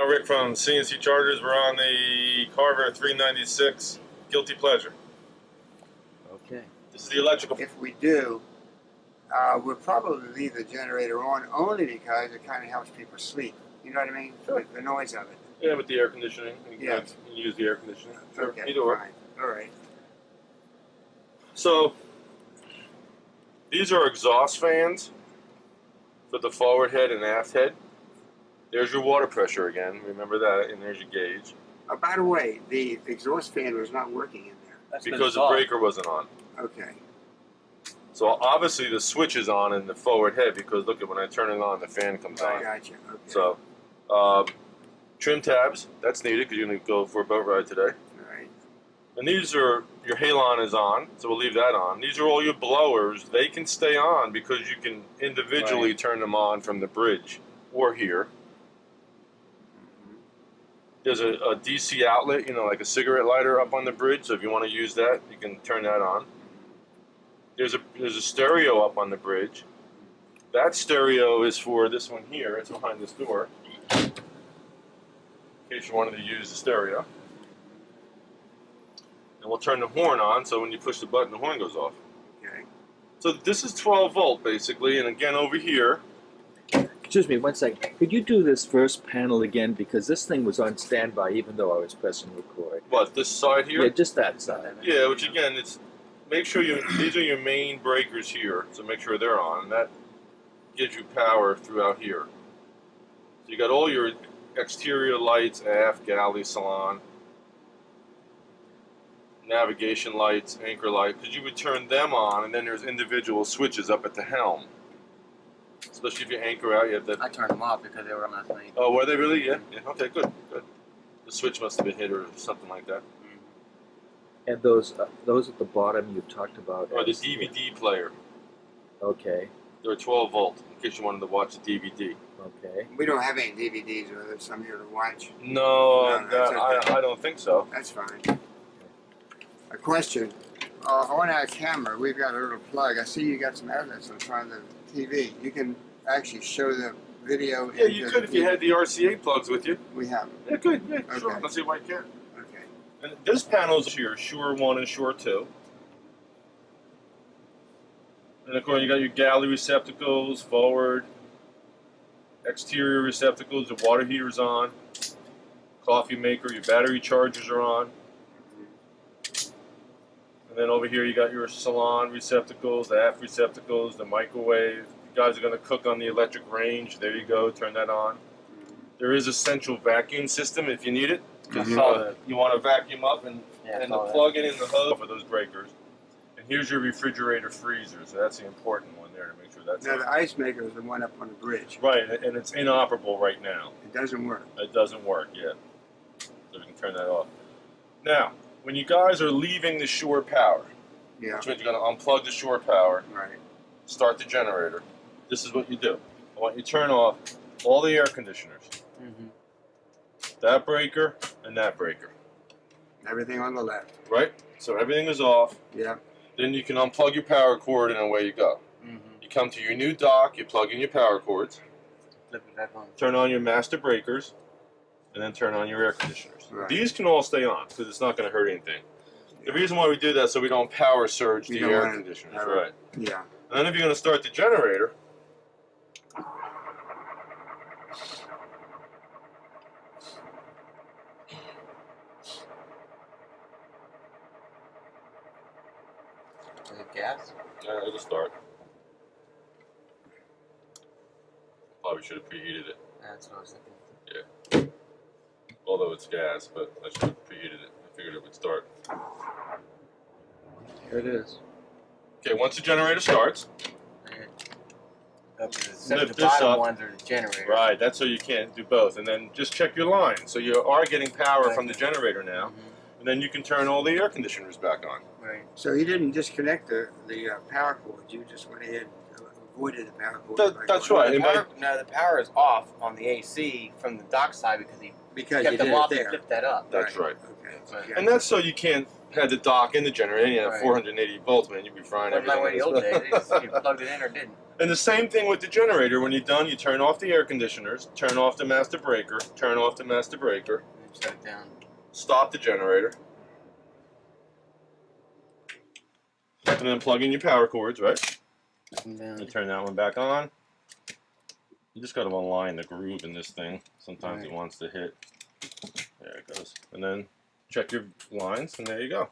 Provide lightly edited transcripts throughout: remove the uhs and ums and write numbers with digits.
Rick from CNC Chargers. We're on the Carver 396 Guilty Pleasure. Okay. This is the electrical. If we do, we'll probably leave the generator on only because it kind of helps people sleep. You know what I mean? Sure. The noise of it. Yeah, with the air conditioning. You can Yes. use the air conditioning. Sure. Okay, Either or. fine. All right. So, these are exhaust fans for the forward head and aft head. There's your water pressure again. Remember that, and there's your gauge. By the way, the exhaust fan was not working in there. That's Because the breaker wasn't on. Okay. So obviously the switch is on in the forward head because look at when I turn it on, the fan comes I on. got you. Okay. So, trim tabs, that's needed because you're going to go for a boat ride today. All right. And these are, your halon is on, so we'll leave that on. These are all your blowers. They can stay on because you can individually turn them on from the bridge or here. There's a DC outlet, you know, like a cigarette lighter up on the bridge, so if you want to use that, you can turn that on. There's a stereo up on the bridge. That stereo is for this one here. It's behind this door. In case you wanted to use the stereo. And we'll turn the horn on, so when you push the button, the horn goes off. Okay. So this is 12 volt basically, and again over here. Excuse me, 1 second. Could you do this first panel again? Because this thing was on standby even though I was pressing record. What, this side here? Yeah, just that side. Yeah, which again, it's make sure these are your main breakers here, so make sure they're on. That gives you power throughout here. So you got all your exterior lights, aft, galley, salon, navigation lights, anchor light, because you would turn them on, and then there's individual switches up at the helm. Especially if you anchor out, you have that. I turned them off because they were on last night. Oh, were they really? Yeah. Yeah. Okay, good, good. The switch must have been hit or something like that. And those at the bottom you talked about. Or the as- DVD player. Okay, They're 12 volt, in case you wanted to watch the DVD. okay. We don't have any DVDs or there's some here to watch. No, No, that's okay. I don't think so. That's fine. A question. On our camera, we've got a little plug. I see you got some outlets in front of the TV. You can actually show the video. Yeah, you could if you had the RCA plugs with you. We have. Yeah, good. Yeah, sure. Okay. Let's see why you can. Okay. And this panel's here, Shure 1 and Shure 2. And of course, you got your galley receptacles, forward, exterior receptacles, the water heater's on, coffee maker, your battery chargers are on. And then over here you got your salon receptacles, the aft receptacles, the microwave. You guys are going to cook on the electric range. There you go, turn that on. There is a central vacuum system if you need it. Because you want to vacuum up and plug it in the hose for those breakers. And here's your refrigerator freezer, so that's the important one there to make sure that's Now on. the ice maker is the one up on the bridge. Right, and it's inoperable right now. It doesn't work. It doesn't work yet. So we can turn that off. Now, when you guys are leaving the shore power, Yeah. which means you're going to unplug the shore power, Right. start the generator, this is what you do. I want you to turn off all the air conditioners. That breaker and that breaker. Everything on the left. Right? So everything is off. Yeah. Then you can unplug your power cord and away you go. You come to your new dock, you plug in your power cords, Flip it back on. turn on your master breakers, and then turn on your air conditioners. Right. These can all stay on because it's not going to hurt anything. The reason why we do that is so we don't power surge You the don't air wanna conditioners. have it. Right. Yeah. And then if you're going to start the generator, Is it gas? it'll start. Probably should have preheated it. That's what I was thinking. Although it's gas, but I should have preheated it. I figured it would start. Here it is. Okay, once the generator starts, The Lift this bottom up. ones are the generator. right, that's so you can't do both. And then just check your line. So you are getting power from the generator now. And then you can turn all the air conditioners back on. Right. So you didn't disconnect the power cord. You just went ahead and avoided the power cord. That's by right. going- And by- No, the power is off on the AC from the dock side because he Because you kept did them it off and there. flipped that up. That's right. Okay. Right. And that's so you can't have the dock in the generator. You have Right. 480 volts, man. You'd be frying Wasn't that way everything. the old days. They just, you plugged it in or didn't. And the same thing with the generator. When you're done, you turn off the air conditioners, turn off the master breaker, turn off the master breaker, And shut it down. stop the generator, and then plug in your power cords, right? And down. And turn that one back on. You just got to align the groove in this thing. Sometimes it wants to hit. There it goes. And then check your lines, and there you go.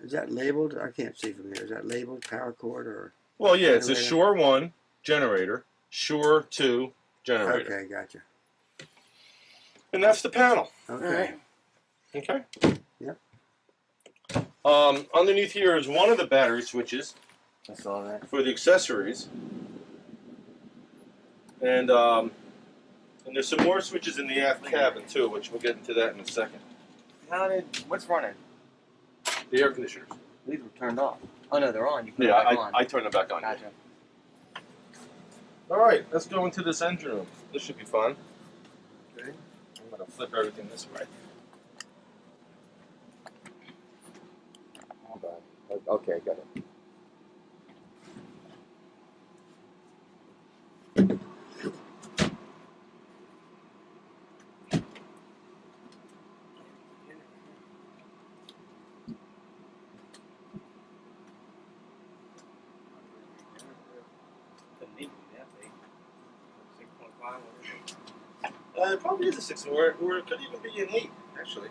Is that labeled? I can't see from here. Is that labeled power cord or? Well, yeah, it's a Generator. Shore 1 generator, Shore 2 generator. Okay, gotcha. And that's the panel. Okay. Okay? Yep. Underneath here is one of the battery switches I saw that. for the accessories. And there's some more switches in the aft cabin too, which we'll get into that in a second. What's running? The air conditioners. These were turned off. Oh no, they're on. You put Yeah, them back on. I turn them back on. Gotcha. All right, let's go into this engine room. This should be fun. Okay. I'm gonna flip everything this way. Hold on. Okay, got it. It probably is a 6, or it could even be an 8, actually.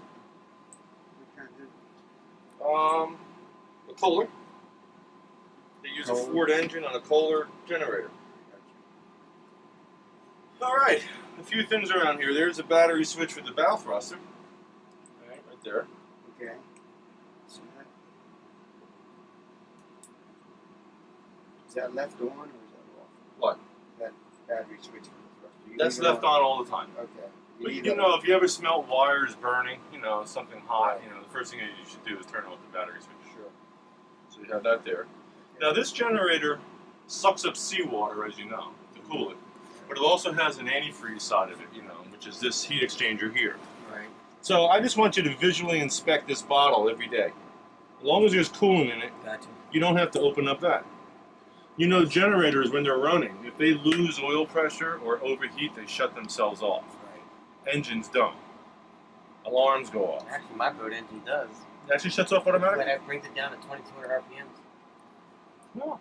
A Kohler. They use a Ford engine on a Kohler generator. All right, a few things around here. There's a battery switch for the bow thruster. All right, right there. Okay. So is that left on or is that off? What? That battery switch for the thruster. You That's leave it left on all the time. Okay. But leave you it know, on. if you ever smell wires burning, you know, something hot, you know, the first thing that you should do is turn off the battery switch. Sure. So you have that there. Now this generator sucks up seawater, as you know, to cool it. But it also has an antifreeze side of it, you know, which is this heat exchanger here. Right. So I just want you to visually inspect this bottle every day. As long as there's coolant in it, Gotcha. you don't have to open up that. You know, generators, when they're running, if they lose oil pressure or overheat, they shut themselves off. Right. Engines don't. Alarms go off. Actually, my boat engine does. It actually shuts off When automatically. it brings it down to 2,200 RPMs. No.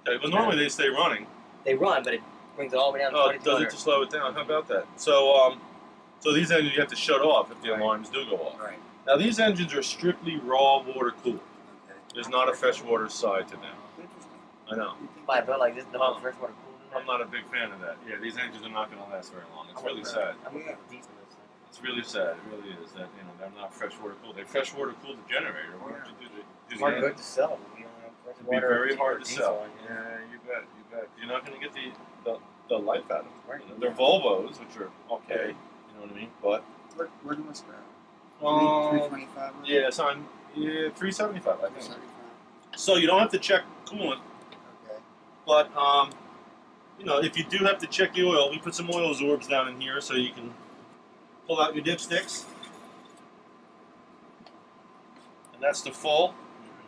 Okay, but normally they stay running. They run, but it brings it all the way down to Oh, it does 2,200. it to slow it down. How about that? So, so these engines you have to shut off if the alarms do go off. Right. Now these engines are strictly raw water cooled. Okay. There's not a freshwater side to them. Interesting. I know. Buy a boat like this, the whole freshwater cooled in there. I'm not a big fan of that. Yeah, these engines are not going to last very long. It's really sad. I'm gonna get deep in this thing. It's really sad. It really is that they're not freshwater cooled. They freshwater cooled the generator. Why don't you do It's the hard engine? boat to sell. You know, It'd be very hard to diesel sell. on, you know. Yeah, you bet. You bet. You're not going to get the life out of them. Right. You know, they're Volvos, which are okay. You know what I mean? But What was that? um, 325? yeah, it's on 375, I think. 375. So you don't have to check coolant, Okay. but you know, if you do have to check the oil, we put some oil absorbs down in here so you can pull out your dipsticks. And that's the full,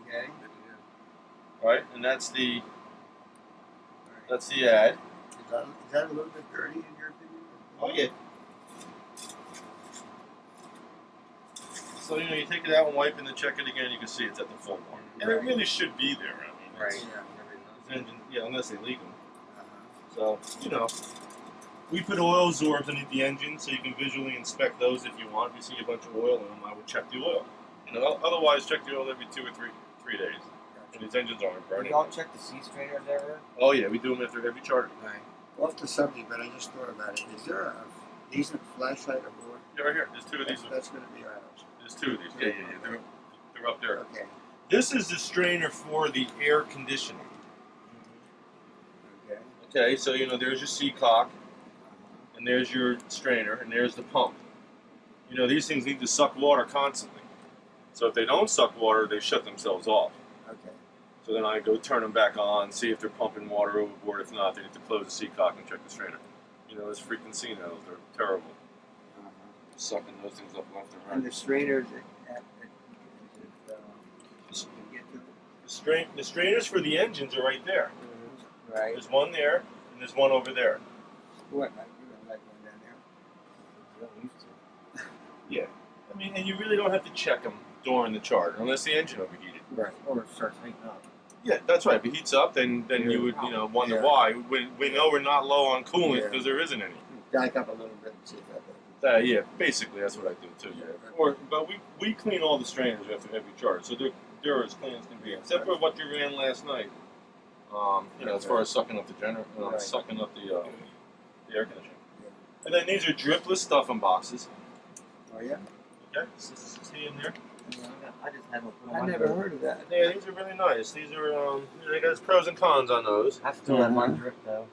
Okay. right? And that's the Right. ad. Is that a little bit dirty in your opinion? Oh yeah. So you know, you take it out and wipe, and then check it again. You can see it's at the full mark, and it Right. really should be there. I mean, Right. it's- Yeah. it's engine, yeah, unless they leak them. Uh-huh. So you know, we put oil absorbs underneath the engine, so you can visually inspect those if you want. If you see a bunch of oil in them, I would check the oil. You know, otherwise check the oil every 2 or 3 days. And these engines aren't Do burning. y'all check the sea strainers ever? Oh yeah, we do them after every charter. Right. Off the subject, but I just thought about it. Is there a decent flashlight aboard? Yeah, right here. There's 2 of these. That's going to be ours. There's 2 of these. Yeah. They're up there. Okay. This is the strainer for the air conditioning. Okay. Okay, so you know, there's your sea cock, and there's your strainer, and there's the pump. You know, these things need to suck water constantly. So if they don't suck water, they shut themselves off. Okay. So then I go turn them back on, see if they're pumping water overboard. If not, they need to close the sea cock and check the strainer. You know, those freaking sea nose, they're terrible. Uh-huh. Sucking those things up left and And right. the strainers The strainers for the engines are right there. right. Right. There's one there, and there's one over there. What? Like, you got like one down there? You don't used to. Yeah. I mean, and you really don't have to check them during the charter unless the engine overheated. Right. Or it starts heating up. Yeah, that's right. If it heats up, then you would wonder Yeah. why. We know we're not low on coolant Yeah. because there isn't any. Back up a little bit and see if that Yeah, basically that's what I do too. Yeah. But we clean all the strainers after every charter, so they're as clean as can be, except for what you ran last night. As far as sucking up the Right. sucking up the air conditioning. And then these are dripless stuffing boxes. Oh yeah. Okay, see in there. I just had one put on I my never drip. heard of that. Yeah, these are really nice. These are they got pros and cons on those. I still have mine drip though.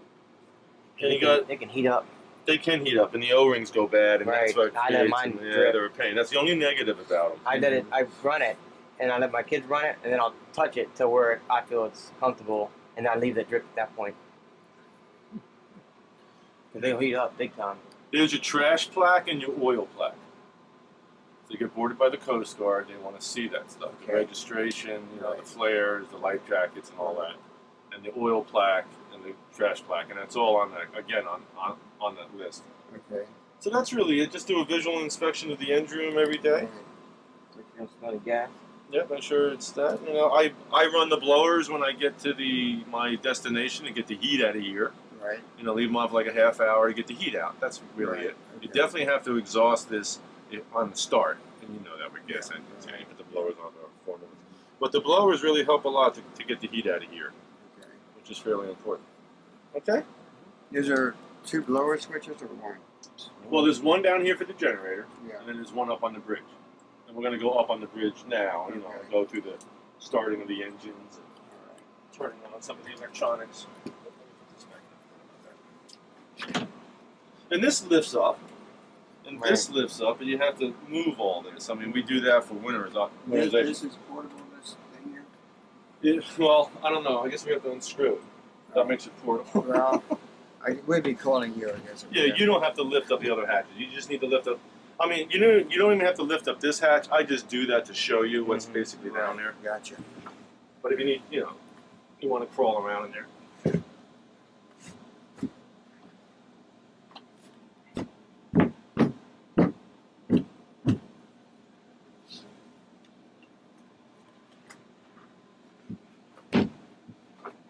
And you got They can heat up. they can heat up, and the O-rings go bad, and that's Right. what I let creates mine them. Yeah, drip. they're a pain. That's the only negative about them. I let it. I run it, and I let my kids run it, and then I'll touch it to where I feel it's comfortable, and I leave the drip at that point. Cause they'll heat up big time. There's your trash plaque and your oil plaque. If they get boarded by the Coast Guard, they want to see that stuff. The Okay. registration, the flares, the life jackets, and all that. And the oil plaque and the trash plaque, and that's all on that, again, on that list. Okay. So that's really it. Just do a visual inspection of the engine room every day. Make sure it's not a gas. Yep, make sure it's that. I run the blowers when I get to my destination to get the heat out of here. Right. Leave them off like a half hour to get the heat out. That's really Right. it. You Okay. definitely have to exhaust this on the start, and you know that with gas Yeah. engines. You put the blowers on the formula. But the blowers really help a lot to get the heat out of here, Okay. which is fairly important. Okay. Is there two blower switches or one? Well, there's one down here for the generator, Yeah. and then there's one up on the bridge. And we're going to go up on the bridge now. Okay. Go through the starting of the engines and turning on some of the electronics. And this lifts up, and this lifts up, and you have to move all this. I mean, we do that for winters. This is portable, this thing here? Well, I don't know. I guess we have to unscrew it. That makes it portable. Well, I would be calling you, I guess. Yeah, you don't have to lift up the other hatches. You just need to lift up. I mean, you don't even have to lift up this hatch. I just do that to show you what's basically down there. Gotcha. But if you need, you want to crawl around in there.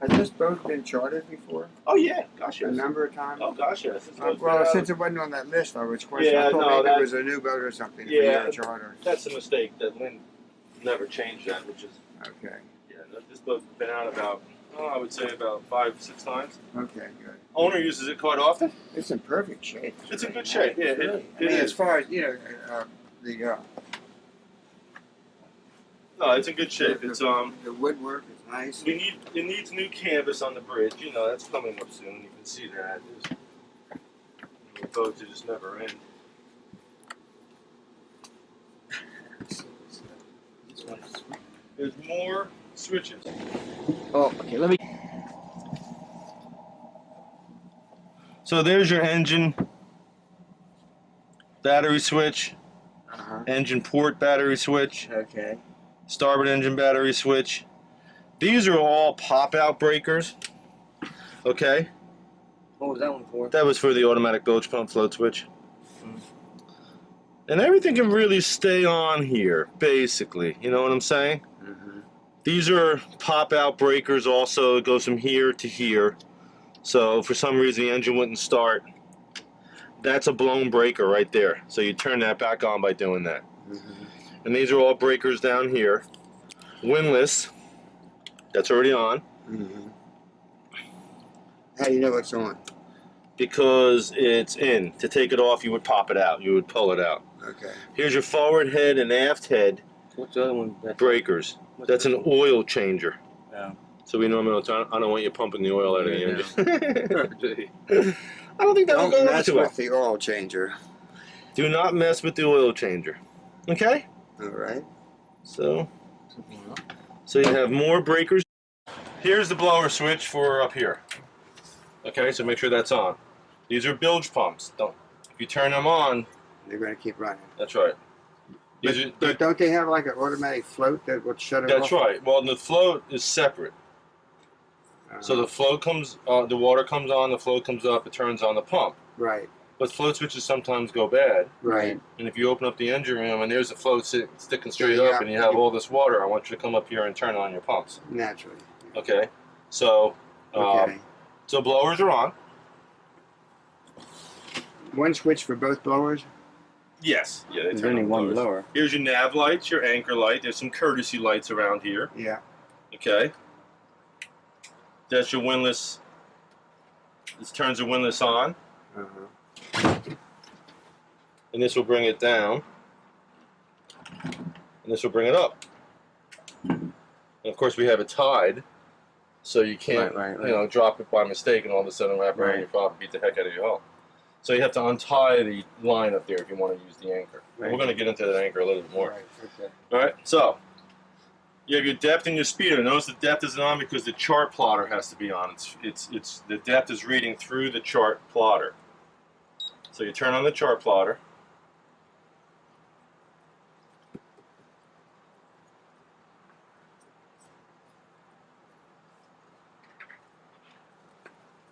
Has this boat been chartered before? Oh yeah, gosh A yes. number of times? Oh gosh yes. Well, since it wasn't on that list, I was questioning. Yeah, I thought no, maybe that- it was a new boat or something. Yeah. A charter. That's a mistake. That Lynn never changed that, which is Okay. this boat's been out about I would say about 5-6 times. Okay, good. Owner uses it quite often. It's in perfect shape. It's in good shape. Yeah, I it mean, as is. far as the No, it's in good shape. It's the woodwork is nice. it needs new canvas on the bridge. That's coming up soon. You can see that. The boats are just never end. There's more switches. Oh, okay. Let me. So there's your engine battery switch, engine port battery switch, Okay. starboard engine battery switch. These are all pop-out breakers. Okay, What was that one for? that was for the automatic bilge pump float switch. And everything can really stay on here, basically. You know what I'm saying? These are pop-out breakers also. It goes from here to here. So for some reason the engine wouldn't start. That's a blown breaker right there. So you turn that back on by doing that. And these are all breakers down here. Windlass. That's already on. How do you know it's on? Because it's in. To take it off, you would pop it out. You would pull it out. Okay. Here's your forward head and aft head What's the other one? breakers. That's an oil changer. Yeah. So we normally don't. I don't want you pumping the oil out of the engine. I don't think that Don't will go over mess too well. with the oil changer. Do not mess with the oil changer. Okay? All right. So you have more breakers. Here's the blower switch for up here. Okay, so make sure that's on. These are bilge pumps. If you turn them on, They're going to keep running. that's right. But don't they have like an automatic float that will shut it off? That's right. Well, the float is separate. So the flow comes, the water comes on, the flow comes up, it turns on the pump. Right. But float switches sometimes go bad. Right. And if you open up the engine room and there's a float sticking straight Yeah, up and you have all this water, I want you to come up here and turn on your pumps. Naturally. Okay? So, Okay. so blowers are on. One switch for both blowers? Yes. Yeah, they There's turn only on one blowers. blower. Here's your nav lights, your anchor light. There's some courtesy lights around here. Yeah. Okay? That's your windlass. This turns the windlass on. Uh-huh. And this will bring it down. And this will bring it up. And of course we have it tied, so you can't Right. you know, drop it by mistake and all of a sudden wrap around your prop and beat the heck out of your hull. So you have to untie the line up there if you want to use the anchor. And we're going to get into that anchor a little bit more. Right. Okay. Alright, so you have your depth and your speeder. Notice the depth isn't on because the chart plotter has to be on. It's the depth is reading through the chart plotter. So you turn on the chart plotter.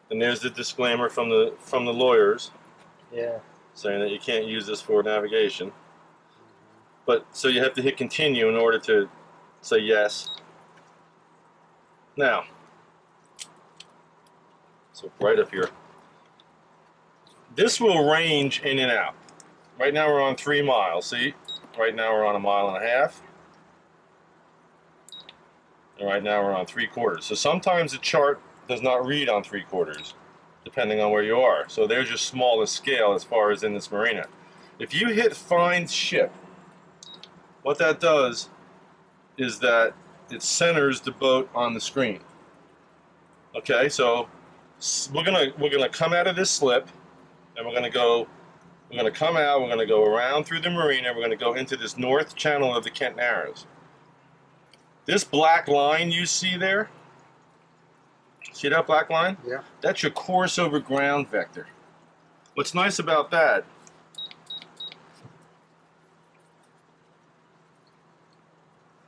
And there's the disclaimer from the lawyers Yeah. saying that you can't use this for navigation. But so you have to hit continue in order to say yes. Now, so right up here. This will range in and out. Right now we're on 3 miles. See? Right now we're on 1.5 miles. And right now we're on 3/4. So sometimes the chart does not read on 3/4, depending on where you are. So there's your smallest scale as far as in this marina. If you hit find ship, what that does is that it centers the boat on the screen. Okay, so we're gonna come out of this slip, and we're gonna come out. We're gonna go around through the marina. We're gonna go into this north channel of the Kent Narrows. This black line you see there. See that black line? Yeah. That's your course over ground vector. What's nice about that,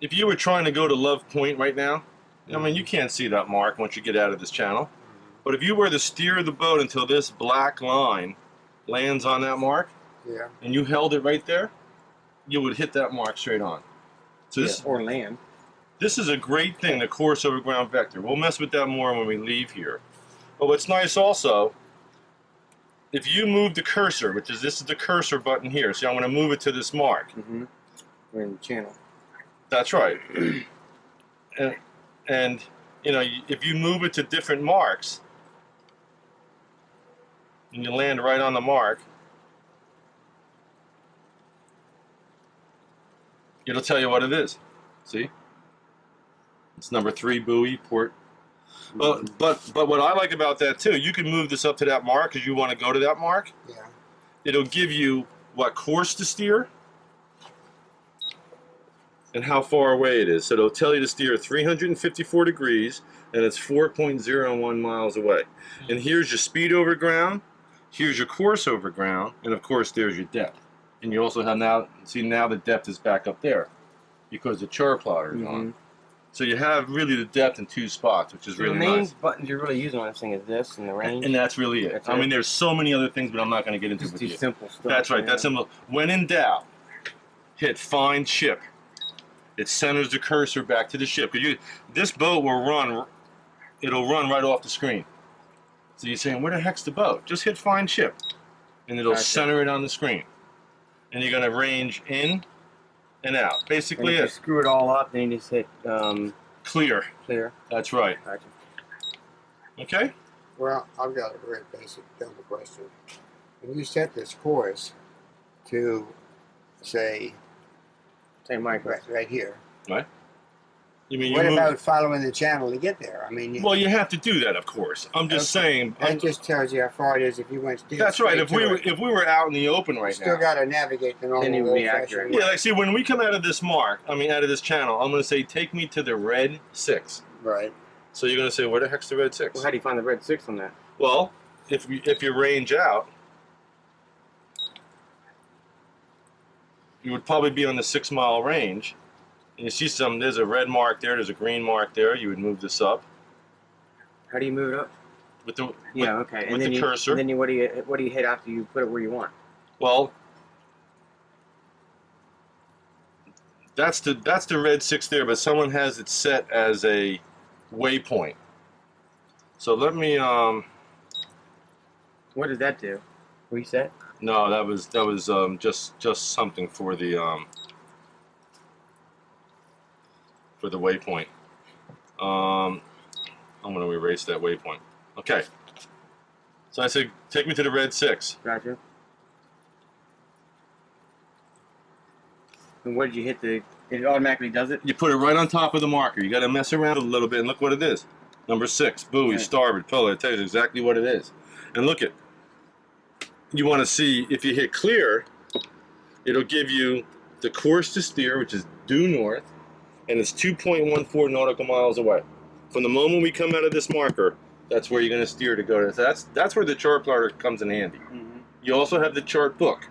if you were trying to go to Love Point right now, I mean, you can't see that mark once you get out of this channel. But if you were to steer the boat until this black line lands on that mark, Yeah. and you held it right there, you would hit that mark straight on. So this, Or land. this is a great thing, the course over ground vector. We'll mess with that more when we leave here. But what's nice also, if you move the cursor, this is the cursor button here. See, I'm going to move it to this mark. Mm-hmm. We're in the channel. That's right. and you know, if you move it to different marks, and you land right on the mark, it'll tell you what it is. See? It's number 3 buoy, port. Well, but what I like about that too, you can move this up to that mark because you want to go to that mark. Yeah. It'll give you what course to steer and how far away it is. So it'll tell you to steer 354 degrees and it's 4.01 miles away. And here's your speed over ground, here's your course over ground, and of course there's your depth. And you also have now the depth is back up there because the chart plotter is on. So you have really the depth in 2 spots, which is really the main nice. buttons you're really using on this thing is this and the range. And that's really it. I mean, there's so many other things, but I'm not going to get into it Just with do you. simple stuff. That's right. man. That's simple. When in doubt, hit find ship. It centers the cursor back to the ship. This boat will run. It'll run right off the screen. So you're saying, where the heck's the boat? Just hit find ship, and it'll center it on the screen. And you're going to range in and out. And Basically, if you screw it all up, then you just hit clear. clear. That's right. Gotcha. Okay. Well, I've got a very basic dumb question. When you set this course to, say, Same micro. right here, Right. You mean you what move? about following the channel to get there? I mean, Well, you have to do that, of course. I'm just saying. that just tells you how far it is if you went deep. That's right. straight If we were out in the open right still now, got to navigate the normal Then it would be old-fashioned accurate. way. yeah. Like, see, when we come out of this mark, out of this channel, I'm going to say, take me to the red 6. Right. So you're going to say, where the heck's the red 6? Well, how do you find the red 6 on that? Well, if you range out, you would probably be on the 6-mile range. And you see there's a red mark there, there's a green mark there. You would move this up. How do you move it up? with the Yeah, okay. And with then the you, cursor. And then what do you hit after you put it where you want? Well, that's the red 6 there, but someone has it set as a waypoint. So let me What does that do? Reset? no, that was just something for the waypoint. I'm going to erase that waypoint. Okay. So I said, take me to the red 6. Gotcha. And what did you hit it automatically does it? You put it right on top of the marker. You got to mess around a little bit and look what it is. Number 6, buoy, Right. starboard, pillar. It tells you exactly what it is. And look it. You want to see if you hit clear, it'll give you the course to steer, which is due north, and it's 2.14 nautical miles away. From the moment we come out of this marker, that's where you're going to steer to go to. So that's where the chart plotter comes in handy. Mm-hmm. You also have the chart book.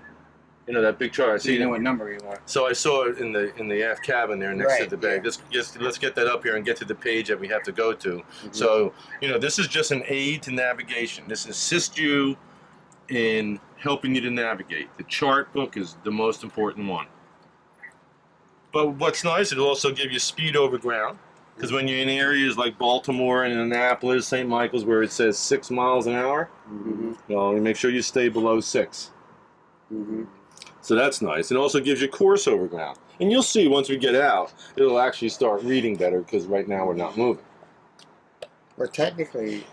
You know that big chart. I So see you know what number you want. So I saw it in the aft cabin there next to Right, the bag. yeah. Let's get that up here and get to the page that we have to go to. Mm-hmm. So this is just an aid to navigation. This assists you in helping you to navigate. The chart book is the most important one. But what's nice, it'll also give you speed over ground. Because when you're in areas like Baltimore and Annapolis, St. Michael's, where it says 6 miles an hour, Mm-hmm. well, you make sure you stay below 6. Mm-hmm. So that's nice. It also gives you course over ground. And you'll see once we get out, it'll actually start reading better because right now we're not moving. Well, technically,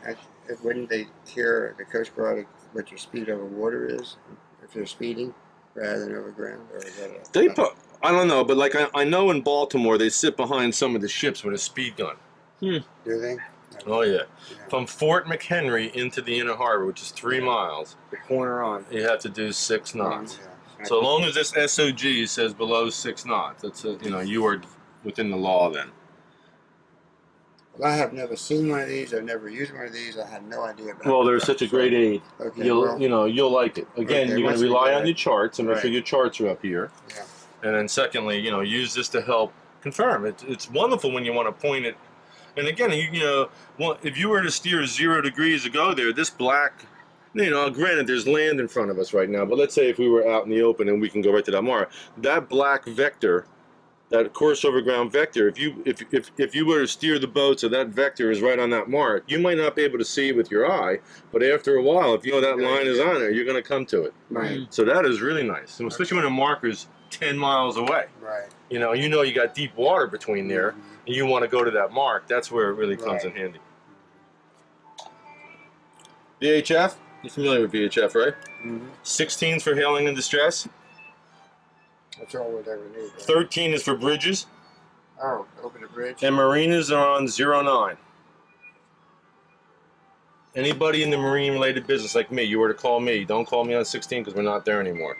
wouldn't they tier the Coast Guard what your speed over water is if you're speeding rather than over ground? Or is that I don't know, but like I know in Baltimore, they sit behind some of the ships with a speed gun. do they? Oh, yeah. Yeah. From Fort McHenry into the inner harbor, which is 3 miles, The corner on. you have to do 6 knots. Yeah. So long as this SOG says below 6 knots, that's you are within the law then. Well, I have never seen one of these. I've never used one of these. I had no idea about. Well, they're it. such a great aid. Okay, You'll like it. Again, Okay, you're going once to we rely get on it. your charts and make sure Right. your charts are up here. Yeah. And then secondly, use this to help confirm. It's wonderful when you want to point it. And again, if you were to steer 0 degrees to go there, this black, granted there's land in front of us right now, but let's say if we were out in the open and we can go right to that mark, that black vector, that course over ground vector, if you were to steer the boat so that vector is right on that mark, you might not be able to see it with your eye, but after a while, if you know that line is on there, you're going to come to it. Right. So that is really nice, and especially when the marker's 10 miles away. Right. You got deep water between there, Mhm. and you want to go to that mark. That's where it really comes in Right. handy. VHF, you're familiar with VHF, right? Mm-hmm. 16 for hailing in distress. That's all we'd ever need. Right? 13 is for bridges, Oh, open the bridge. and marinas are on 09. Anybody in the marine-related business like me, you were to call me. Don't call me on 16 because we're not there anymore.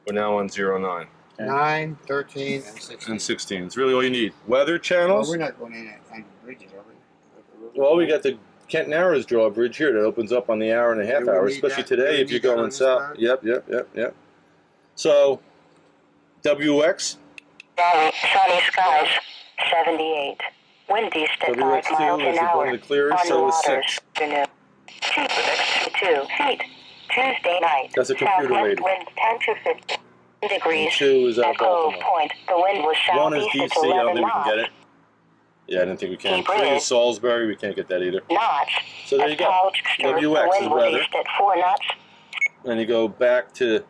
We're now on 09. 9, 13, and 16. And 16. It's really all you need. Weather Well, channels. we're not going in on the bridges, are we? Well, we got the Kent Narrows drawbridge here that opens up on the hour and a half Do we hour, need especially that? Do today we if you're need that on going this south. boat? Yep. So, WX. Sunny skies, 78. Windy at 5 miles WX2 an is hour. one of the clearest, On so is waters. 6. Afternoon. 2 feet. Tuesday night. That's a computer Southwest lady. wind 10 to 15 degrees. And 2 is out At of Cove Baltimore. Point, the wind was 1 is southeast DC. at I don't 11 think we can knots. get it. Yeah, I didn't think we can. Keep 3 reading. is Salisbury. We can't get that either. Knots. So there At you go. Colchester, WX the is wind was weather. east at 4 knots. And you go back to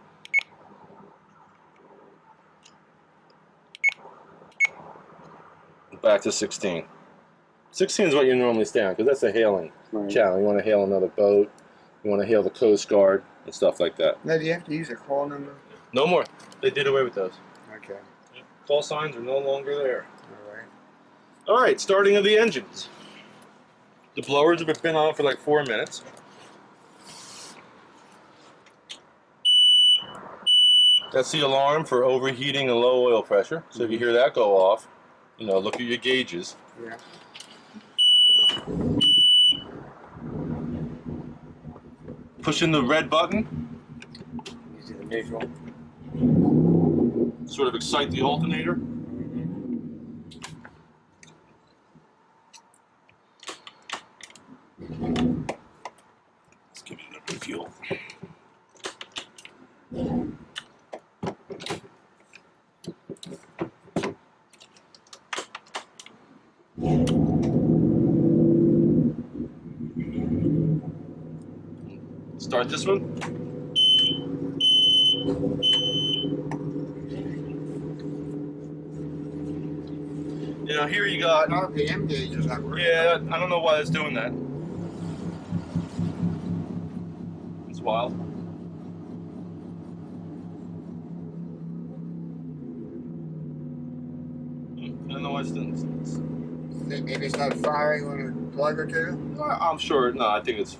back to 16. 16 is what you normally stay on because that's a hailing channel. You want to hail another boat. You want to hail the Coast Guard and stuff like that. Now, do you have to use a call number? No more. They did away with those. Okay. Call signs are no longer there. All right. All right, starting of the engines. The blowers have been on for like 4 minutes. That's the alarm for overheating and low oil pressure. So if you hear that go off, look at your gauges. Yeah. Pushing the red button, Using the visual. sort of excite the alternator. fuel. Start this one. You know, here you got. RPM gauge is not working. Yeah, I don't know why it's doing that. It's wild. I don't know why it's doing this. Maybe it's not firing on a plug or two? I'm sure. No, I think it's.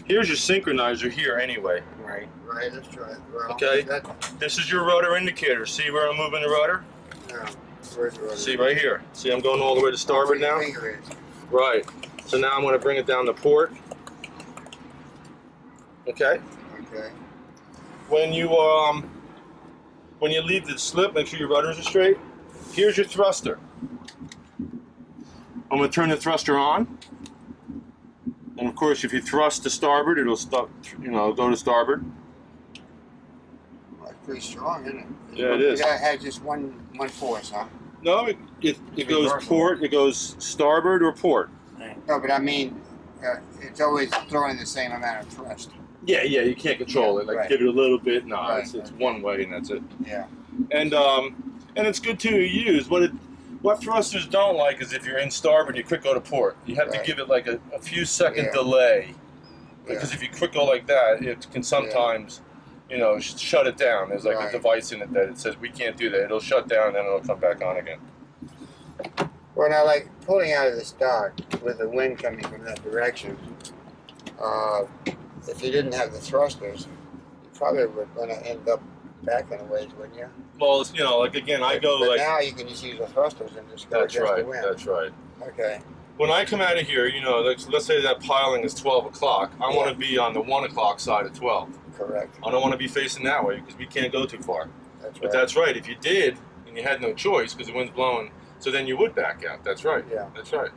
Here's your synchronizer here anyway. Right. Right, let's try it. Well, Okay. That, This is your rudder indicator. See where I'm moving the rudder? no. Where's the rudder? See right here. See I'm going all the way to starboard now? Where your finger is. Right. So now I'm going to bring it down to port. Okay. Okay. When you leave the slip, make sure your rudders are straight. Here's your thruster. I'm going to turn the thruster on. And of course, if you thrust to starboard, it'll stop, go to starboard. Well, it's pretty strong, isn't it? Yeah, it is. It has just one force, huh? No, it goes Reversal. port, it goes starboard or port. No, but I mean, it's always throwing the same amount of thrust. Yeah, you can't control it. Like Right. give it a little bit. No, Right. it's one way and that's it. Yeah. And it's good to use. What thrusters don't like is if you're in starboard, you quick go to port. You have to Right. give it like a few second Yeah. delay, Yeah. because if you quick go like that, it can sometimes, shut it down. There's like Right. a device in it that it says we can't do that. It'll shut down and then it'll come back on again. Well, now, like pulling out of this dock with the wind coming from that direction, if you didn't have the thrusters, you probably were going to end up back in a ways, wouldn't you? Well, it's, like again, I go but like. now you can just use the thrusters and just go That's against right. the wind. That's right. Okay. When I come out of here, let's say that piling is 12 o'clock. I want Yeah. to be on the 1 o'clock side of 12. Correct. I don't want to be facing that way because we can't go too far. That's But right. that's right. If you did, and you had no choice because the wind's blowing, so then you would back out. That's right. Yeah. That's right.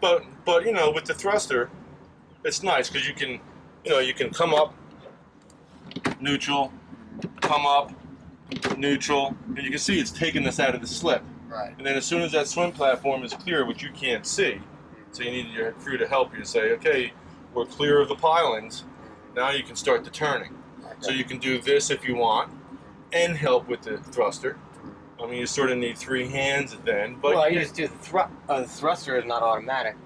But with the thruster, it's nice because you can come up, neutral, come up, neutral, and you can see it's taking us out of the slip. Right. And then as soon as that swim platform is clear, which you can't see, so you need your crew to help you to say, okay, we're clear of the pilings. Now you can start the turning. Okay. So you can do this if you want, and help with the thruster. I mean, you sort of need 3 hands then, but Well, you just do the thruster is not automatic.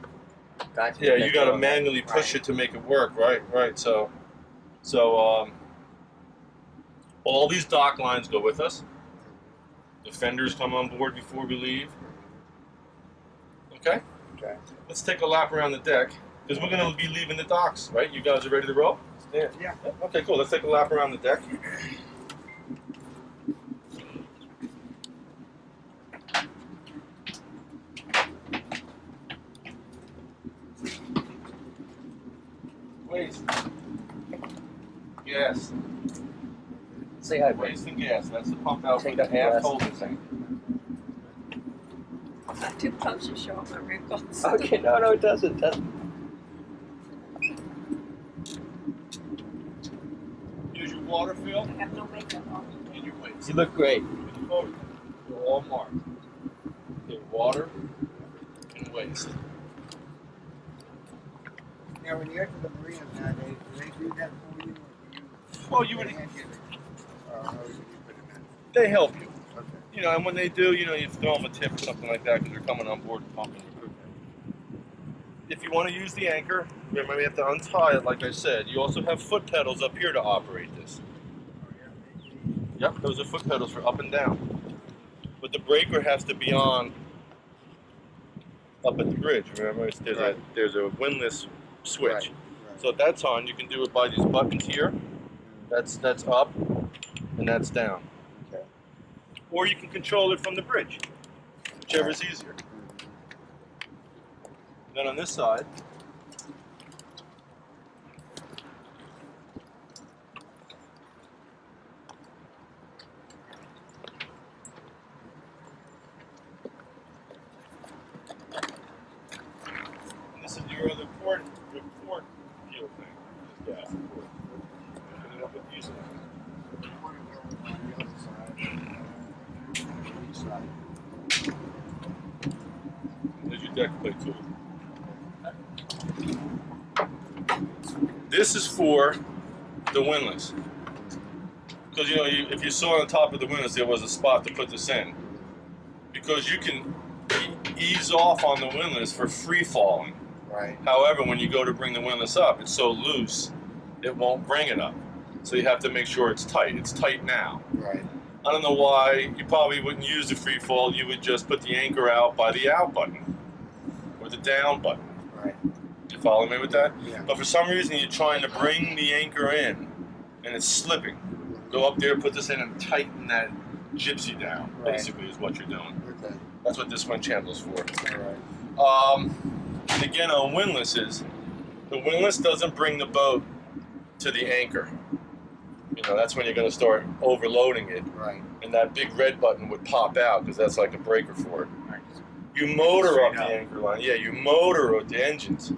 Gotcha. yeah, you got to manually push it to make it work, right? Right. So, all these dock lines go with us. The fenders come on board before we leave. Okay. Okay. Let's take a lap around the deck because we're going to be leaving the docks, right? You guys are ready to roll? Yeah. Yeah. Okay, cool. Let's take a lap around the deck. Waste. Gas. Say hi, boy. Waste and gas. That's the pump out Take for the the gas. half holding thing. I'm not too close to show my wrinkles. Okay, no, it doesn't. Use your water fill I have no makeup on. and your waste. You look great. With the photo, they're all marked. Okay, water and waste. Now, when you enter the marinas nowadays, do they do that for you, or do you? Well, you would. hand it? How would you put them in? They help you. Okay. And when they do, you throw them a tip or something like that because they're coming on board and pumping. If you want to use the anchor, remember you have to untie it like I said. You also have foot pedals up here to operate this. Yep, those are foot pedals for up and down. But the breaker has to be on up at the bridge. Remember, there's a windlass switch. Right. So if that's on, you can do it by these buttons here. That's up and that's down. Okay. Or you can control it from the bridge, whichever is easier. Then on this side, and this is your other port fuel thing. Gas, of course. Put it up with these on. I want to go on the other side. Each side. There's your deck plate tool. This is for the windlass. Because you know, if you saw on the top of the windlass, there was a spot to put this in. Because you can ease off on the windlass for free falling. Right. However, when you go to bring the windlass up, it's so loose, it won't bring it up. So you have to make sure it's tight. It's tight now. Right. I don't know why you probably wouldn't use the free fall. You would just put the anchor out by the out button or the down button. Right. You follow me with that? Yeah. But for some reason, you're trying to bring the anchor in, and it's slipping. Go up there, put this in, and tighten that gypsy down. Right. Basically, is what you're doing. Okay. That's what this winch handle's for. All right. And again, on windlasses, the windlass doesn't bring the boat to the anchor. You know, that's when you're going to start overloading it, Right. and that big red button would pop out because that's like a breaker for it. Right. You motor up Straight the up. anchor line. Yeah, you motor with the engines.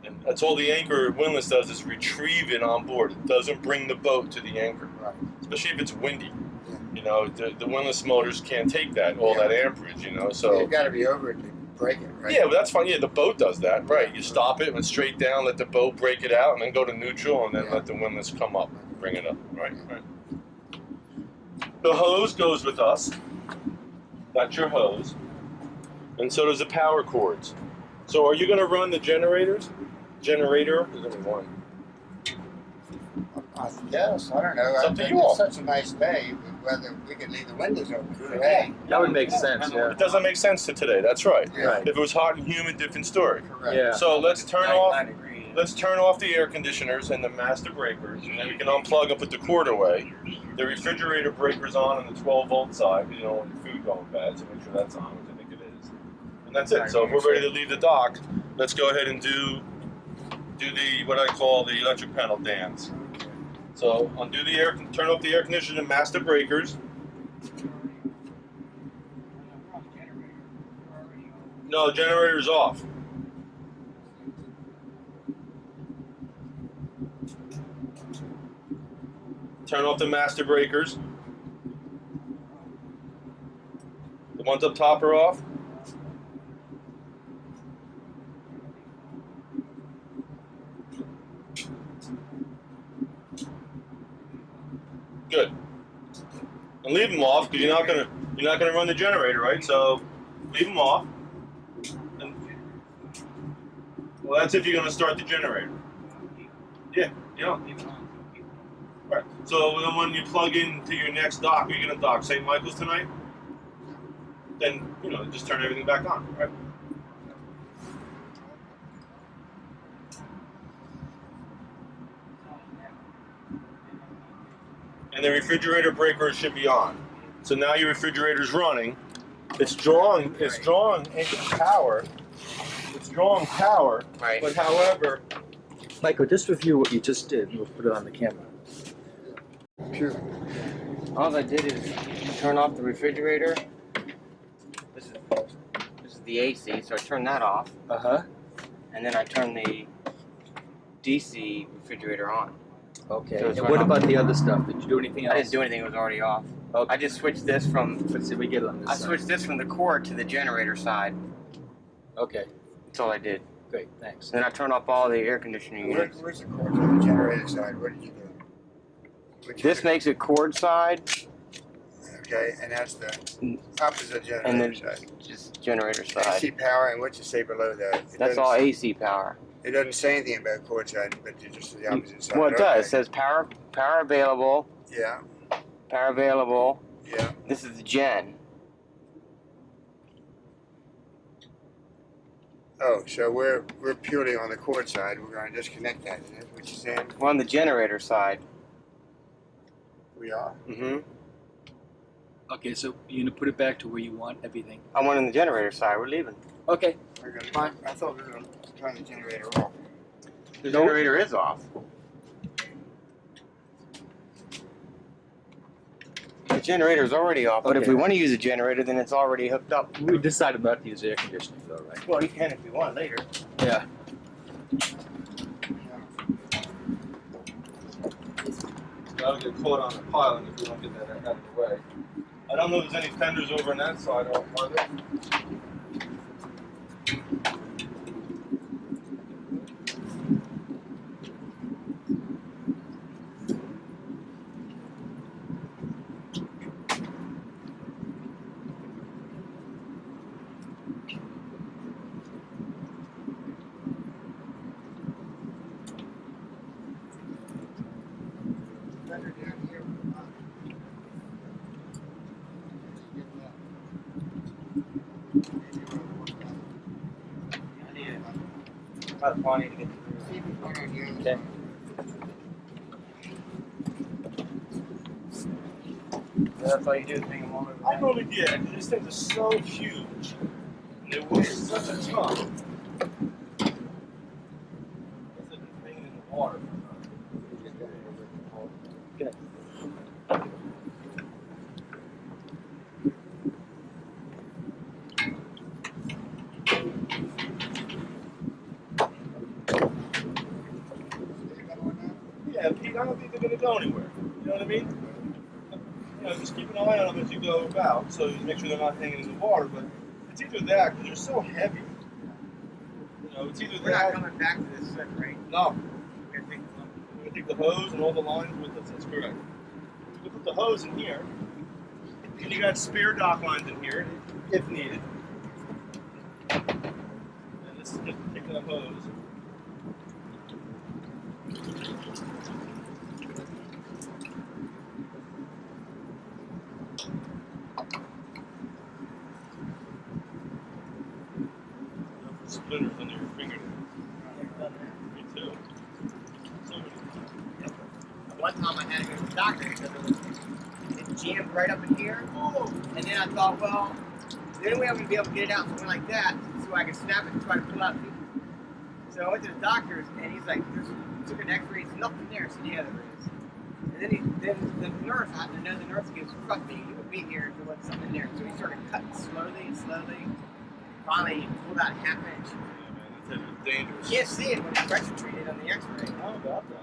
And that's all the anchor windlass does is retrieve it on board. It doesn't bring the boat to the anchor, Right. especially if it's windy. Yeah. You know, the windlass motors can't take that, all Yeah. that amperage, you know, So so... you've got to be over it to break it, right? Yeah, but that's fine. Yeah, the boat does that, right? You stop it, went straight down, let the boat break it out, and then go to neutral, and then Yeah. let the windlass come up, bring it up, right? The hose goes with us. That's your hose. And so does the power cords. So are you going to run the generators? Generator? There's only one. I guess. I don't know. It's I up to think you all. it's such a nice day. Whether we could leave the windows open today. That would make sense, yeah. It doesn't make sense to today. That's right. Yeah. Right. If it was hot and humid, different story. Correct. Yeah. So let's turn off. 99 degrees. Let's turn off the air conditioners and the master breakers, and then we can unplug and put the cord away. The refrigerator breaker's on the 12-volt side. You don't want your food going bad, so make sure that's on, which I think it is. And that's it. So if we're ready to leave the dock, let's go ahead and do the what I call the electric panel dance. So undo the air, turn off the air conditioner and master breakers. No, the generator's off. Turn off the master breakers. The ones up top are off. Good. And leave them off because you're not gonna run the generator, right? So leave them off. And, well, that's if you're gonna start the generator. Yeah, yeah. Right. So then when you plug into your next dock, are you gonna dock St. Michael's tonight? Then just turn everything back on, right? And the refrigerator breaker should be on. So now your refrigerator's running. It's drawing power. It's drawing power. Right. But however, Michael, just review what you just did, and we'll put it on the camera. Sure. All I did is turn off the refrigerator. This is the AC, so I turned that off, Uh-huh. and then I turned the DC refrigerator on. Okay. So it's And run what off. about the other stuff? Did you do anything else? I didn't do anything; it was already off. Okay. I just switched this from Let's see if we get it on this I side. switched this from the cord to the generator side. Okay, That's all I did. great, thanks. Then I turned off all the air conditioning units. Where's the cord to the generator side? What did you do? This makes it cord side, Okay, and that's the opposite generator and then side. just generator side. AC power, and what you say below that? It That's doesn't- all AC power. It doesn't say anything about cord side, but you just the opposite side. Well, it does. It Okay. says power available, Yeah, power available. yeah. This is the gen. Oh, so we're purely on the cord side. We're going to disconnect that. Is that what you're saying? We're on the generator side. We are. Mm-hmm. Okay, so you're gonna put it back to where you want everything. I went on the generator side. We're leaving. Okay, We're gonna, fine. I thought we were going to turn the generator off. The generator is off. The generator is already off, but if Okay. we want to use a generator, then it's already hooked up. we decided not to use air conditioning though, right? Well, you can if you want later. Yeah. that'll get caught on the piling if we don't get that out of the way. I don't know if there's any fenders over on that side, are there? Better down here. I need it. About plenty to get through. See if you put it on the other Okay. side. That's all you do is bring them all over. I probably did. These things are so huge. And they weigh such a ton. It's like hanging in the water. Okay. Yeah, Pete, I don't think they're going to go anywhere. You know what I mean? You know, just keep an eye on them as you go about, so you make sure they're not hanging in the water. But it's either that, because they're so heavy. You know, it's either We're not that. coming back to this slip, right? No, We're gonna take the slip. we're going to take the hose and all the lines with us. That's correct. We put the hose in here, and you got spare dock lines in here, if needed. And this is just to take that hose. Splinters under your fingernails. Me too. So many. One time I had to go to the doctor because it jammed right up in here. And then I thought, well, the only way I'm going to be able to get it out something like that is so I can snap it and try to pull out. So I went to the doctor's and he's like, took an x-ray, there's nothing there. So yeah, there is. And then the nurse, I had to know the nurse goes, trust me, you will be here if there wasn't something there. So he started cutting slowly and slowly. Finally, he pulled out half an inch. Yeah, man, that's dangerous. You can't see it when it's pressure treated on the x-ray. How about that?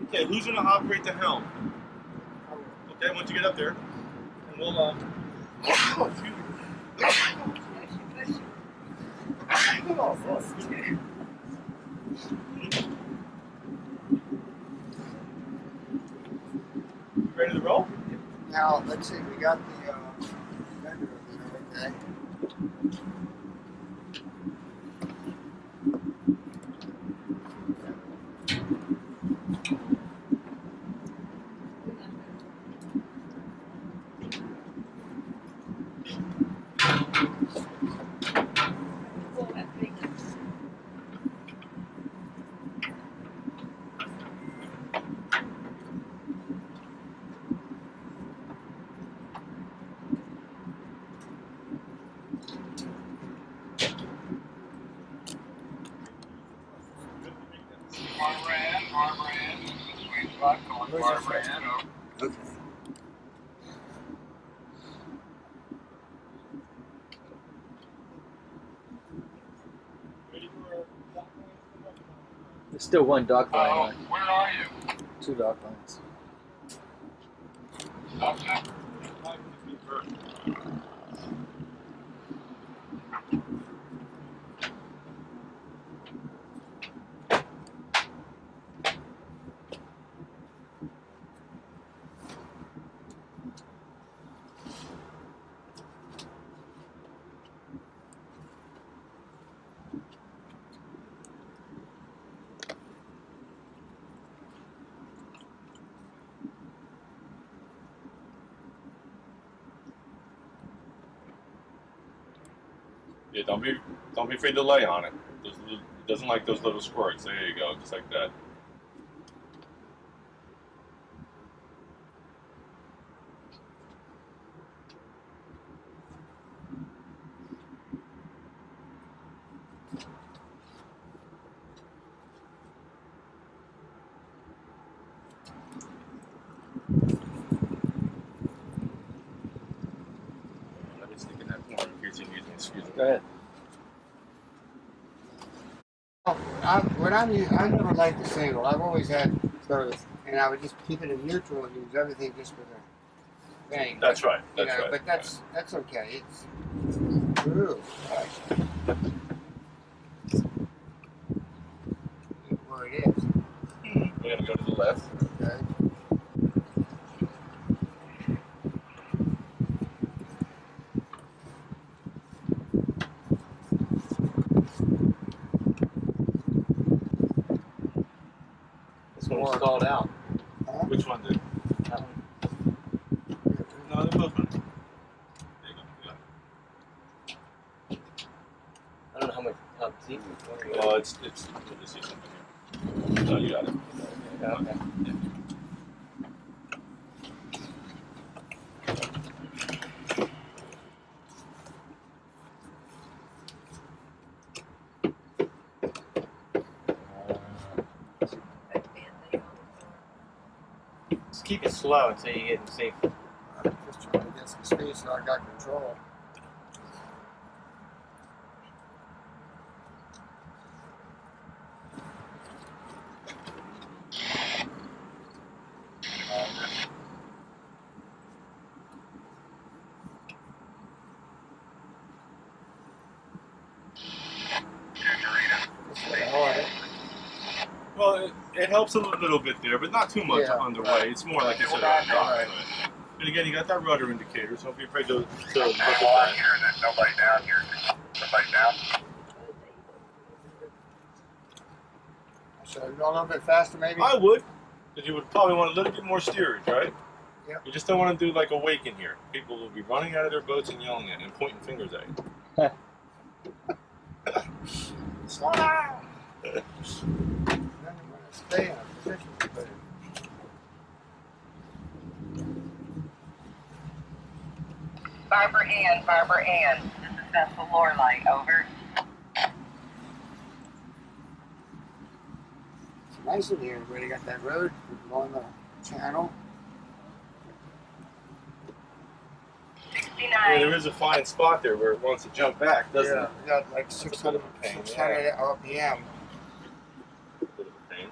Okay, who's going to operate the helm? Okay, once you get up there, and we'll, ready to roll? Now, let's see, we got the fender over there, okay? All that big. Okay. Ready for There's still one dock line on. Where are you? 2 dock lines. Okay. Yeah, don't be afraid to lay on it. It doesn't like those little squirts. There you go, just like that. Let me stick in that corner in case you need me. Excuse me. Go ahead. Well, but I never liked the single. I've always had both, and I would just keep it in neutral and use everything just for the thing. That's right. You That's know, right. but that's okay. It's ooh, gosh. Where it is. We're gonna go to the left. Okay. This one stalled out. Huh? Which one did? That one. No, they're both running. There you go. You got it. I don't know how deep. Oh, it's. Let me see something here. No, you got it. Okay. Yeah. Just keep it slow until you get in safe. I'm just trying to get some speed so I got control. Just a little harder. Well, it helps a little bit there, but not too much Yeah, underway. right. It's more like it's a dock. Right. And again, you got that rudder indicator, so don't be afraid to look at Nobody that. here, and there's nobody down here. Nobody down. So go a little bit faster, maybe. I would, because you would probably want a little bit more steerage, right? Yep. You just don't want to do like a wake in here. People will be running out of their boats and yelling at you and pointing fingers at you. Slow down! Then I'm going to stay in a position to put it. Barbara Ann. This is Vessel Lorelei, over. It's nice in here. Everybody got that road along the channel. 69. Yeah, there is a fine spot there where it wants to jump back, doesn't it? We got like a 600, bit of a pain, 600 RPM. A bit of a pain.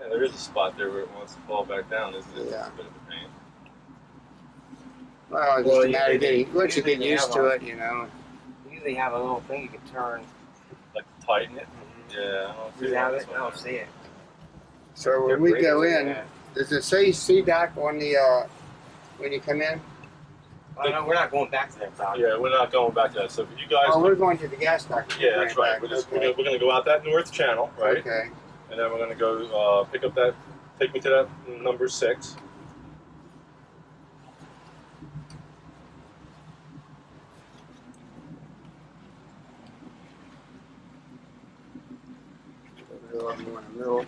Yeah, there is a spot there where it wants to fall back down, isn't it? Yeah. It's a bit of a pain. Well, it's Well, just a matter of usually- getting, once you get usually they used have to a- it, you know. You usually have a little thing you can turn. Like to tighten it. Yeah, I don't see You it have on it? this I one. don't see it. So when They're we great go for in, that. does it say CDOC on the, when you come in? Oh, no, we're not going back to that dock. Yeah, we're not going back to that. So if you guys, Oh, we're going to the gas dock. yeah, that's right. We're gonna go out that north channel, right? Okay. And then we're gonna go pick up that, take me to that number 6. We're in the middle.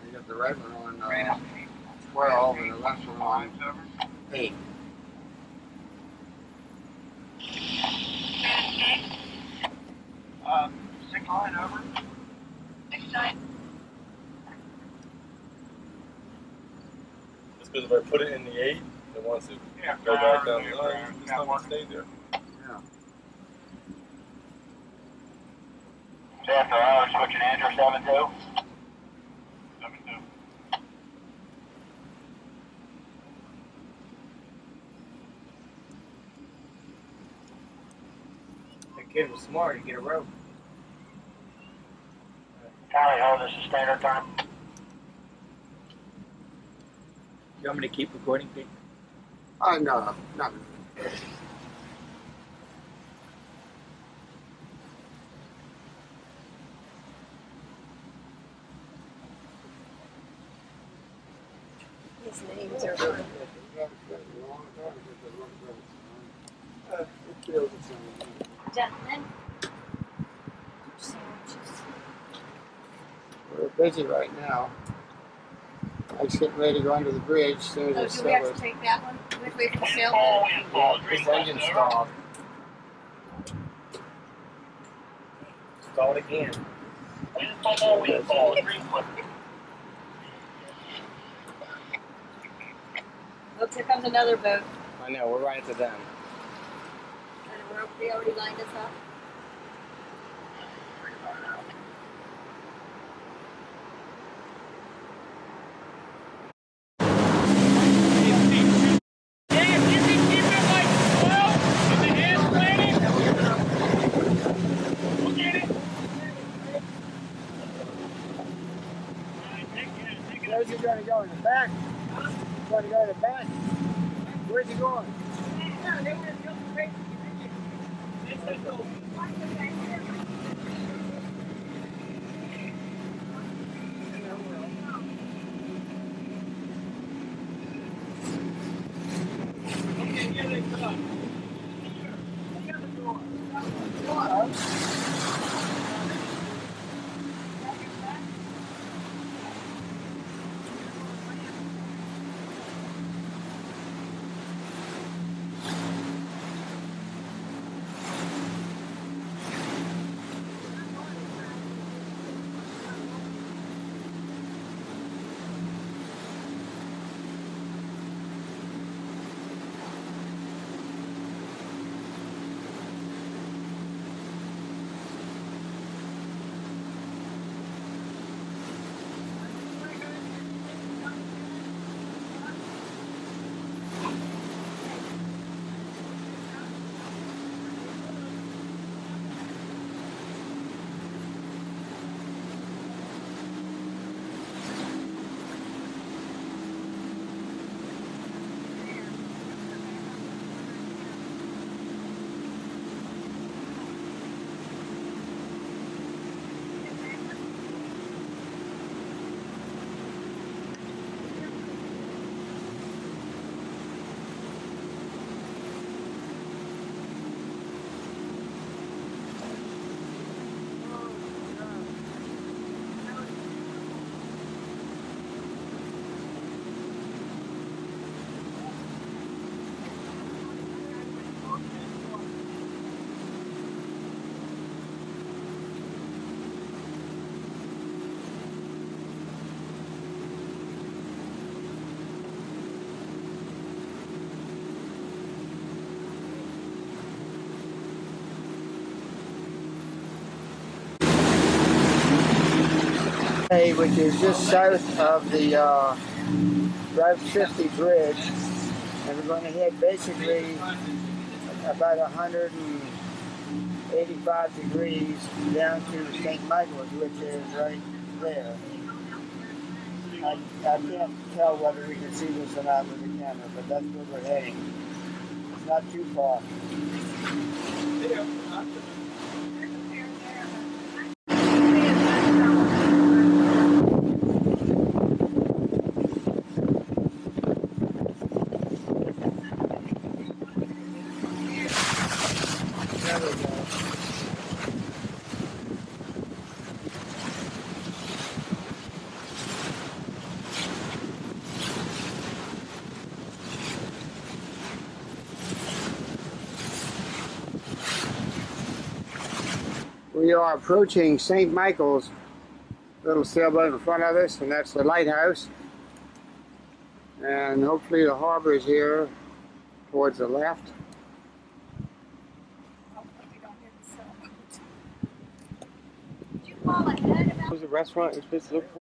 You got the right one on 12 and the left one on 8. Six line over. 69. Just because if I put it in the 8, it wants to Yeah. go back down the line. It's not gonna stay there. After hours, switching Andrew 7-2. 7-2. That kid was smart. He get a rope. Tally ho, this is standard time. You want me to keep recording, Pete? Oh, no, not His names are on. Gentlemen. We're busy right now. I was getting ready to go under the bridge as soon as So I do we have sailed. to take that one? We have to wait for the sailboat? Yeah, this engine stalled. Stalled again. Look, here comes another boat. I know, we're right to them. And they already lined us up. Where's he going to go? In the back? He's going to go to the back? Where's he going? Which is just south of the Route 50 bridge, and we're going to head basically about 185 degrees down to St. Michael's, which is right there. I can't tell whether we can see this or not with the camera, but that's where we're heading. It's not too far. We are approaching St. Michael's, little sailboat in front of us, and that's the lighthouse. And hopefully the harbor is here towards the left. Did you call ahead about? Who's the restaurant you're supposed to look for?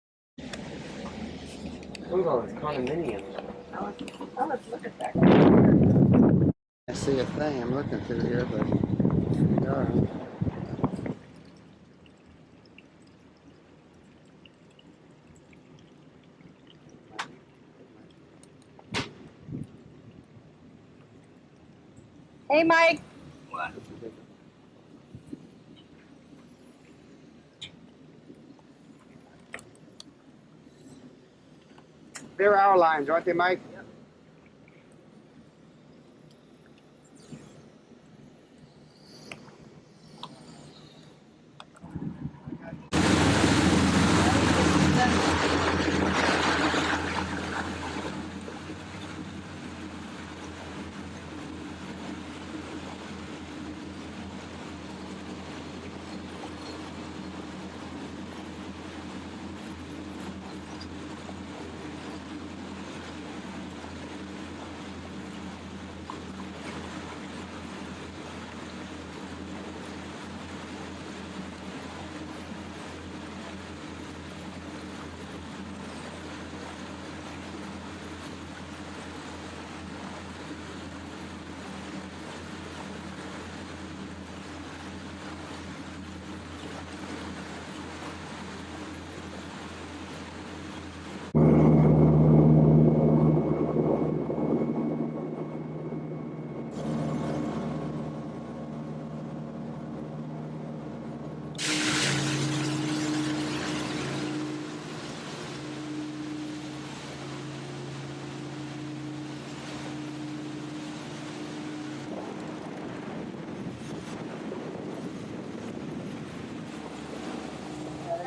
Look at all these condominiums. Oh, let's look at that. I see a thing I'm looking through here, but Hey, Mike. What? they're our lines, aren't they, Mike? Yep.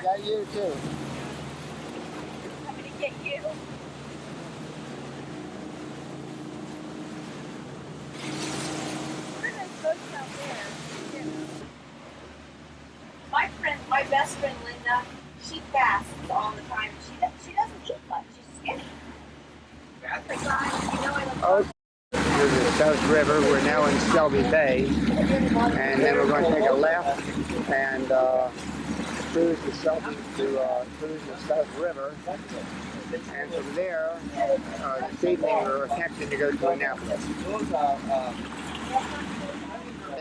got you too. I'm gonna get you. What are those boats out there? My best friend Linda, she fasts all the time. She doesn't eat much. She's skinny. But God, you know I love. There's the South River. We're now in Shelby Bay, and then we're going to take a left and cruise the South River. And from there, this evening we're attempting to go to Annapolis.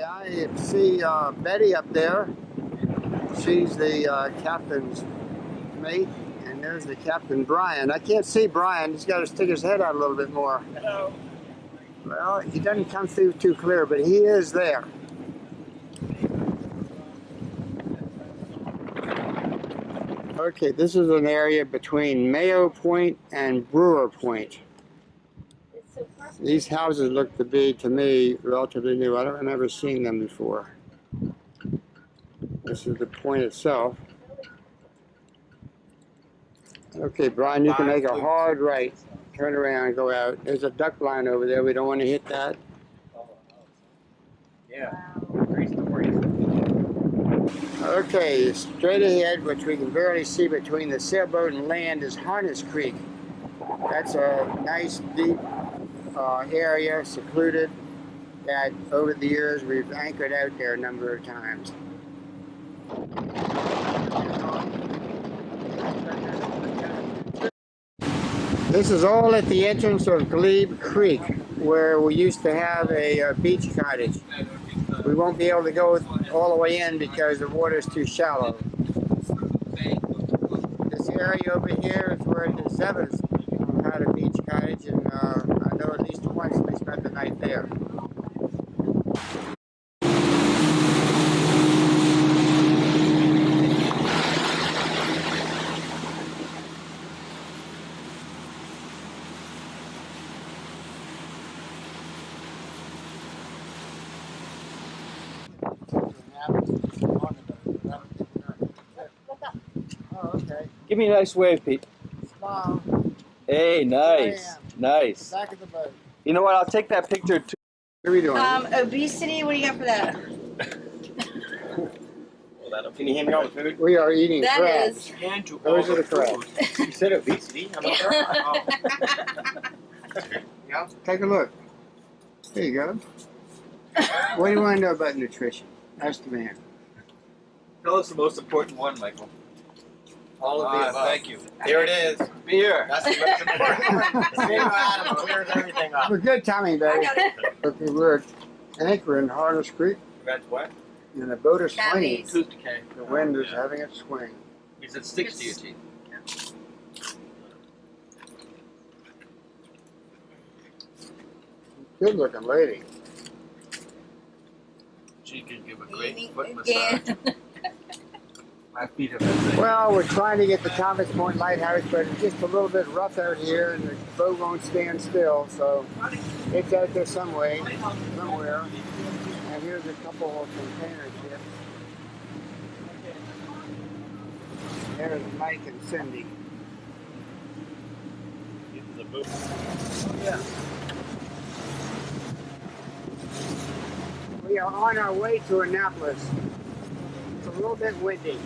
I see Betty up there. She's the captain's mate, and there's the Captain Brian. I can't see Brian. He's got to stick his head out a little bit more. Hello. Well, he doesn't come through too clear, but he is there. Okay, this is an area between Mayo Point and Brewer Point. These houses look to be, to me, relatively new. I don't remember seeing them before. This is the point itself. Okay, Brian, you can make a hard right. Turn around and go out. There's a duck line over there. We don't want to hit that. Yeah. Okay, straight ahead, which we can barely see between the sailboat and land, is Harness Creek. That's a nice, deep area, secluded, that over the years we've anchored out there a number of times. This is all at the entrance of Glebe Creek, where we used to have a beach cottage. We won't be able to go all the way in because the water is too shallow. This area over here is where the Zevas had a beach cottage, and I know at least once we spent the night there. Oh, okay. Give me a nice wave, Pete. Smile. Hey, nice, nice. Back of the boat. You know what? I'll take that picture too. What are we doing? Obesity. What do you got for that? Can you hear me on the food? We are eating That crabs. is. And to Those are the crabs. You said obesity. How about that? Yeah. Take a look. There you go. What do you want to know about nutrition? Ask the man. Tell us the most important one, Michael. All of the above. Thank you. Here it is. Beer. That's the most important one. Zero Adam clears everything up. We're good timing, baby. Okay, we're anchoring Harness Creek, That's what? and the boat is swinging. Cabbies. The wind is having it swing. He said sticks to your teeth. Good looking lady. She could give a great Amy foot again. massage. My feet have been saying. Well, we're trying to get the Thomas Point Lighthouse, but it's just a little bit rough out here, and the boat won't stand still, so it's out there somewhere. And here's a couple of container ships. There's Mike and Cindy. Yeah. We are on our way to Annapolis. It's a little bit windy.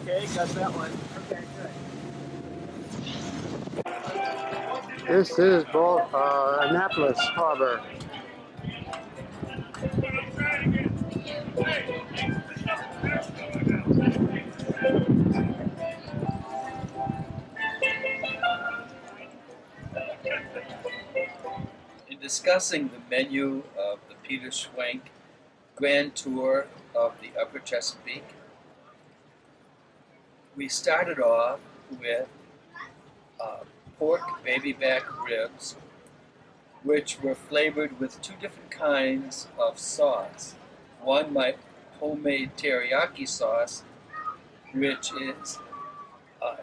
Okay, got that one. Okay, good. This is Annapolis Harbor. In discussing the menu of the Peter Schwenk Grand Tour of the Upper Chesapeake, we started off with pork baby back ribs, which were flavored with two different kinds of sauce. One, my homemade teriyaki sauce, which is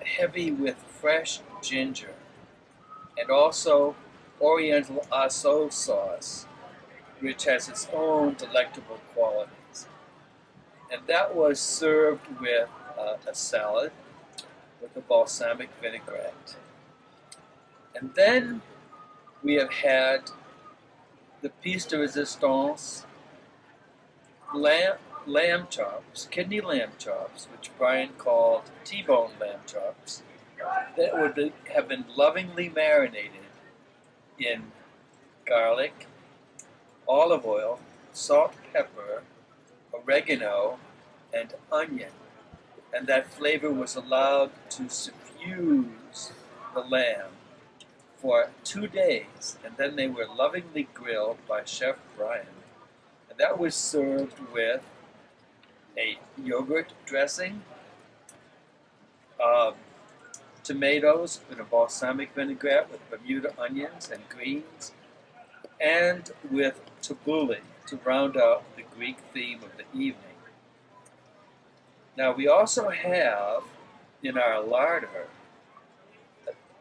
heavy with fresh ginger, and also Oriental aso sauce, which has its own delectable qualities. And that was served with a salad with a balsamic vinaigrette. And then we have had the piece de resistance, lamb chops, kidney lamb chops, which Brian called T-bone lamb chops, that would have been lovingly marinated in garlic, olive oil, salt, pepper, oregano, and onion. And that flavor was allowed to suffuse the lamb for 2 days, and then they were lovingly grilled by Chef Brian. And that was served with a yogurt dressing, tomatoes in a balsamic vinaigrette with Bermuda onions and greens, and with tabbouleh to round out the Greek theme of the evening. Now we also have in our larder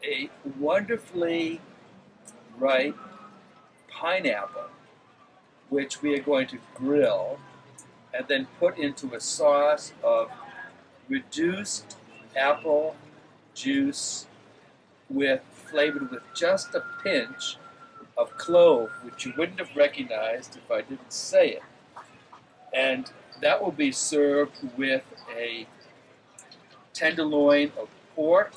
a wonderfully ripe pineapple, which we are going to grill and then put into a sauce of reduced apple juice flavored with just a pinch of clove, which you wouldn't have recognized if I didn't say it. And that will be served with a tenderloin of pork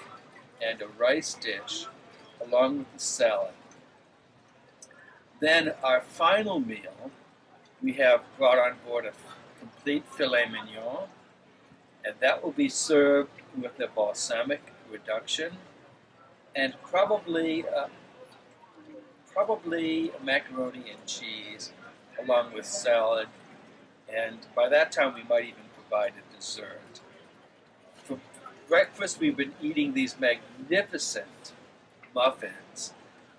and a rice dish, along with the salad. Then our final meal, we have brought on board a complete filet mignon, and that will be served with a balsamic reduction, and probably macaroni and cheese, along with salad. And by that time, we might even provide a dessert. For breakfast, we've been eating these magnificent muffins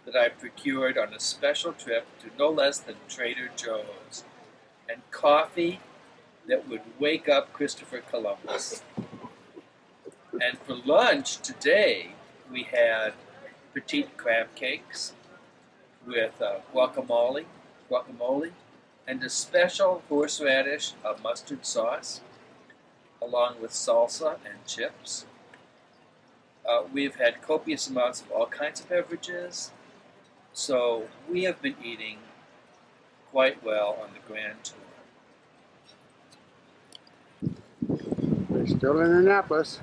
that I procured on a special trip to no less than Trader Joe's, and coffee that would wake up Christopher Columbus. And for lunch today, we had petite crab cakes with guacamole, and a special horseradish mustard sauce, along with salsa and chips. We've had copious amounts of all kinds of beverages, so we have been eating quite well on the Grand Tour. We're still in Annapolis.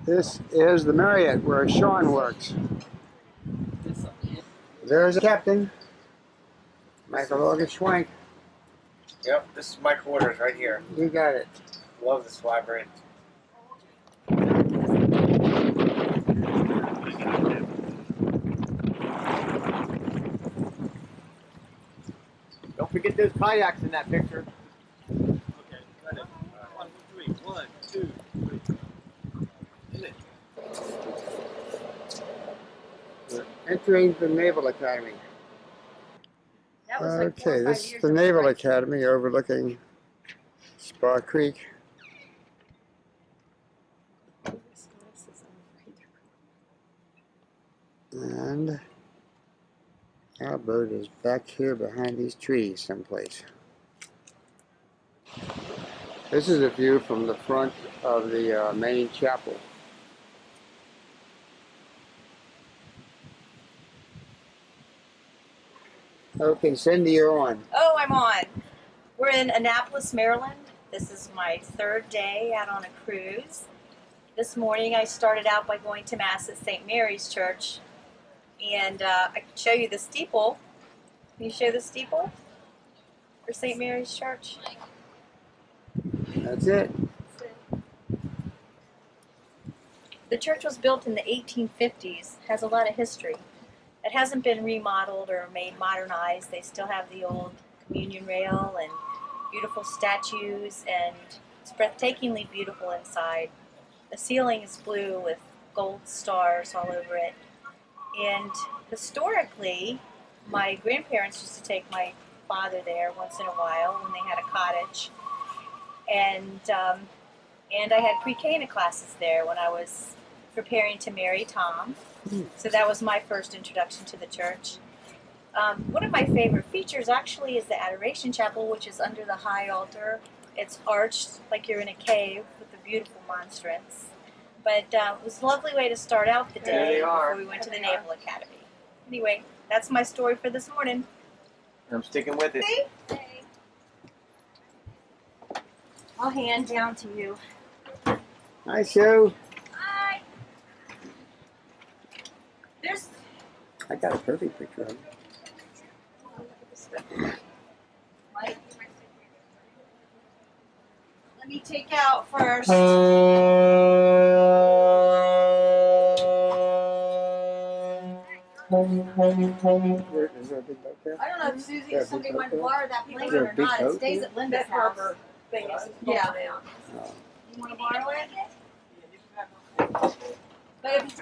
This is the Marriott where Sean works. There's the captain, Michael August Schwank. Yep, this is my quarters right here. You got it. Love this labyrinth. Don't forget those kayaks in that picture. Okay, got it. 1, 3, 1, 2, 3. In it. We're entering the Naval Academy. That was like 4 or Okay, 5 this is years the ago. Naval Academy overlooking Spa Creek. And our boat is back here behind these trees someplace. This is a view from the front of the main chapel. Okay, Cindy, you're on. Oh, I'm on. We're in Annapolis, Maryland. This is my 3rd day out on a cruise. This morning I started out by going to Mass at St. Mary's Church. And I can show you the steeple. Can you show the steeple for St. Mary's Church? That's it. The church was built in the 1850s, has a lot of history. It hasn't been remodeled or made modernized. They still have the old communion rail and beautiful statues, and it's breathtakingly beautiful inside. The ceiling is blue with gold stars all over it. And historically, my grandparents used to take my father there once in a while when they had a cottage. And I had pre-Cana classes there when I was preparing to marry Tom. So that was my first introduction to the church. One of my favorite features actually is the Adoration Chapel, which is under the high altar. It's arched like you're in a cave with a beautiful monstrance. But it was a lovely way to start out the day before we went to the Naval Academy. Anyway, that's my story for this morning. I'm sticking with it. Hey. I'll hand down to you. Hi, Sue. Hi. There's. I got a perfect picture of you. Let me take out first. Is there a big boat there? I don't know if Susie, Yeah, if somebody big wanted to boat borrow that Is blanket there a or big not. It boat stays there? at Linda's house. Thing is Yeah. Oh. You want to borrow it? But if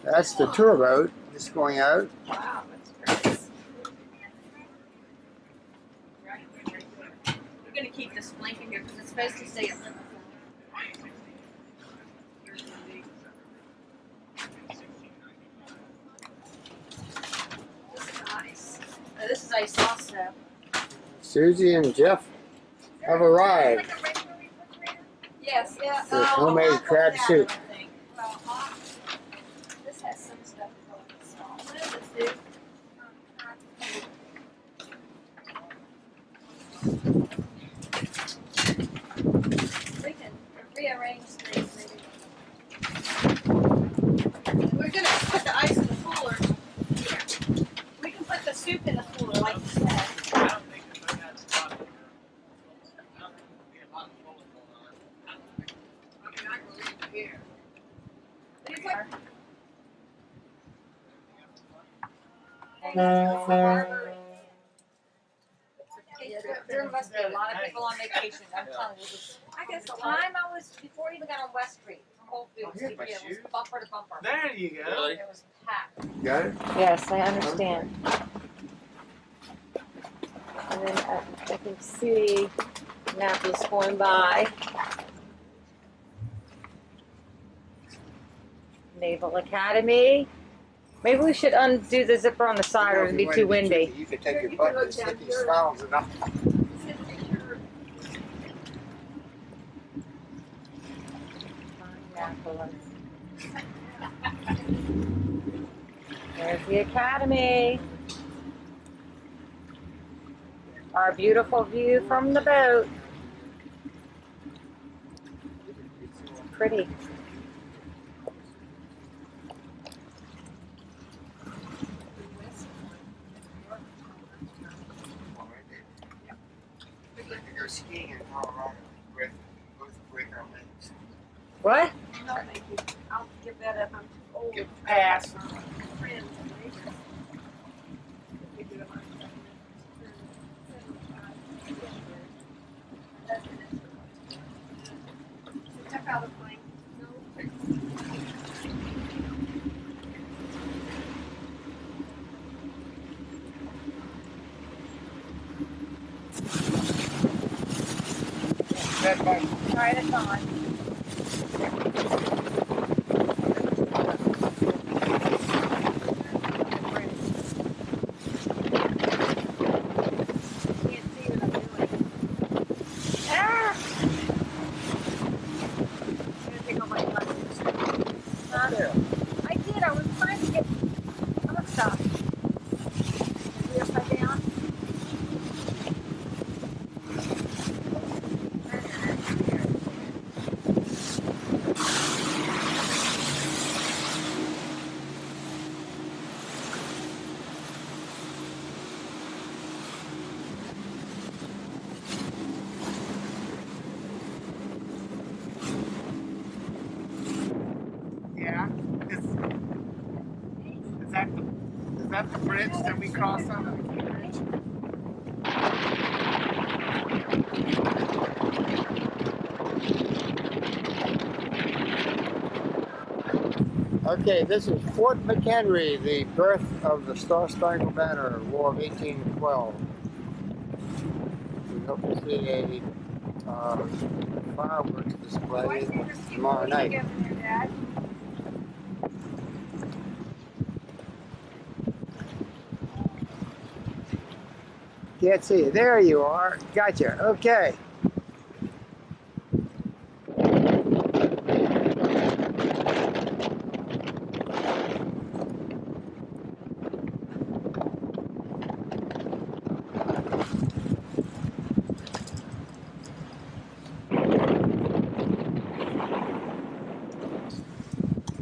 That's the tour boat just going out. wow, that's great. We're gonna keep this blanket here because it's supposed to stay at Linda's house. This is ice. This is ice also. Susie and Jeff have arrived. Like a regular refrigerator? Yes, yeah. With homemade I'll crab put that, soup. I think. Well, this has some stuff really small. What is it, Sue? We can rearrange things maybe. We're gonna put the ice in the cooler. We can put the soup in the cooler, like you said. Yeah, there must be a lot of people on vacation. I'm telling you, I guess the time I was before I even got on West Street from Whole Foods, it was bumper to bumper. There you go. It was packed. Got it? Yes, I understand. And then I can see Napa's going by. Naval Academy. Maybe we should undo the zipper on the side or it'd be too windy. You could take your butt and stick these fouls enough. There's the Academy. Our beautiful view from the boat. Pretty. We'd like to go skiing in Colorado with both break our legs. What? No, thank you. I'll give that up. I'm too old. Give pass. Friends. Step out of plane. Try it on. I did. I was trying to get other stuff. Is it upside down? Yeah. Is that the bridge that we crossed on the bridge? Okay, this is Fort McHenry, the birth of the Star Spangled Banner, War of 1812. We hope to see a fireworks display tomorrow night. Can't see you. There you are. Gotcha. Okay.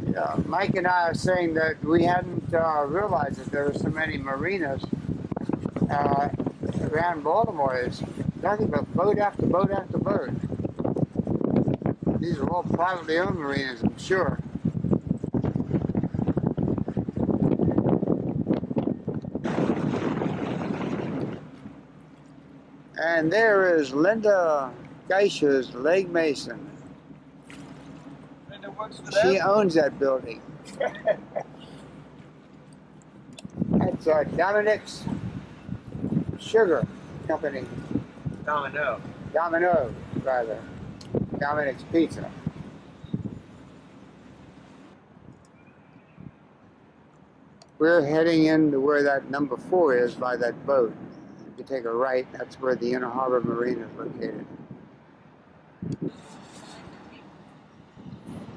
Yeah, Mike and I are saying that we hadn't realized that there were so many marinas around Baltimore. It's nothing but boat after boat after boat. These are all privately owned marinas, I'm sure. And there is Linda Geischer's Leg Mason. Linda works for She them? owns that building. That's Dominic's Sugar Company. Domino. Domino, rather. Dominic's Pizza. We're heading into where that number 4 is by that boat. If you take a right, that's where the Inner Harbor Marina is located.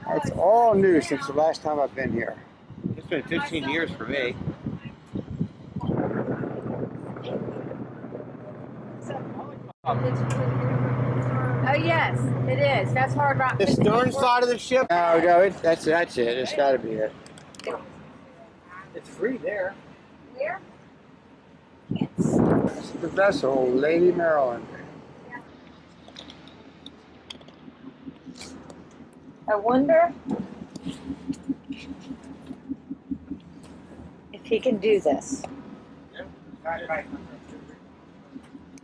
It's all new since the last time I've been here. It's been 15 years for me. Oh yes, it is. That's Hard Rock. The stern side of the ship? No, that's it. It's got to be it. It's free there. Where? That's the vessel, Lady Maryland. I wonder if he can do this.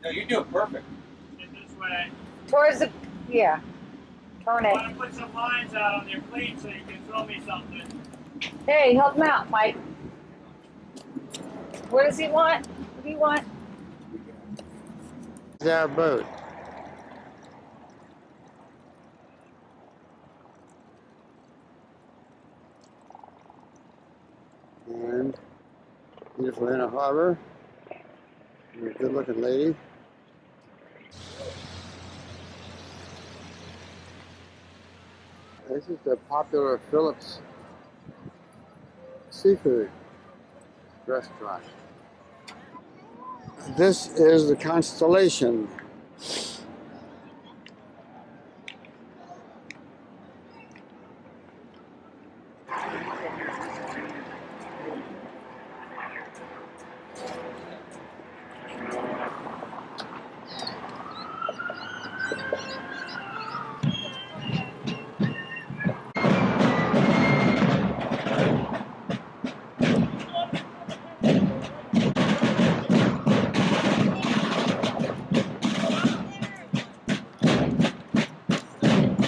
No, you do it perfect. This way. Towards the, yeah. Turn I it. want to put some lines out on your cleat so you can throw me something. Hey, help him out, Mike. What does he want? What do you want? It's our boat. And beautiful Inner Harbor. And a good looking lady. This is the popular Phillips seafood restaurant. This is the Constellation.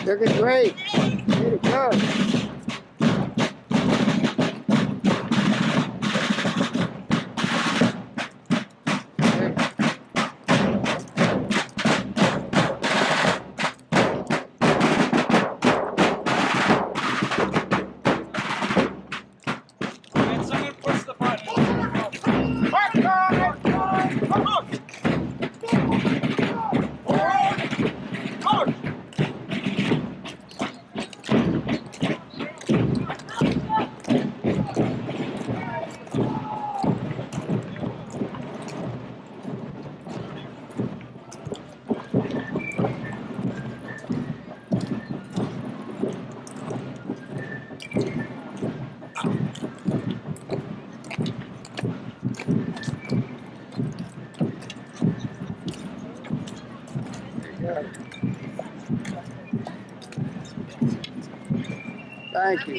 Looking great. Way to go. And someone push the button. Mark on! Come on! Mark! Thank you.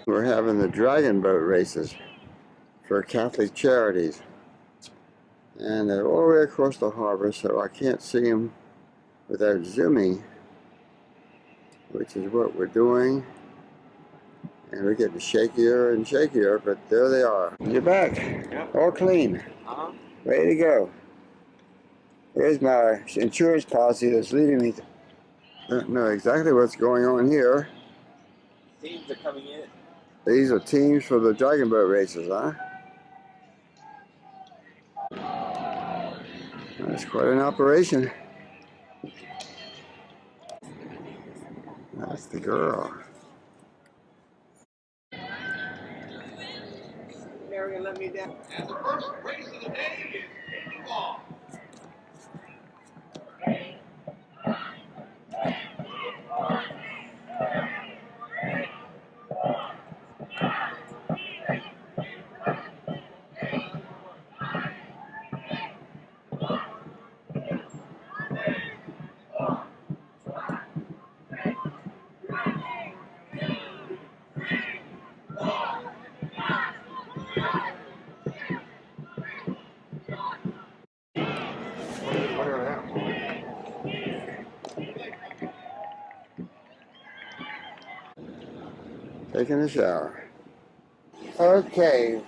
We're having the dragon boat races for Catholic Charities. And they're all the way across the harbor, so I can't see them without zooming, which is what we're doing. And we're getting shakier and shakier, but there they are. You're back. Yep. All clean. Ready to go. Here's my insurance policy that's leading me to don't know exactly what's going on here. Teams are coming in. These are teams for the dragon boat races, huh? That's quite an operation. That's the girl. Mary, let me down. And the first race of the day is kicking off. Taking a shower. Okay,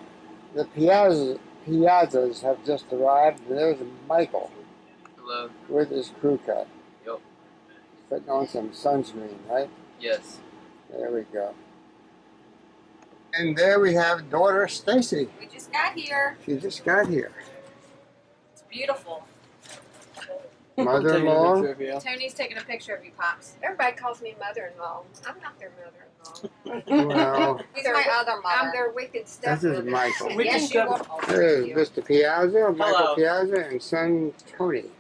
the Piazzas have just arrived, and there's Michael. Hello. With his crew cut. Yep. Putting on some sunscreen, right? Yes. There we go. And there we have daughter Stacy. We just got here. She just got here. It's beautiful. Mother-in-law. Tony's taking a picture of you, Pops. Everybody calls me mother-in-law. I'm not their mother-in-law. Well, He's my other mother. I'm their wicked this stepmother. is Michael. Yes, you are. There's Mr. Piazza, Michael Hello. Piazza, and son Tony.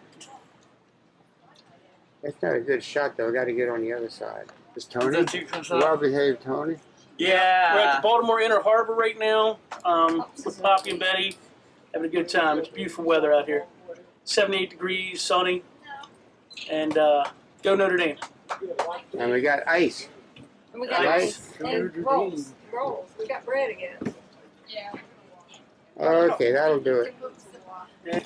That's not a good shot, though. Got to get on the other side. Is Tony? Well-behaved Tony. Yeah, we're at the Baltimore Inner Harbor right now with Poppy and Betty, having a good time. It's beautiful weather out here. 78 degrees, sunny, and go Notre Dame. And we got ice. And we got Ice. and rolls. Rolls. We got bread again. Yeah. Okay, that'll do it. Now?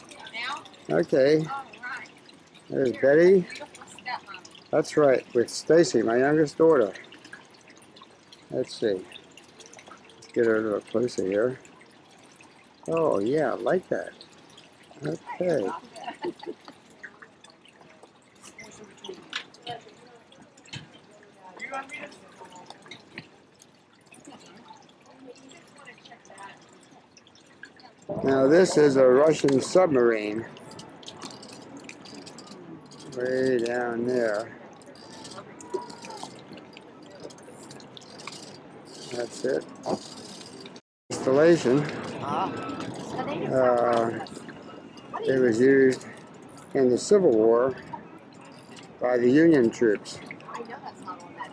Okay. All right. There's Betty. Beautiful stepmom. That's right, with Stacy, my youngest daughter. Let's see. Let's get her a little closer here. Oh, yeah, I like that. Okay. Now this is a Russian submarine. Way down there. That's it. Installation. It was used in the Civil War by the Union troops. I know that's not on that.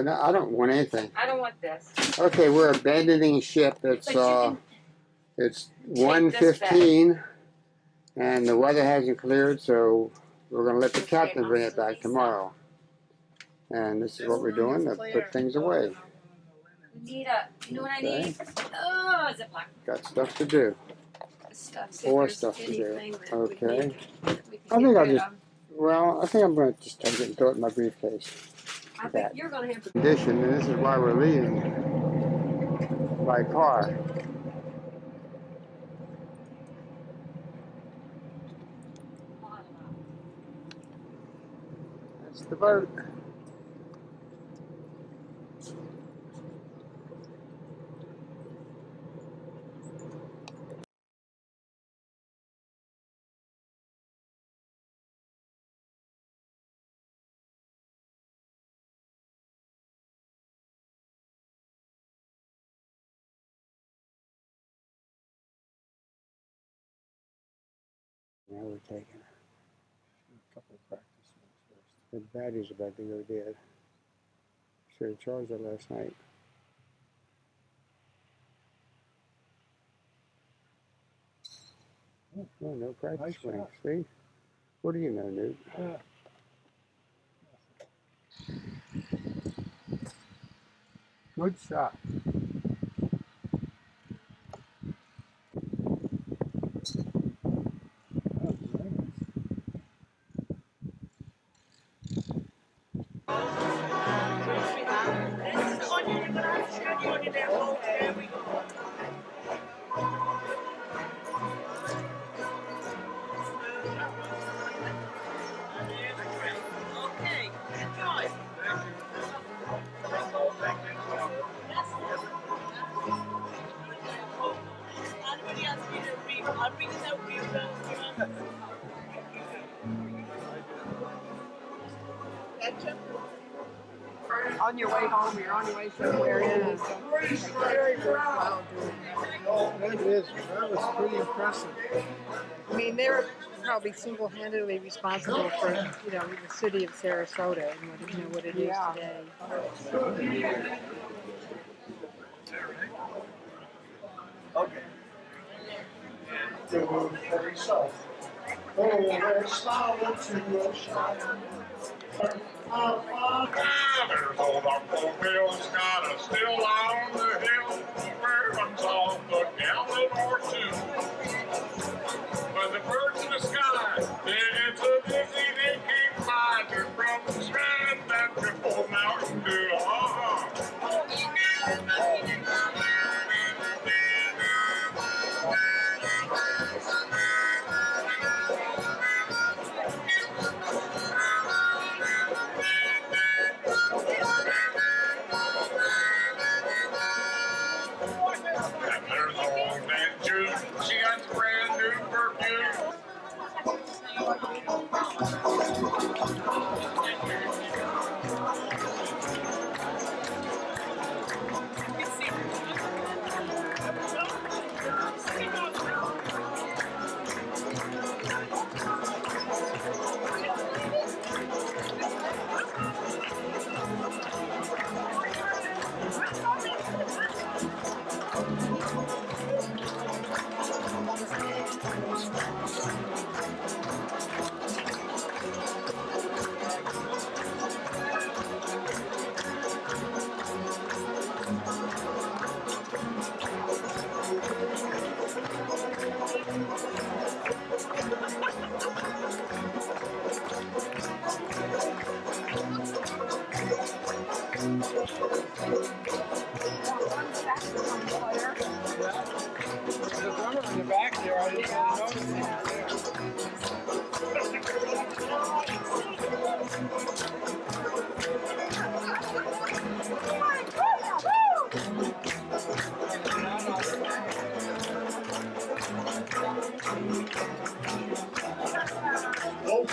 No, I don't want anything. I don't want this. Okay, we're abandoning ship. It's it's 1:15, and the weather hasn't cleared, so we're going to let the captain bring it back tomorrow. And this is what we're doing, to put things away. Need a, you know what I need? Oh, Ziploc. Got stuff to do. Stuff. More stuff to do. Okay. I think I'll just, well, I think I'm going to just take it and throw it in my briefcase. I think you're going to have to. Condition, and this is why we're leaving by car. That's the boat. Now we're taking a couple of practice ones first. The battery's about to go dead. Should have charged it last night. Oh, no practice swing. See? What do you know, Newt? Good shot. On your way home, you're on your way somewhere. Yeah. Very proud. That is, that was pretty impressive. I mean, they're probably single-handedly responsible for, you know, the city of Sarasota and what, you know, what it is today. Okay. There's old Uncle Bill's got a still on the hill, bourbon's on the gallon or two. But the birds in the sky, it's a busy they keep flying from the strand that triple Mountain Dew. She got brand new perfume.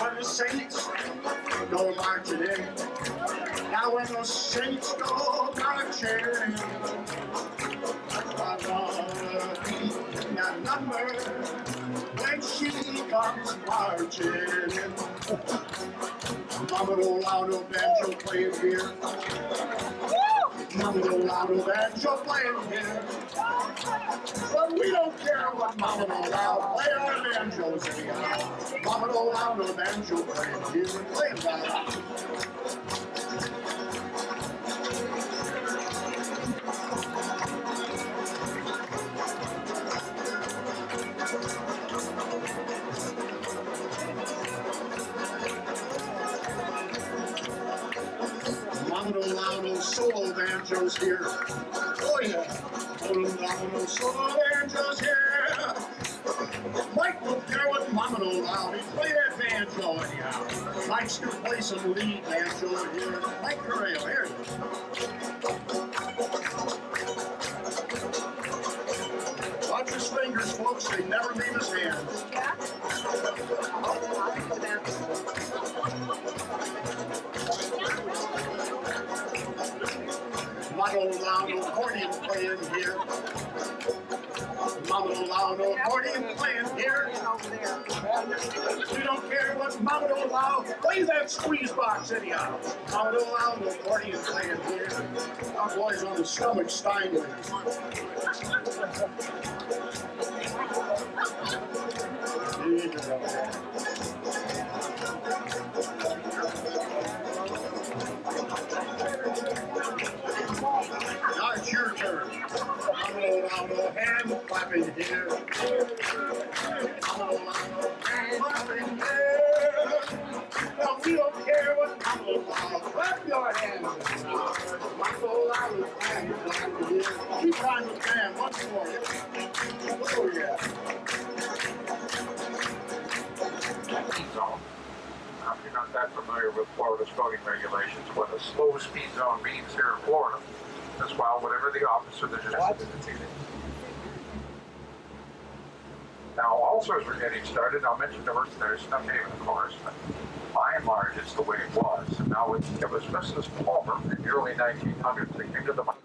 When the saints go marching in, now when the saints go marching in, I wanna be that number when she comes marching in. Mama don't allow no banjo playing here. Mama don't allow no banjo playing here. But we don't care what Mama don't allow. Play our banjos anyhow. Mama don't allow no banjo playing here. Play it loud. Lano solo banjos here. Oh yeah, Lano solo banjos here. Mike don't care what Mama don't allow. He play that banjo anyhow. Mike's gonna play some lead banjo here. Mike Correo, here. Watch his fingers, folks. They never leave his hand. Yeah. Mama don't allow no accordion playing here. Mama don't allow no accordion playing here. We don't care what Mama don't allow. Play that squeeze box anyhow. Mama don't allow no accordion playing here. Our boys on the stomach Steinway. Now it's your turn. I'm no hand clapping here. I'm no hand clapping here. Now we don't care what I'm allowed. Clap your hands. I'm so loud hand clapping here. Keep on the band once more. Oh yeah. Zone. If you're not that familiar with Florida's voting regulations, what a slow speed zone means here in Florida is while whatever the officer that just indicated. Now, also as we're getting started, I'll mention there's stuff haven, of course, but by and large, it's the way it was. And now it was Mrs. Palmer in the early 1900s that came to the mind.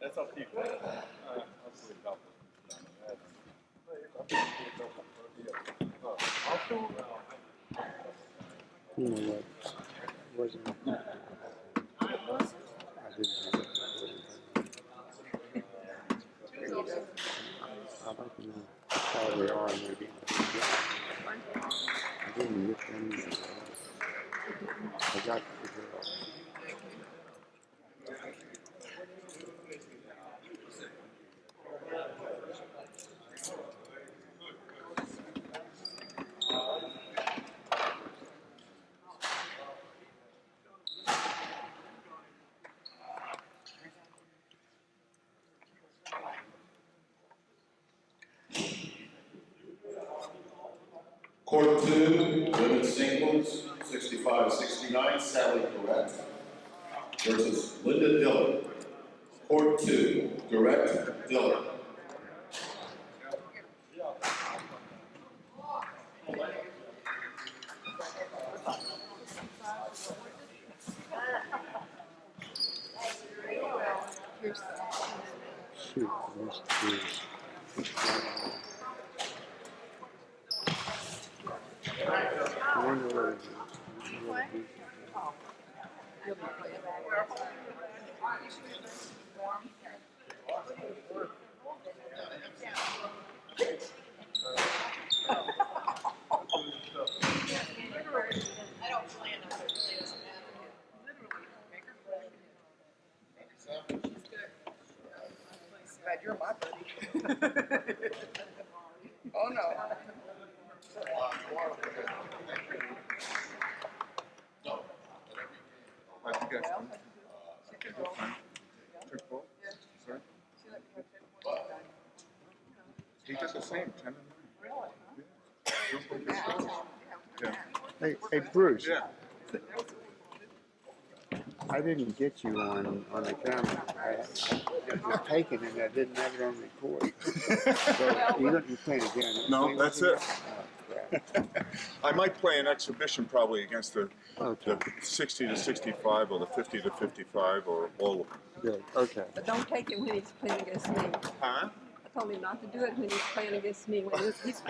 That's up to you. You know what? Wasn't. I didn't have it. I'd like to know how they are, maybe. I didn't get them. I got the girl. Court 2, women's singles, 65-69, Sally Durrett versus Linda Dillon. Court 2, Durrett, Dillon. Shoot, this is. I wonder what it is. Glad you're my buddy. Oh no. How'd you guys do? Took both? Sorry? He did the same, 10 and 9. Hey, Bruce. Yeah. I didn't get you on the camera. I was taken and I didn't have it on record. So you're playing again. No, that's it. Oh, I might play an exhibition probably against the okay. 60-65 or the 50-55 or all of them. Good. Okay. But don't take it when he's playing against me. Huh? I told him not to do it when he's playing against me. He's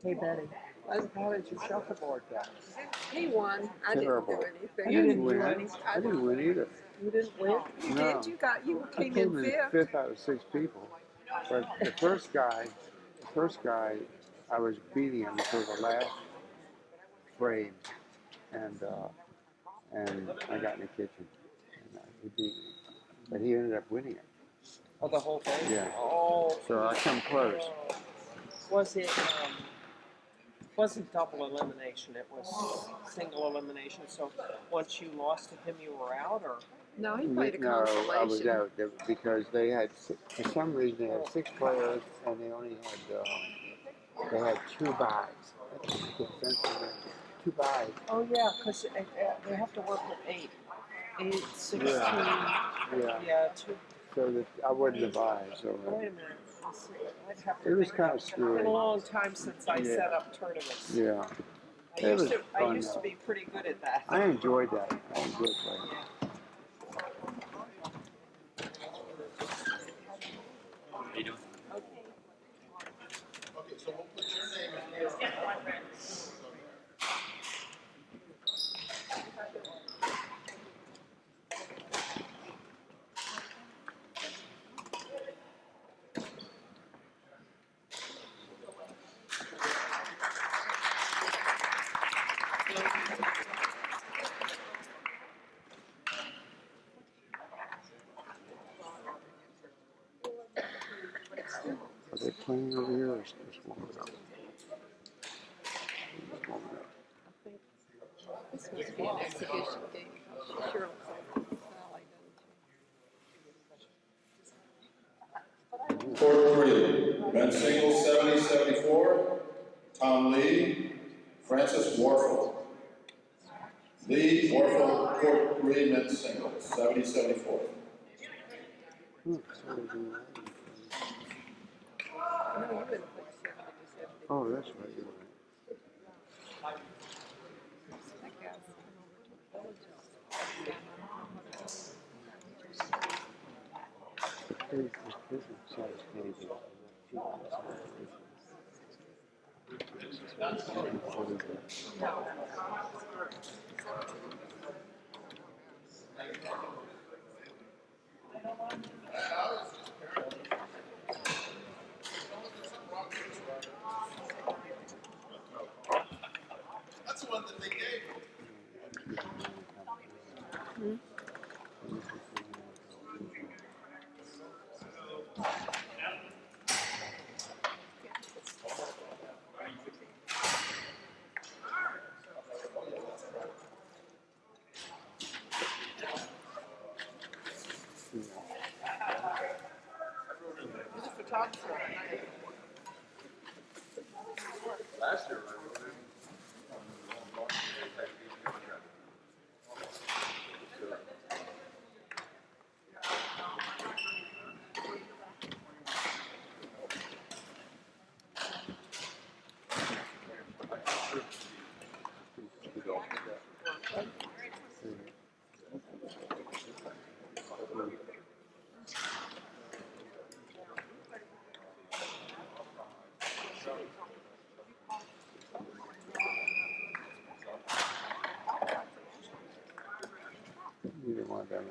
Hey, Betty. How did your shuffleboard go? He won. I Terrible. didn't do anything. I didn't win. I didn't win either. You didn't win? You No. did. You I came came in in fifth. fifth out of 6 people. But the first guy, I was beating him for the last frame, and I got in the kitchen, and he beat me. But he ended up winning it. Oh, the whole thing? Yeah. Oh. So I come close. Was it, wasn't double elimination, it was single elimination, so once you lost to him, you were out, or? No, he played a consolation. No, I was out because they had, for some reason, they had 6 players, and they only had 2 buys. 2 buys. Oh, yeah, because they have to work with 8. 8, 16. Yeah, 2. So that I wasn't a buy, so. Wait a minute. I'd have to It was think kind of It's screwy. been a long time since I set up tournaments. Yeah. I It was used fun, to be pretty good at that. I enjoyed that. I enjoyed playing. How you doing? Okay, so we'll put your name in here. Are they playing over here or just warming up? This must be an exhibition game. She sure looks like Sally, doesn't she? Men's singles 70-74, Tom Lee, Francis Warfel. Lee, Warfel, court 3, men's singles 70-74. Oh, that's right. You're right. That's the one that they gave me. He's a photographer. Last year, You didn't want that.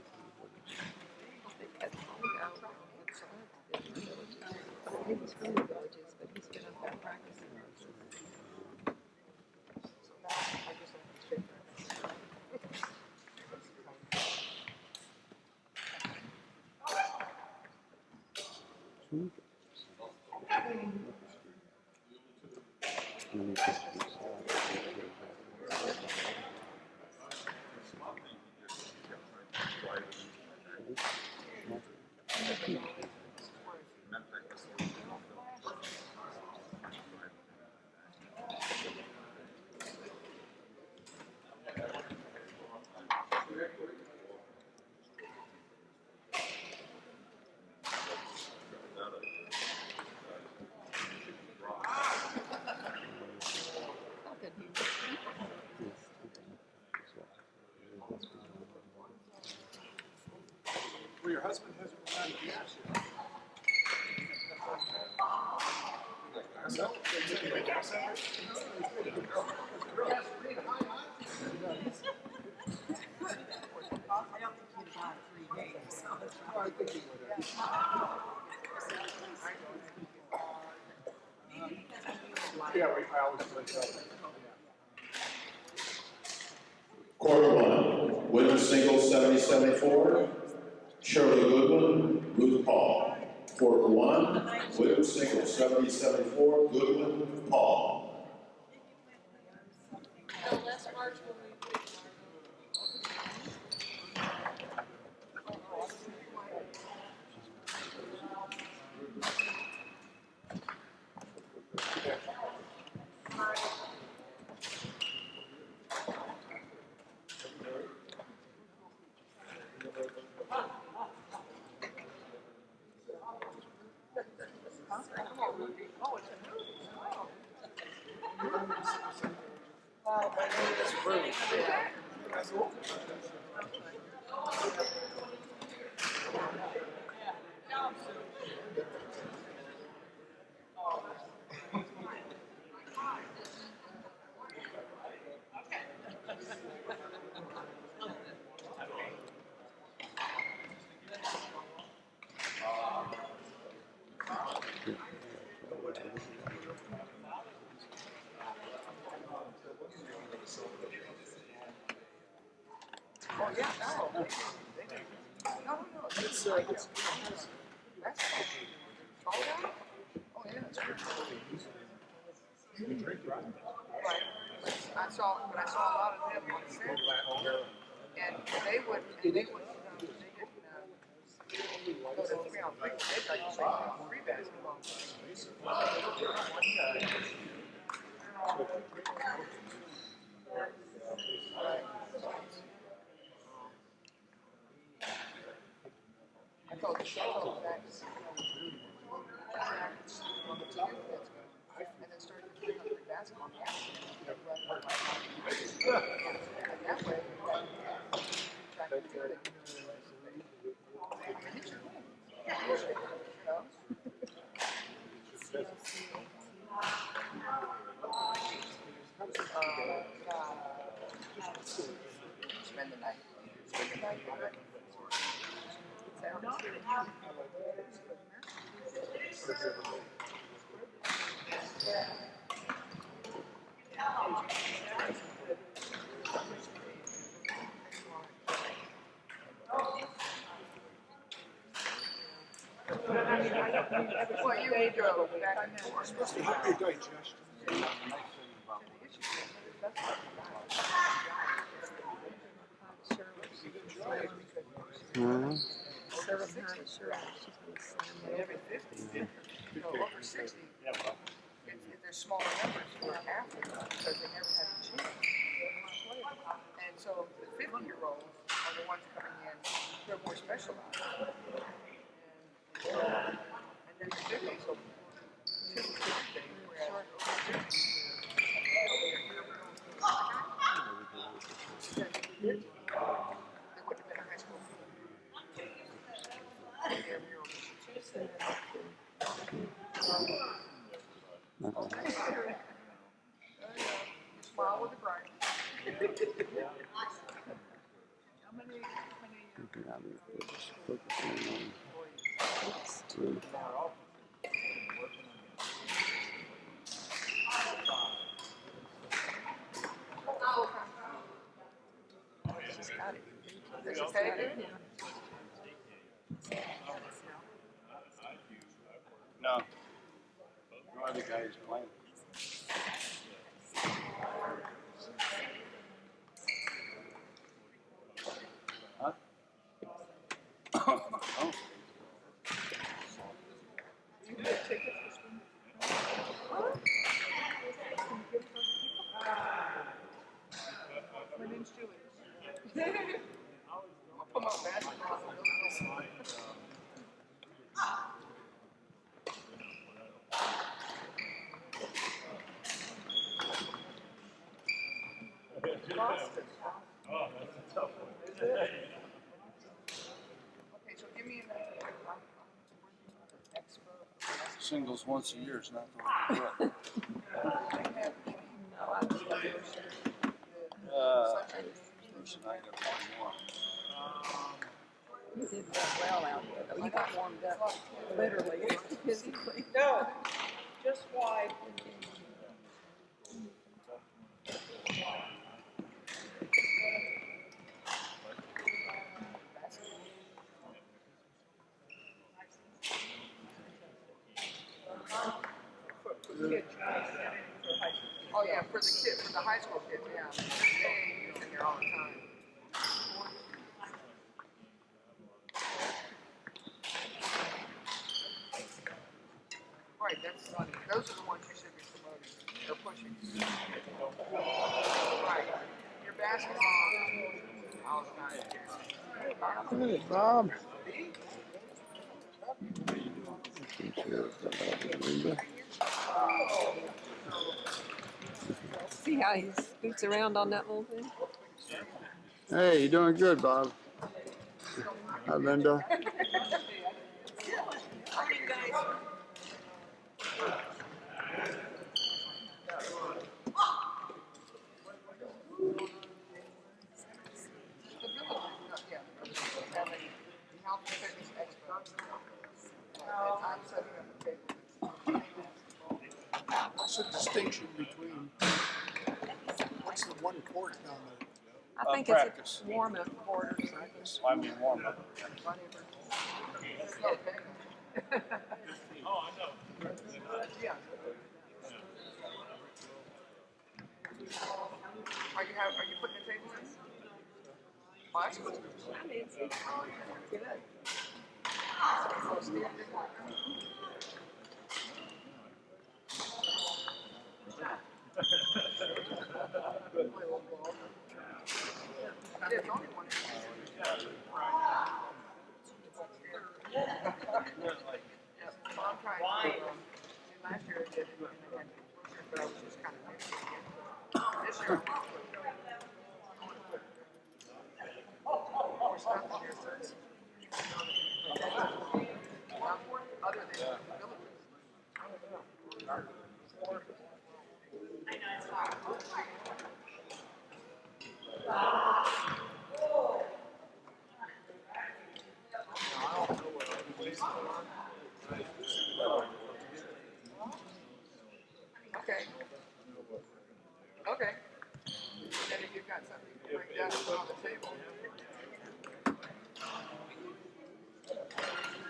He was from the villages, but he's been up there practicing. Well, your husband hasn't reminded me yet. Yeah, I always play that. Court 1, women's singles 70-74, Shirley Goodwin, Ruth Paul. Court 1, women's singles 70-74, Goodwin, Paul. Oh, yeah, no. No, it's, that's, oh, yeah, it's true. Right. I saw a lot of them on Saturday, and they would go to 3-on-3. They'd like to play 3 basketball. Spend the night. Well, you would go back and forth. Supposed to help your digestion. Service high, sure. She's gonna slam it Every 50. No, over 60. If there's smaller numbers, we're after them because they never had a chance. And so the 50-year-olds are the ones coming in who are more specialized. And then the 50s will two things, whereas over 60s, they wouldn't have been in high school. Smile with a bright. How many Is it okay? No. No other guys playing. Huh? Oh. You get a ticket for swimming? My name's Julie. I'll put my basketball on. Boston. Oh, that's a tough one. Is it? Okay, so give me an expo. Singles once a year is not going to be good. First night of one more. You did well out there, though. You got warmed up, literally, physically. No, just wide. Oh yeah, for the kids, for the high school kids, yeah. They in there all the time. Right, that's funny. Those are the ones you should be promoting or pushing. Right. Your basketball, all the time. Hey, Bob. See how he scoots around on that little thing? Hey, you're doing good, Bob. Hi, Linda. What's the distinction between, what's the one court down there? I think Practice. it's a warm-up quarters. I mean, warm up. Oh, I know. Yeah. Are you putting the table in? Oh, that's good. Hi, Nancy. Good. I'm trying to, last year I did it and I had to, but I was just kind of mixing it. This year I want to put more stuff in here so it's other than villages. Okay. Okay. Then if you've got something you can bring down and put on the table.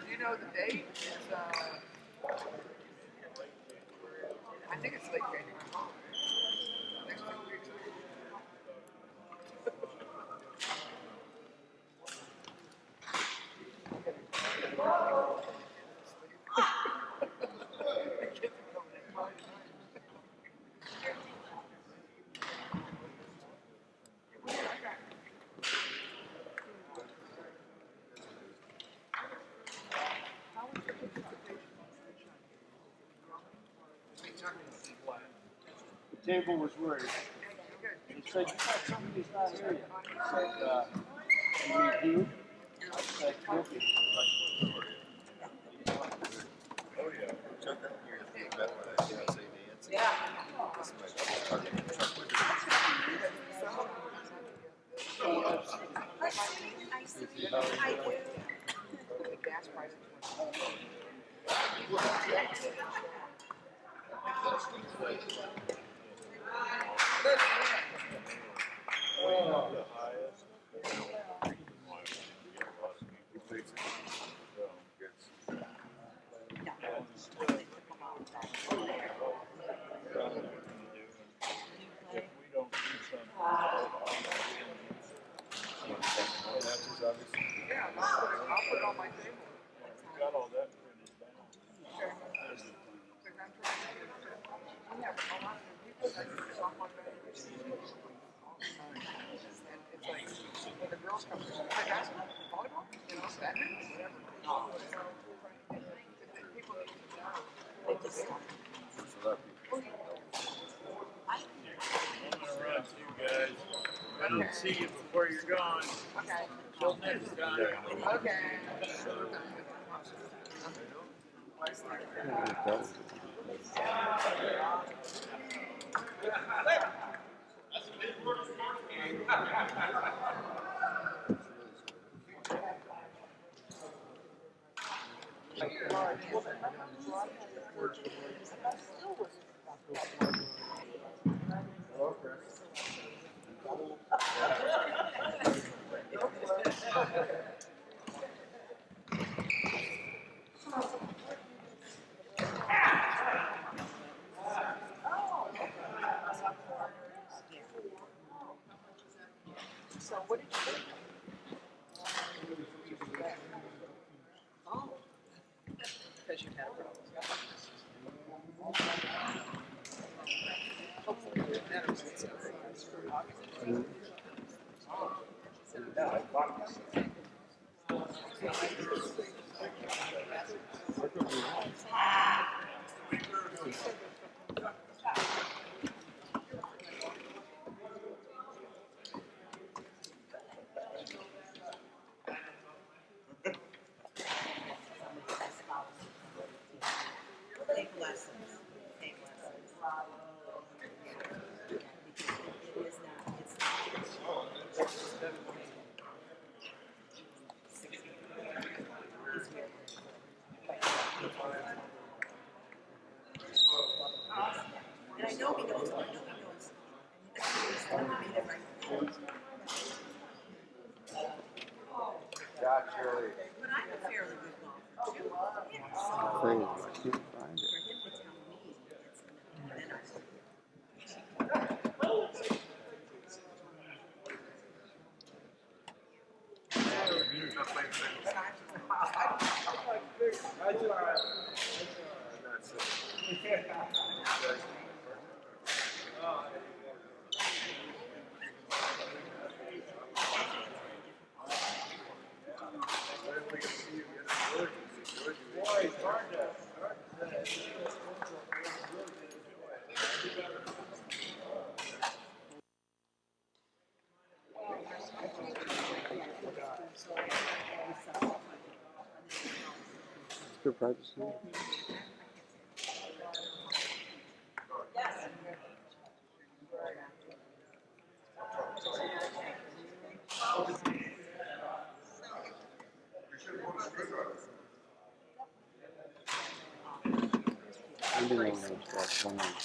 Do you know the date? It's I think it's late January. Next 2 weeks. The table was worried. He said, you got somebody's not here yet. He said, you do? I said, guilty. Oh, yeah. Yeah. I do. The gas prices yeah, I'll put it on my table. Got all that printed down. Because I'm trying to we have a lot of people that do softball batteries all the time. And it's like when the girls come, they play basketball, volleyball, badminton, whatever. So people need to know. They just stop. I'm gonna run to you guys. I don't see you before you're gone. Okay. Till next time. Okay. So what did you do? Oh. Because you had problems. Hopefully it matters. Take lessons. Take lessons. It is not. It's not. And I know he knows. I know he knows. He's telling me that right. Got Shirley. But I'm a fairly good golfer too. Crazy. I can't find it. For him to tell me it's not, then I. That's all right. still practicing? I'm doing all that stuff.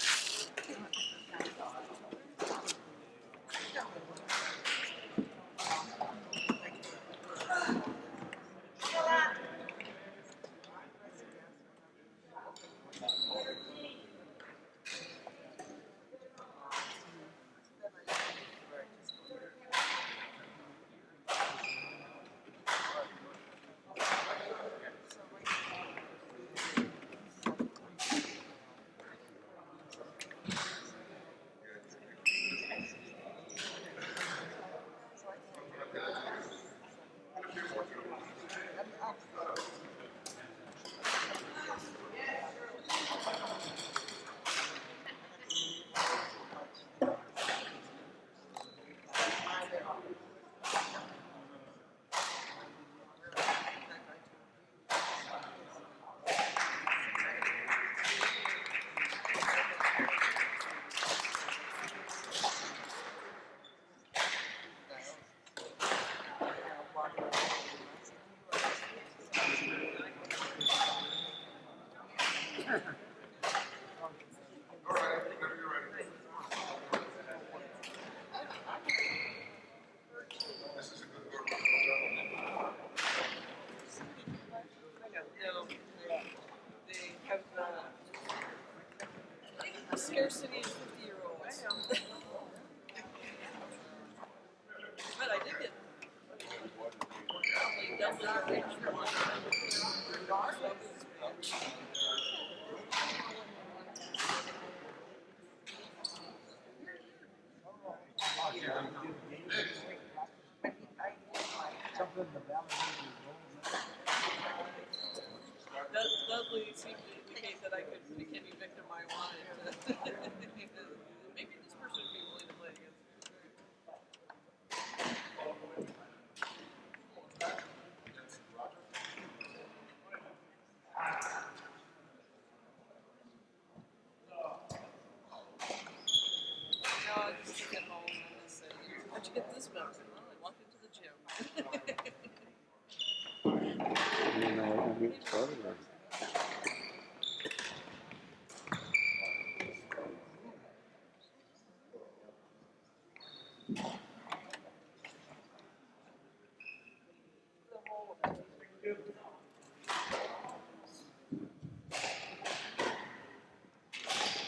Scarcity of 50-year-olds. But I did get double our age for one. Dudley seemed to indicate that I could pick any victim I wanted to. Maybe this person would be willing to play against. No, I just took it home and I said, "Where'd you get this book?" I said, "Well, I walked into the gym." You know, we started it.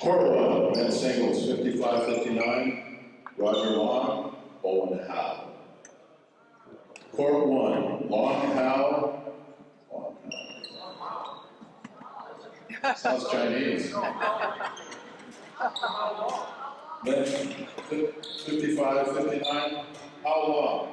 Court 1, men's singles, 55-59, Roger Long, Owen Howe. Court 1, Long Howe. Sounds Chinese. Men 55-59, how long?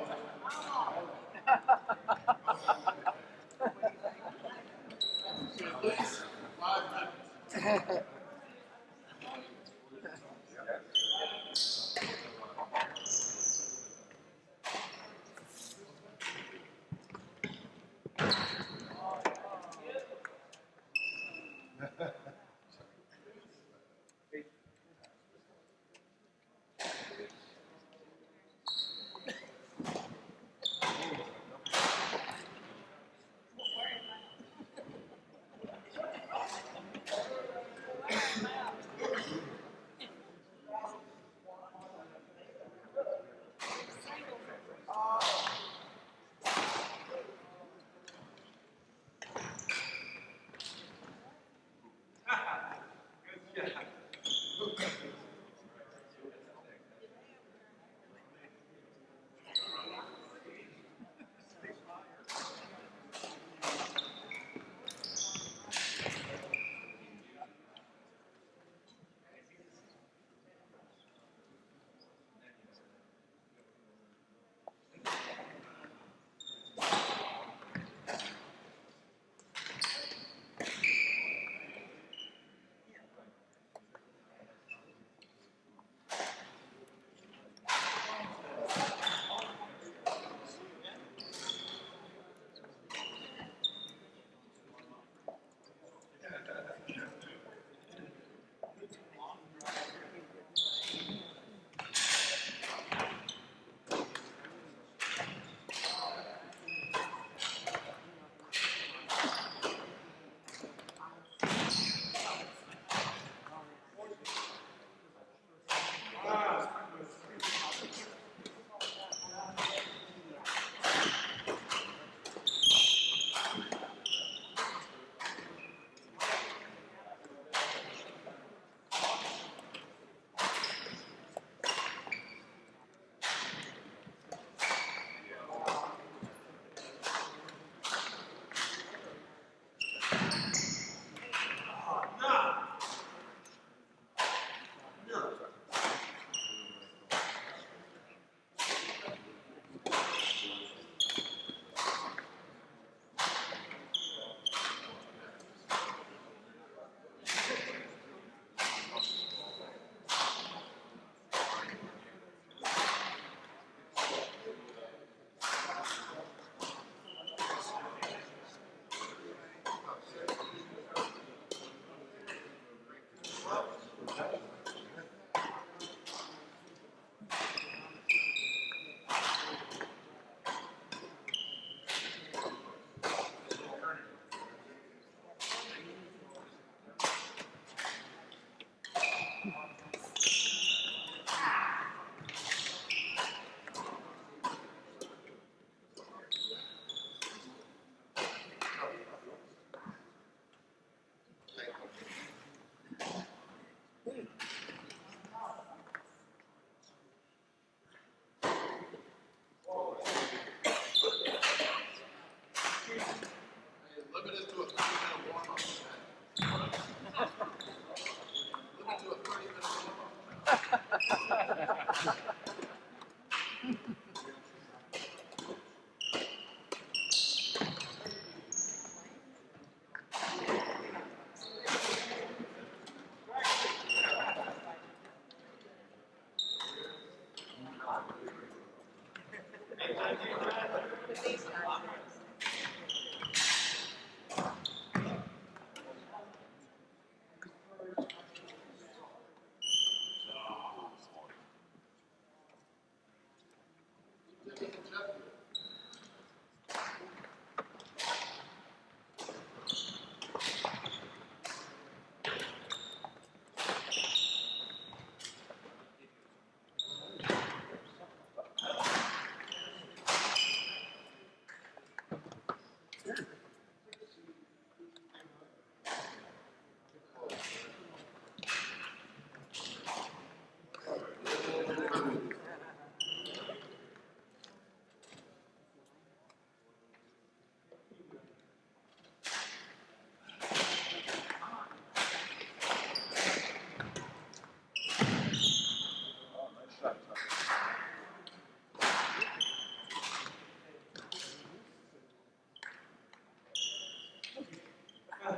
You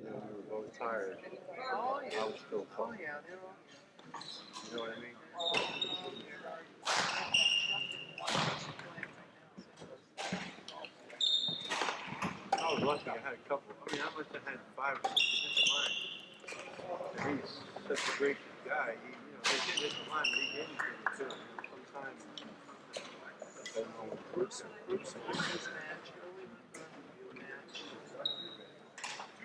know, we were both tired. Oh, yeah. I was still Oh, fun. yeah, they're all. You know what I mean? I was lucky. I had a couple. I mean, I must have had 5 or 6 different lines. And he's such a great guy. He, you know, they did different lines. He gave me things too. Sometimes I don't know what Bruce match.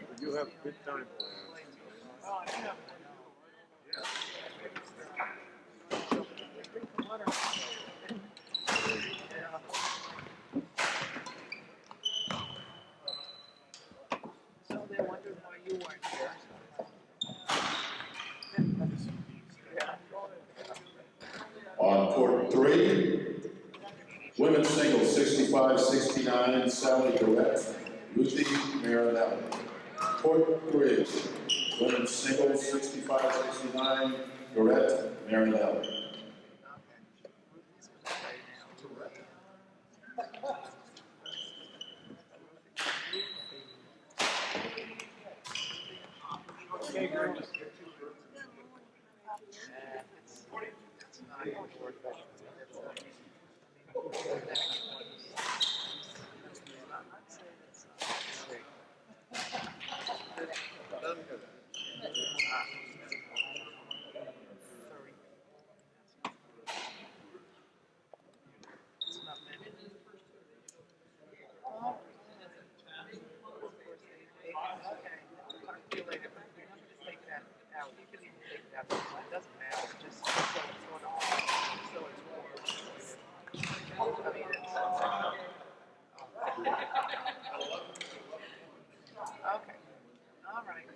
But you have good time plans. Oh, yeah. So they wondered why you weren't here. On court 3, women's singles 65-69, Sally Durrett, Lucy Marinelli. Court 3, women's singles 65-69, Durrett Marinelli. Okay, girls. Okay. All right.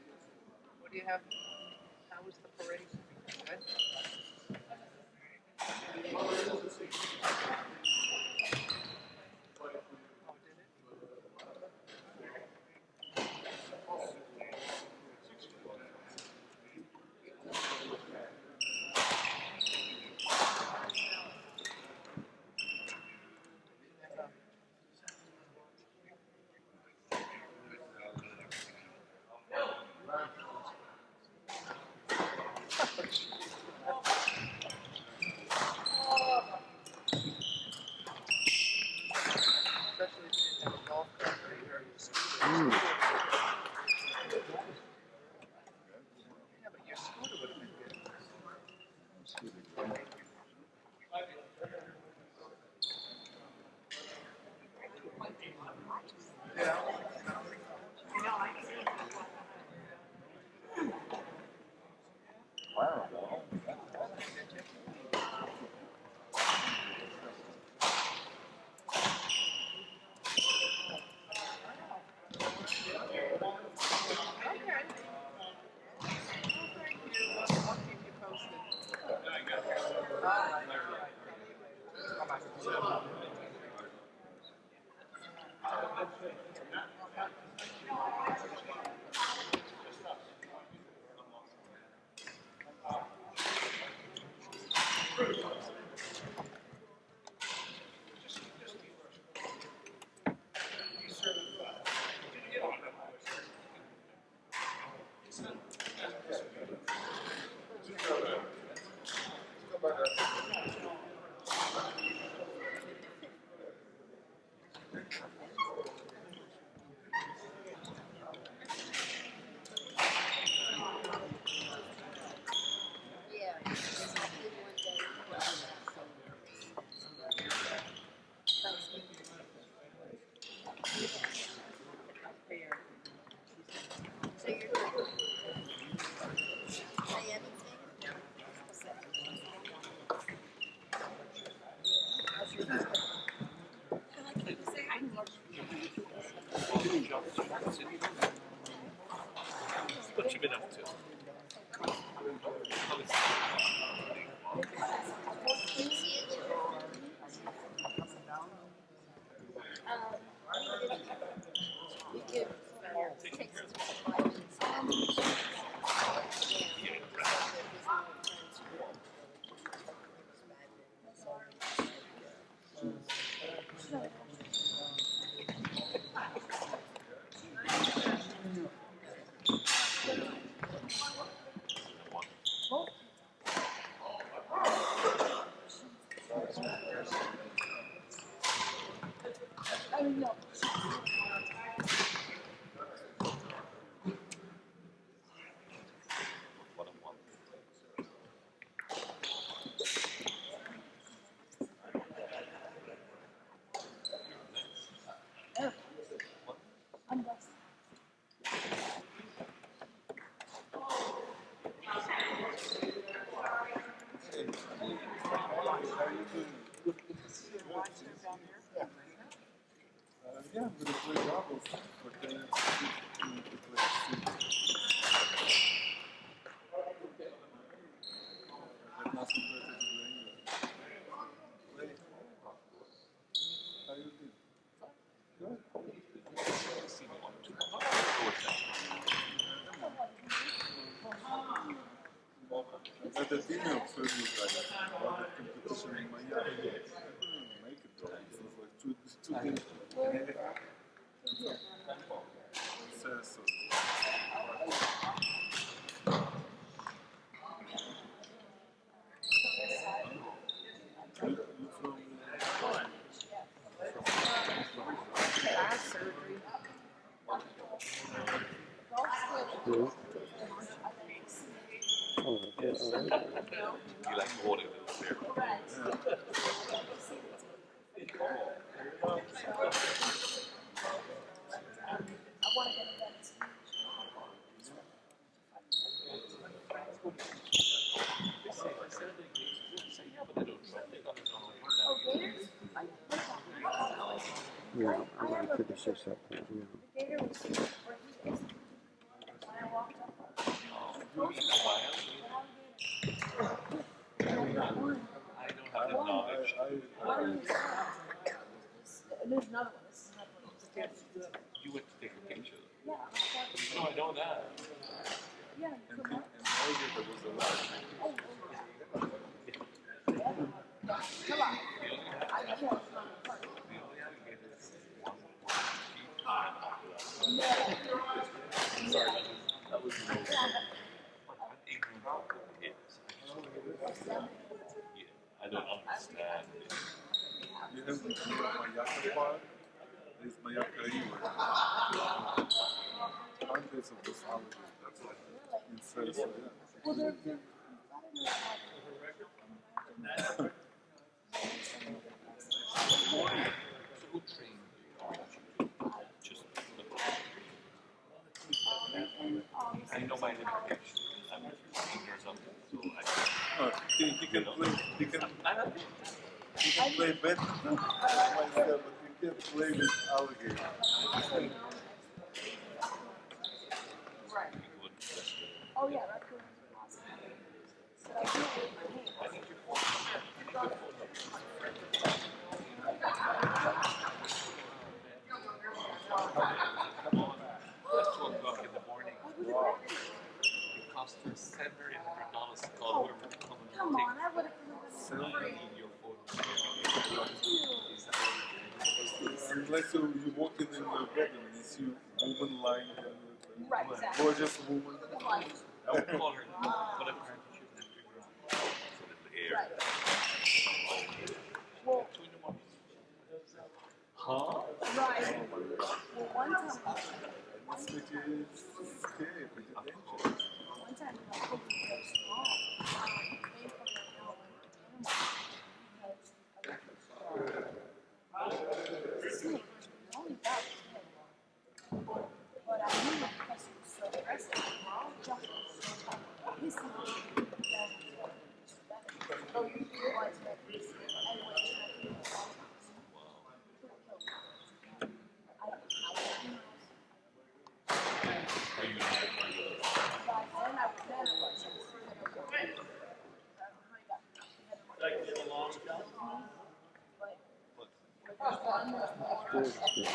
What do you have? How was the parade? Good. What you been up to? Yeah, I'm gonna play doubles, but then it's to play I got nothing better to do anyway. Play. How you doing? Good. At the dinner of service, like, all the competition in Miami. I couldn't make it though. It was like too big. So. You like water there. Yeah, I'm gonna finish this up. Yeah. There's another one. You went to take a picture. Yeah. No, I know that. Yeah. And earlier there was a lot. Come on. I can't. Sorry, that was no. I don't understand. You have the Mayaka part? There's Mayaka anywhere. Hundreds of those holidays, that's like inside of it. Well, they're Who trained just I know my limitation. I'm or something, so He can play. He can play badminton myself, but he can't play with alligator. right. Oh yeah, that's good. So I think That's 2 o'clock in the morning. It cost her $700 to call her to come and come on, I would have need your phone. Unless you walk in your bedroom and you see a woman lying there. Right, exactly. Gorgeous woman. I would call her, but apparently she didn't figure out. So the air. Right. Well, 2 in the morning. Huh? right. Well, one time. This which is scary, but it's dangerous. One time, I was small. Only about 10. But I knew because he was so aggressive. His oh, you realize that anyway, is good.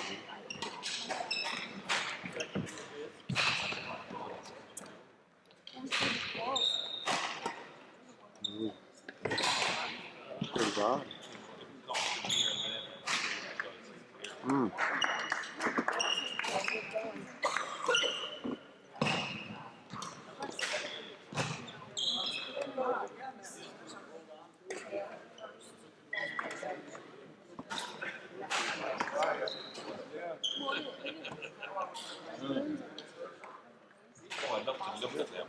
Pretty good. Mm. Oh, I'd love to look at them.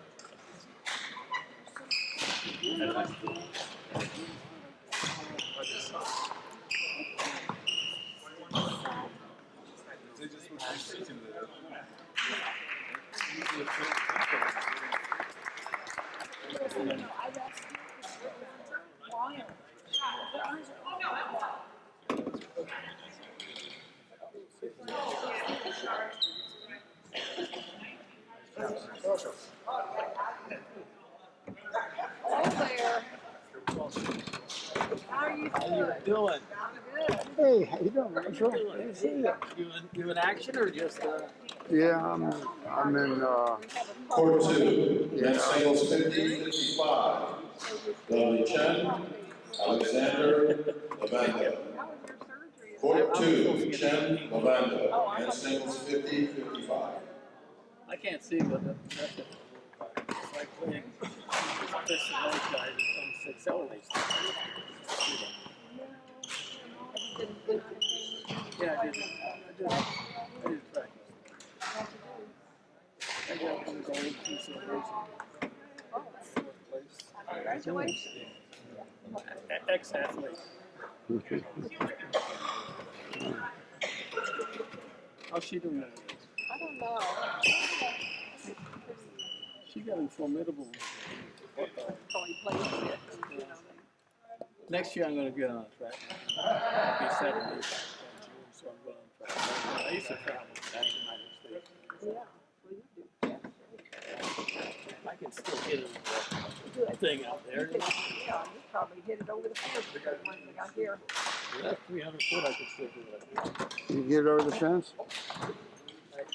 They just would be sitting there. Hello there. How are you Doing? Good. Hey, how you doing, Rachel? Good to see you. You in action or just Yeah, I'm in. Court 2, men's singles 50-55. Dudley Chen, Alexander Lavando. Court 2, Chen Lavando, men's singles 50-55. I can't see, but that's like playing Chris and those guys that come accelerate. Yeah, I did practice. I got one gold consideration. Congratulations. Ex-athlete. How's she doing now? I don't know. She got a formidable. Probably plays it, you know. Next year I'm going to get on track. I'll be 70. So I'm going on track. I used to travel back to the United States. Yeah, well, you do. I can still hit a thing out there. Yeah, you probably hit it over the fence because when they got here. That's 300 foot I can still do that. You get it over the fence?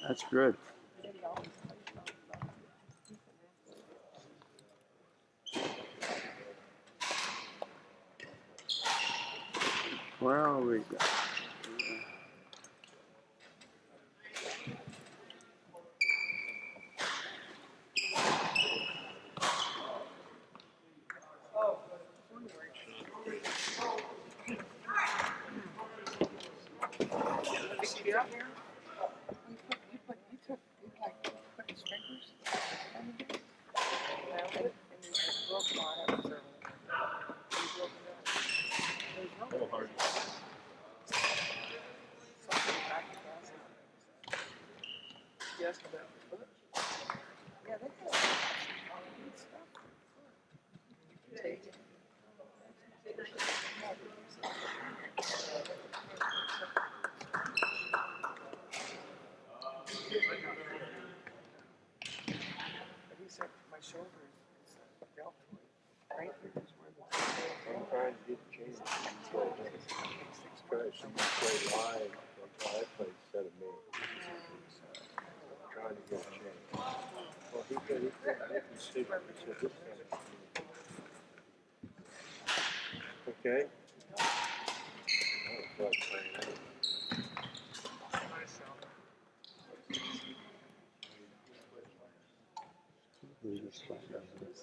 That's good. Well, we got. Did you get out there? You put his fingers on the base? And you broke my arm. A little hard. Yes, about the foot. Yeah, they have good stuff. Take it. But he said my shoulder is deltoid. Right here is where the Sometimes you change. Try to play live. I play set of me. Trying to get a change. Well, he can see. He said this kind of. Okay. Oh, God, playing out. We just find out this.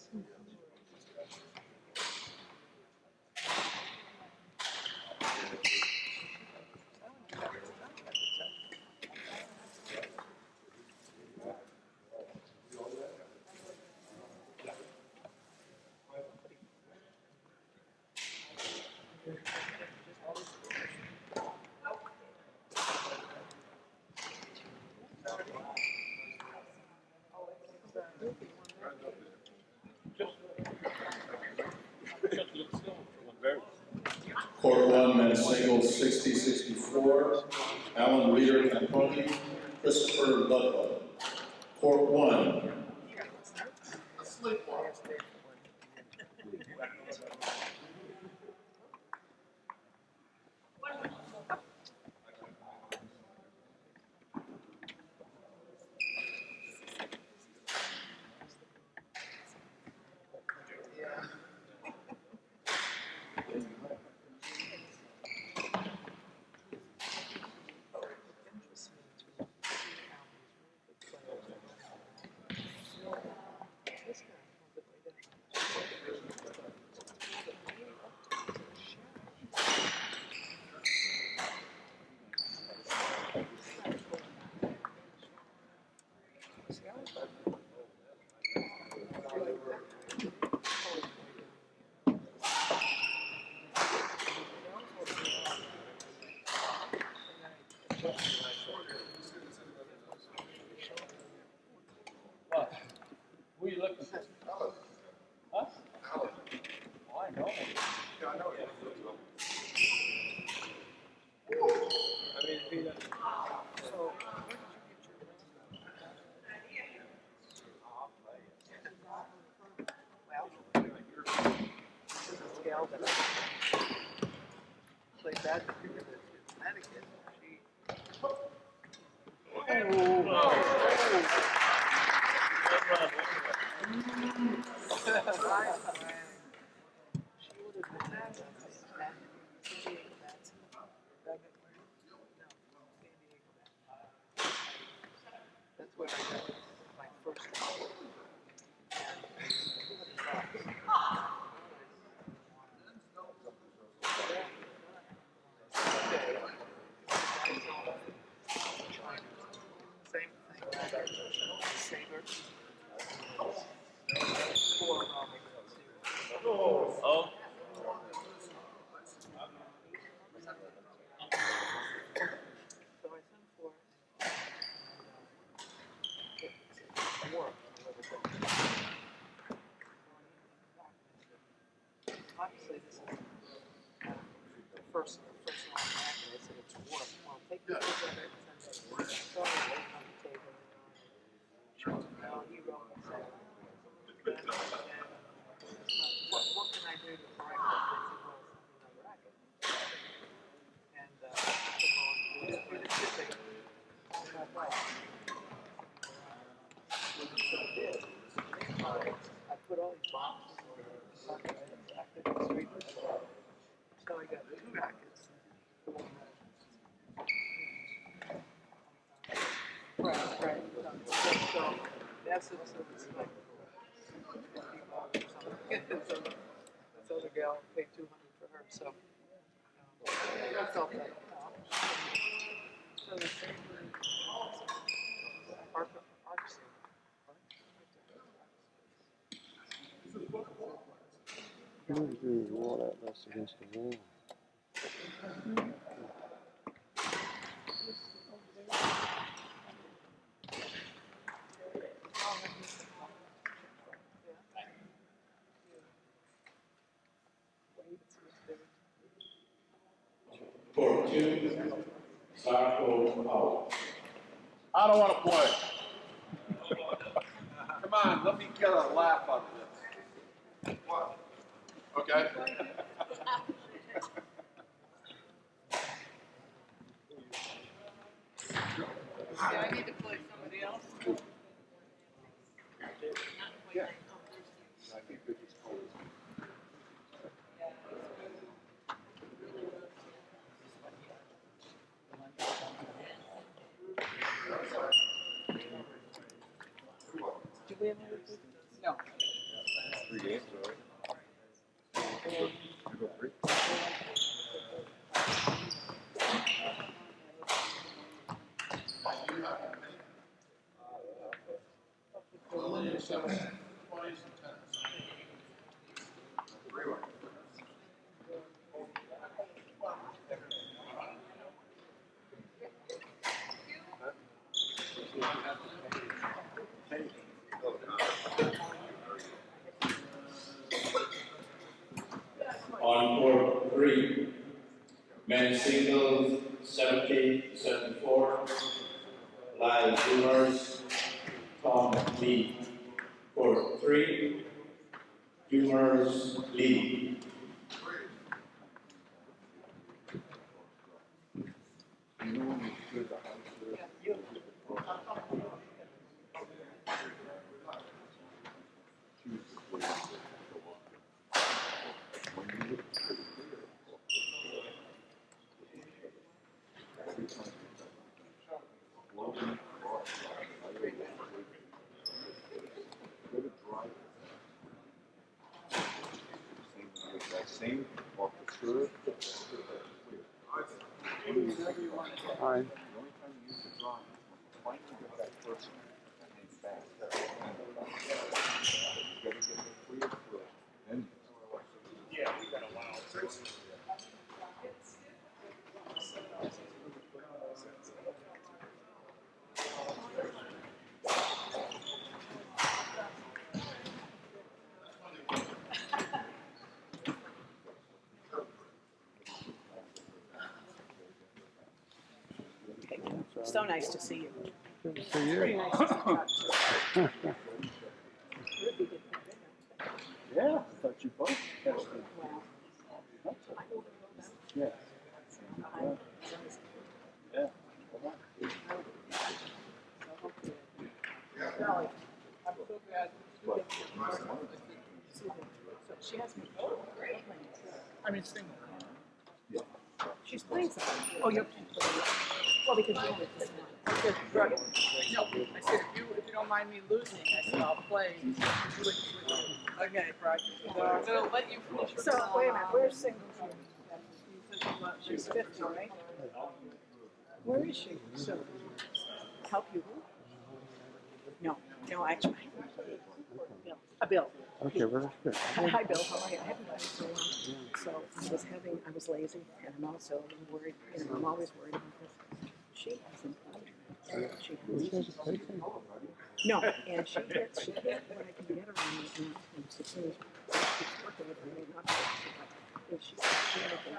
Court 1, men's singles 60-64. Alan Reeder Camponi, Christopher Ludlow. Court 1. What? Who are you looking for? Huh? Oh, I know. Yeah, I know. I mean, be the. So, well, this is this gal that played badminton in Connecticut. She would have been that. That's where I got my first job. Same thing. Saber. Oh. So I sent for obviously this is the first line back, and I said it's work. Well, take pictures of it and send it. So I laid it on the table and well, he wrote and said, what can I do to correct it? I said, well, something on the racket. And I said, well, it's shipping. And I thought, so I did. I put all these boxes on the back of the street. So I got 2 rackets. Right. So in essence, it was like $50 or something. So this other gal paid $200 for her. So I felt that. So the same You need to do is roll that rest against the wall. Court 2, Sarko out. I don't want to play. Come on, let me get a laugh out of this. What? Okay. Yeah, I need to play somebody else. Yeah. I think this is cool. Do we have another good? No. 3 games, right? You go 3? On court 3, men's singles 70-74, live Boomers, Tom lead. Court 3, Boomers lead. Same off the serve. Fine. The only time you use the drive is when you finally get that person and hang back. You gotta get the clear first, then Yeah, we got a while. So nice to see you. Good to see Pretty you. nice to talk to you. Ruby did that. Yeah, I thought you both tested. Well, Yeah. Yeah. Golly, I'm so glad. She has me. I mean, single. She's playing something. Oh, you're playing. Well, because you only play one. I said, right. No, I said, if you don't mind me losing, I said, I'll play. Okay, right. So I'm gonna let you finish. So, wait a minute, where's singles here? She's 50, right? Where is she? So, help you? No, actually, Bill. Okay, well, that's good. Hi, Bill. How are you? I haven't been so long. So I was lazy, and I'm also worried. I'm always worried about this. She hasn't played. She hasn't. No, and she can't. When I can get her on it now, and as soon as she's working with her, not and she's anything.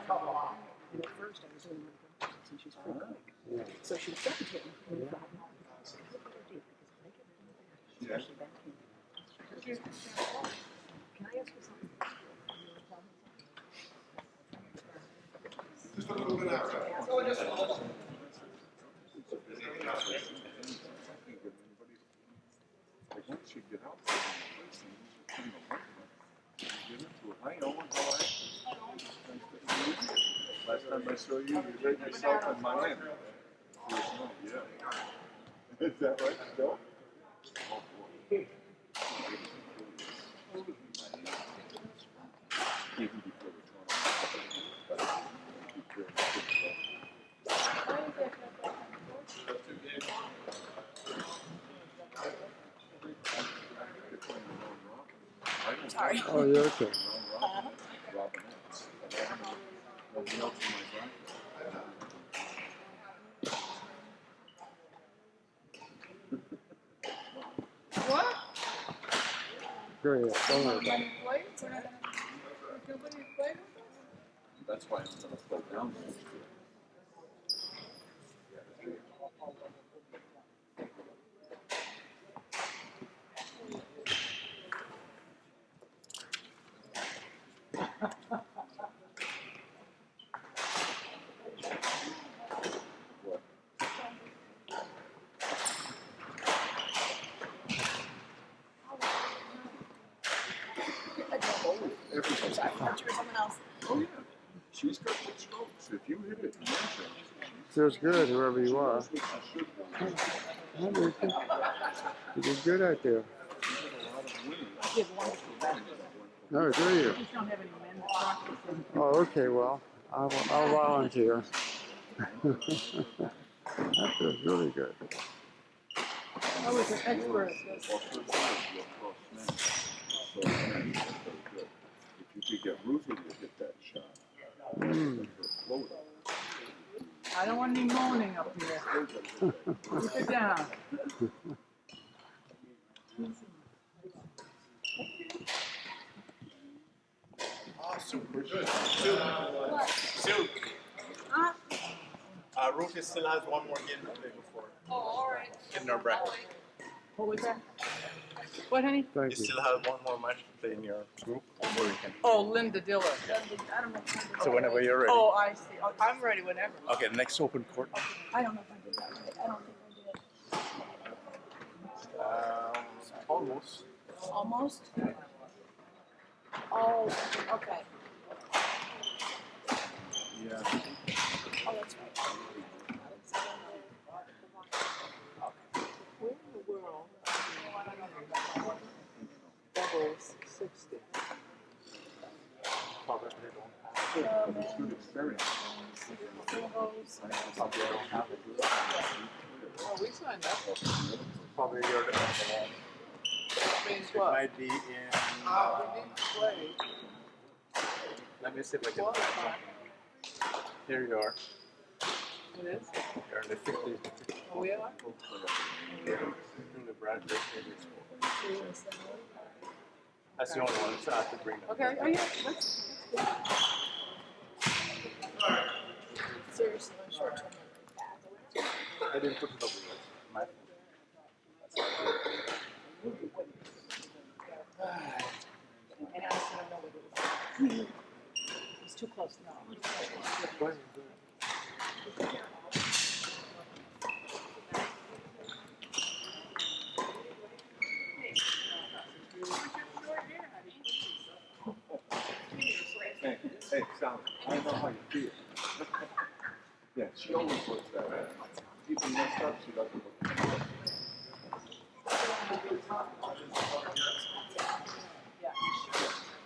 And at first, I was doing my practice, and she's pretty quick. So she's 17, and I thought, no, it's kind of a good idea because if I get her in the back, especially back here. Can I ask you something? Just a little bit outside. Oh, just a little. Like once you get out there, you get into it. Hi, Owen, how are you? Last time I saw you, you hurt yourself in Miami. Yeah. Is that right, Bill? Oh, boy. Even before the tournament. Sorry. Oh, you're okay. What? Great. Don't worry about it. That's why I'm going to slow down. Oh, yeah. She's got good strokes. If you hit it, Feels good, whoever you are. You did good out there. No, do you? Oh, okay, well, I'll volunteer. That feels really good. I was an expert. If you could get Ruthie to hit that shot. Mm. I don't want any moaning up here. Keep it down. Awesome. We're good. Sue. Huh? Rufus still has one more game to play before Oh, all right. getting our bracket. What was that? What, honey? You still have one more match to play in your group before you can. Oh, Linda Diller. I don't know if I did So whenever you're ready. Oh, I see. Oh, I'm ready whenever. Okay, next open court. I don't know if I did that right. I don't think I did. Almost. Almost? Oh, okay. Yeah. Oh, that's right. Where in the world doubles 60? Probably they don't have it, but it's good experience. Probably I don't have it. Oh, we signed up. Probably you're the number one. That means It what? might be in. We need to play. Let me see if I can Qualify. find something. Here you are. It is? You're in the 50. Oh, we are? In the Bradley. That's the only one, so I have to bring them. Okay, oh yeah, that's good. Seriously, short term. I didn't put it over there. My And I just don't know what it was. It's too close now. Go ahead. Hey, Sal, I know how you feel. Yeah, she always looks that way. People messed up, she doesn't look.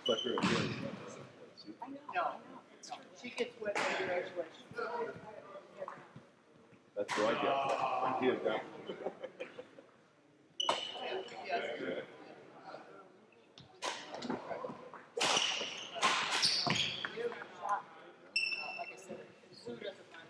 But her, No, she gets wet at graduation. that's what I get. I hear that. Like I said, Sue doesn't mind.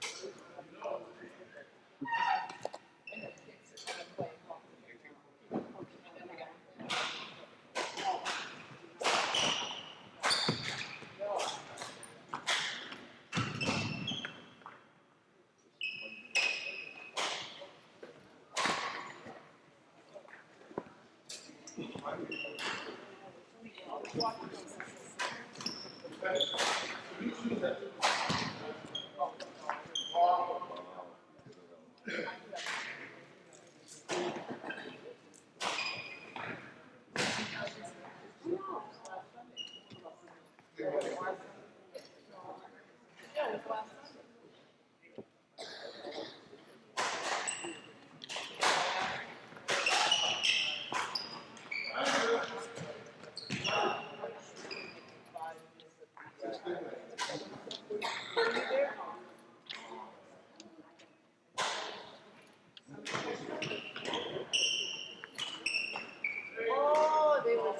Oh, they was.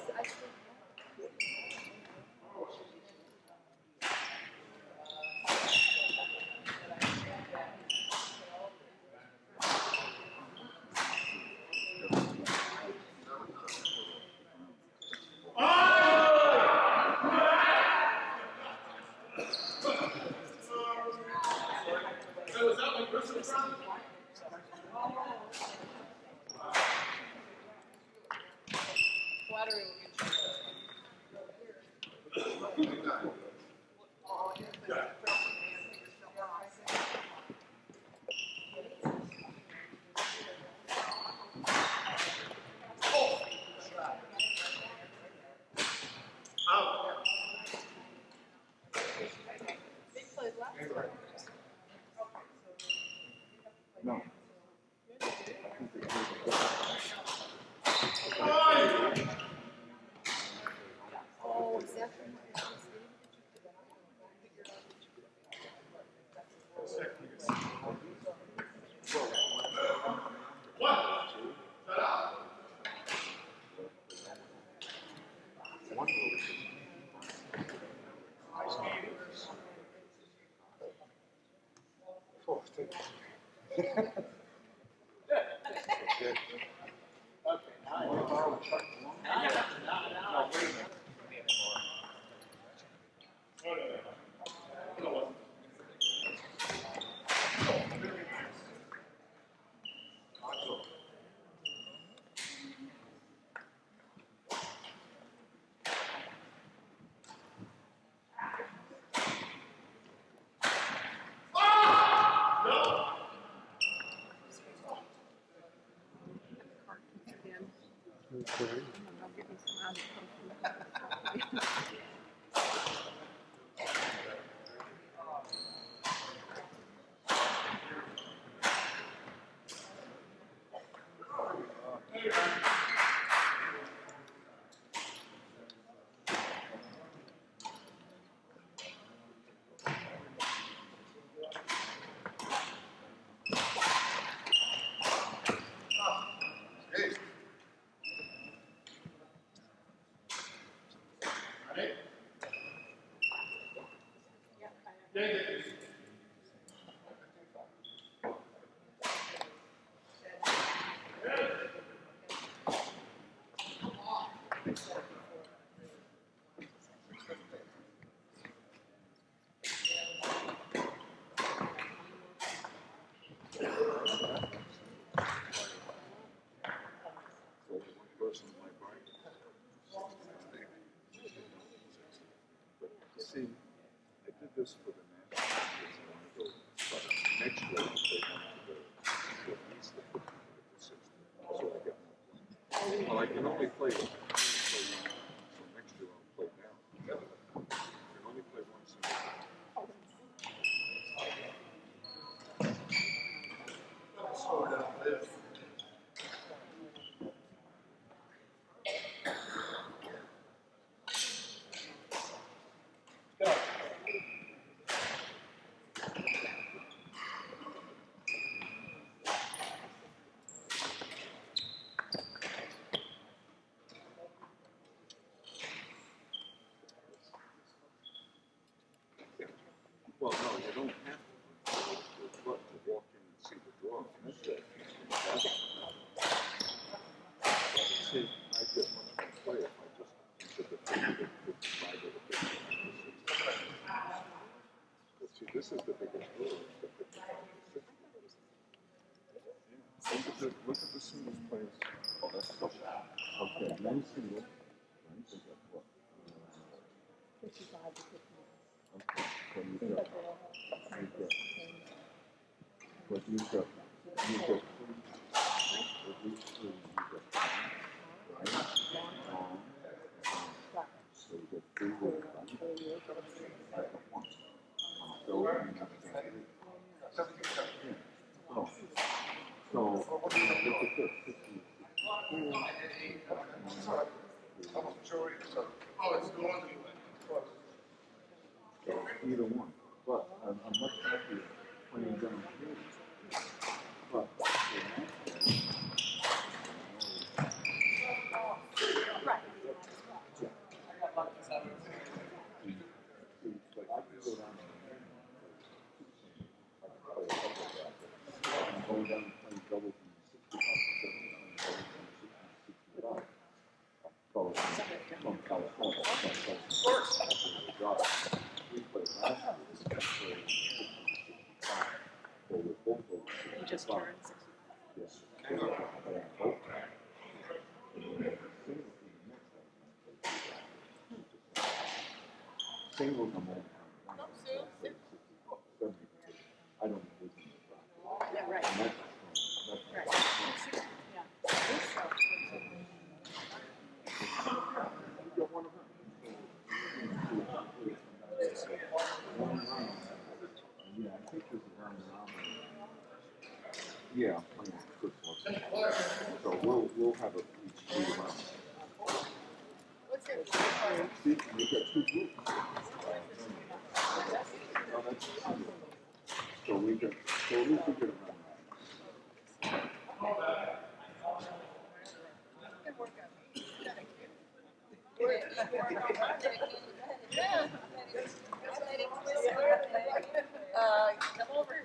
No. Oh, is that Oh, thank you. Okay. Ready? I can only play one. So next year I'll play now. I can only play one single. Well, no, you don't have to. But to walk in and see the draw. That's it. See, I get much more play if I just did the 50 to 55 or the 50 to 60. But see, this is the biggest draw. The 55 to 60. Yeah. Look at the singles players. Oh, that's tough. Okay, one single. Right, they got what? 55 to 59. Okay, so you've got, but you've got three, at least three, you've got five, right? So you get three with five, at once. So you have to have three. Yeah. So, look at this, 50, 64. So either one, but I'm much happier playing down here. But Right. yeah. Like I can go down there. I can play a couple of that. I can go down and play double from 65 to 70, and double from 60 to 65. From California. Of course. We played last year. We played 65. So we're both over 65. You just turned 65. Yes. So we're both. Singles I'm on. I don't know who's in the front. Yeah, right. And that's Right. Yeah. you got one of them. Yeah, I think there's a round robin. Yeah, I'm playing Chris Watson. So we'll have a each 3 rounds. See, you got 2 groups. Oh, that's single. So we can, so at least we get a round. Come over.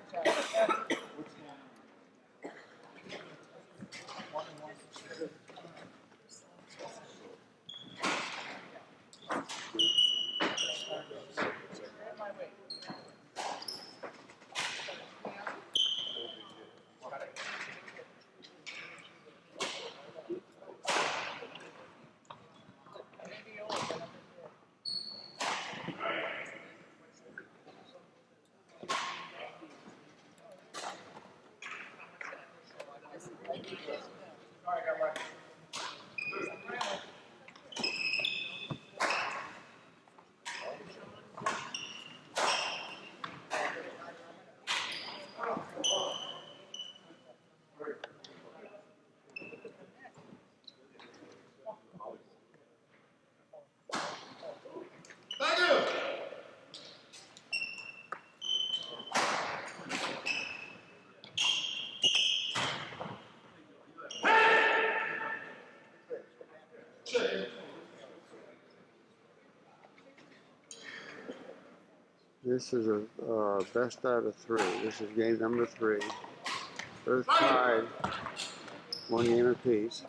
This is a best out of 3. This is game number 3. They're tied, 1 game apiece.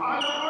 Nice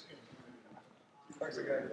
game. Thanks again.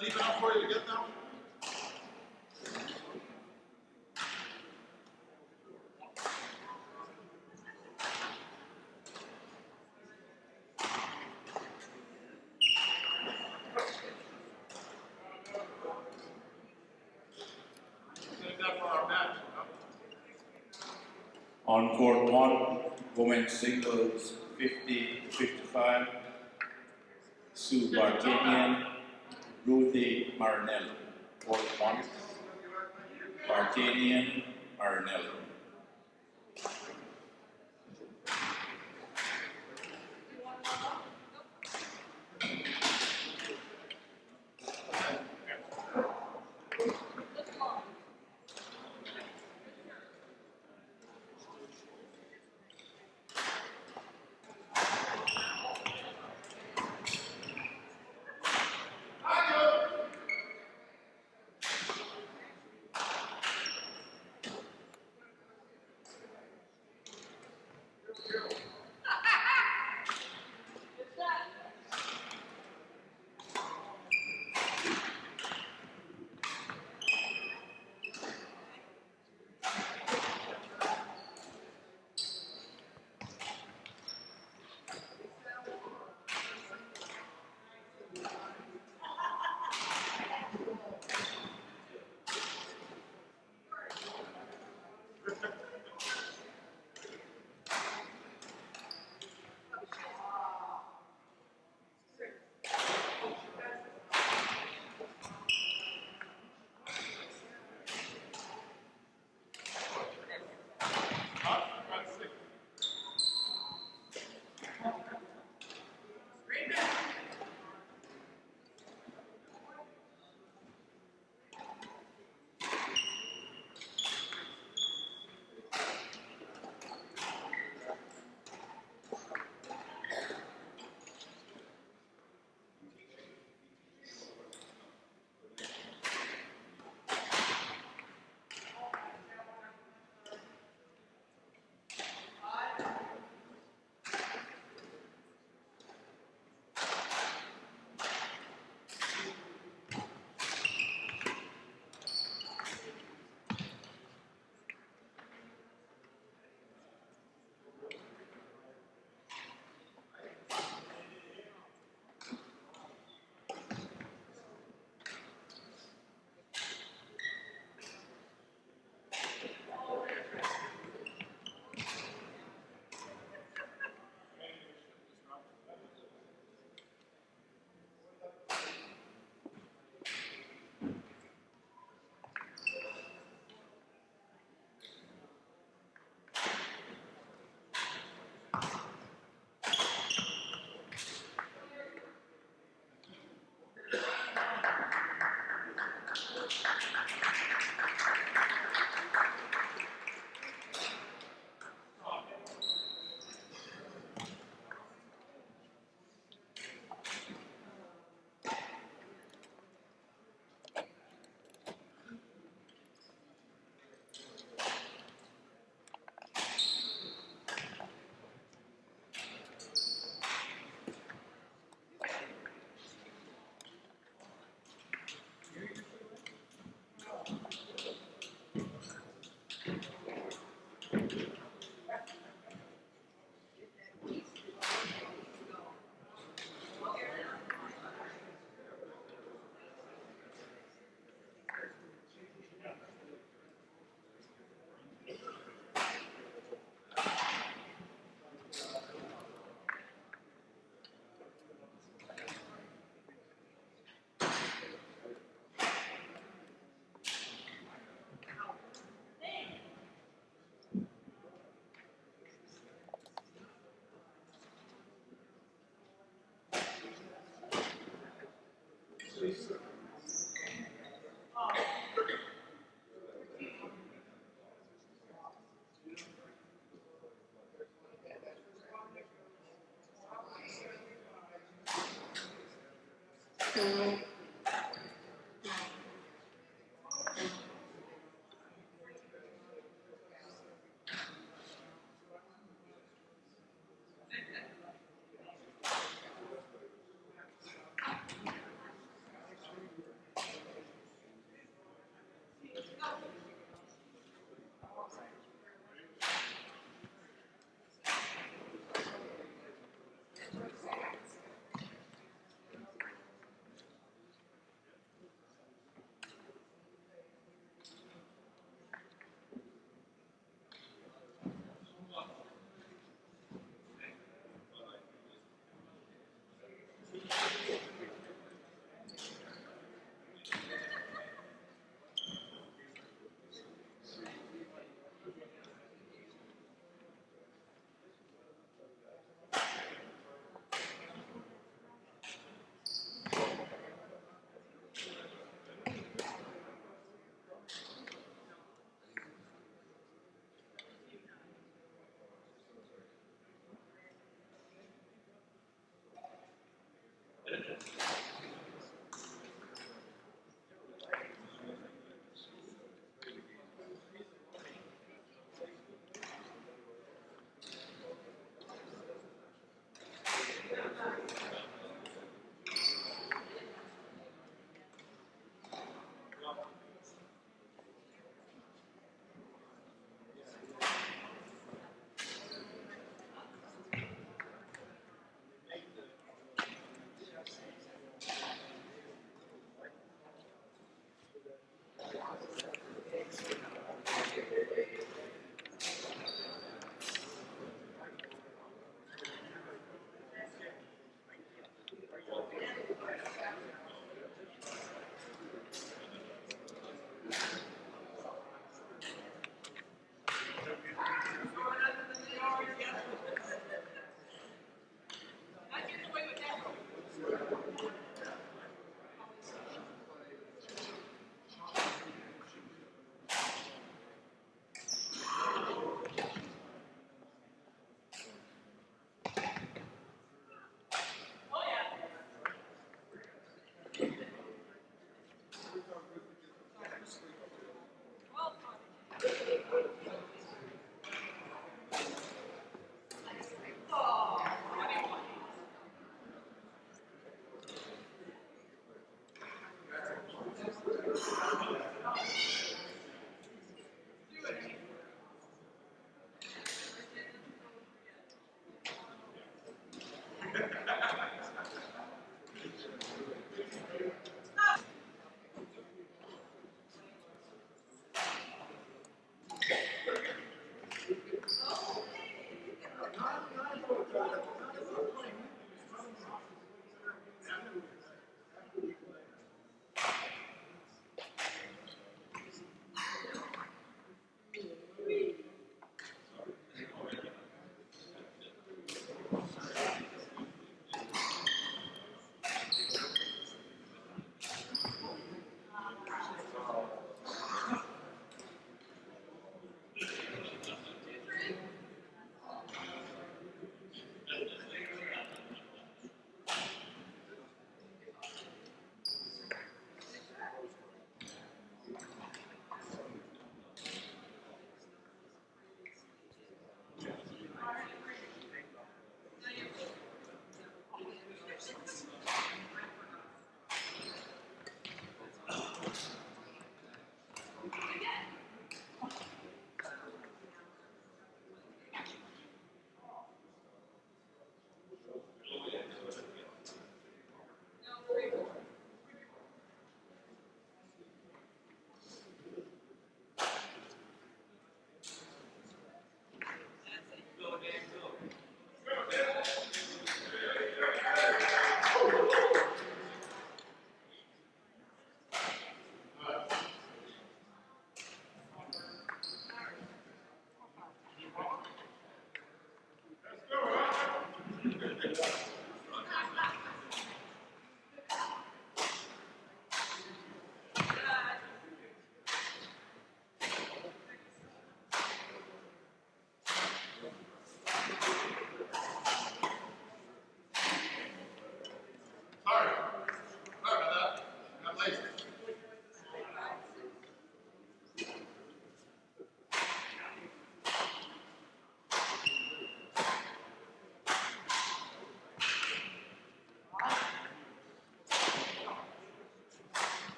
deep enough for you to get now? Save that for our match. On court one, women's singles 50-55, Sue Barkanian, Ruthie Marinelli. Court one, Barkanian, Marinelli.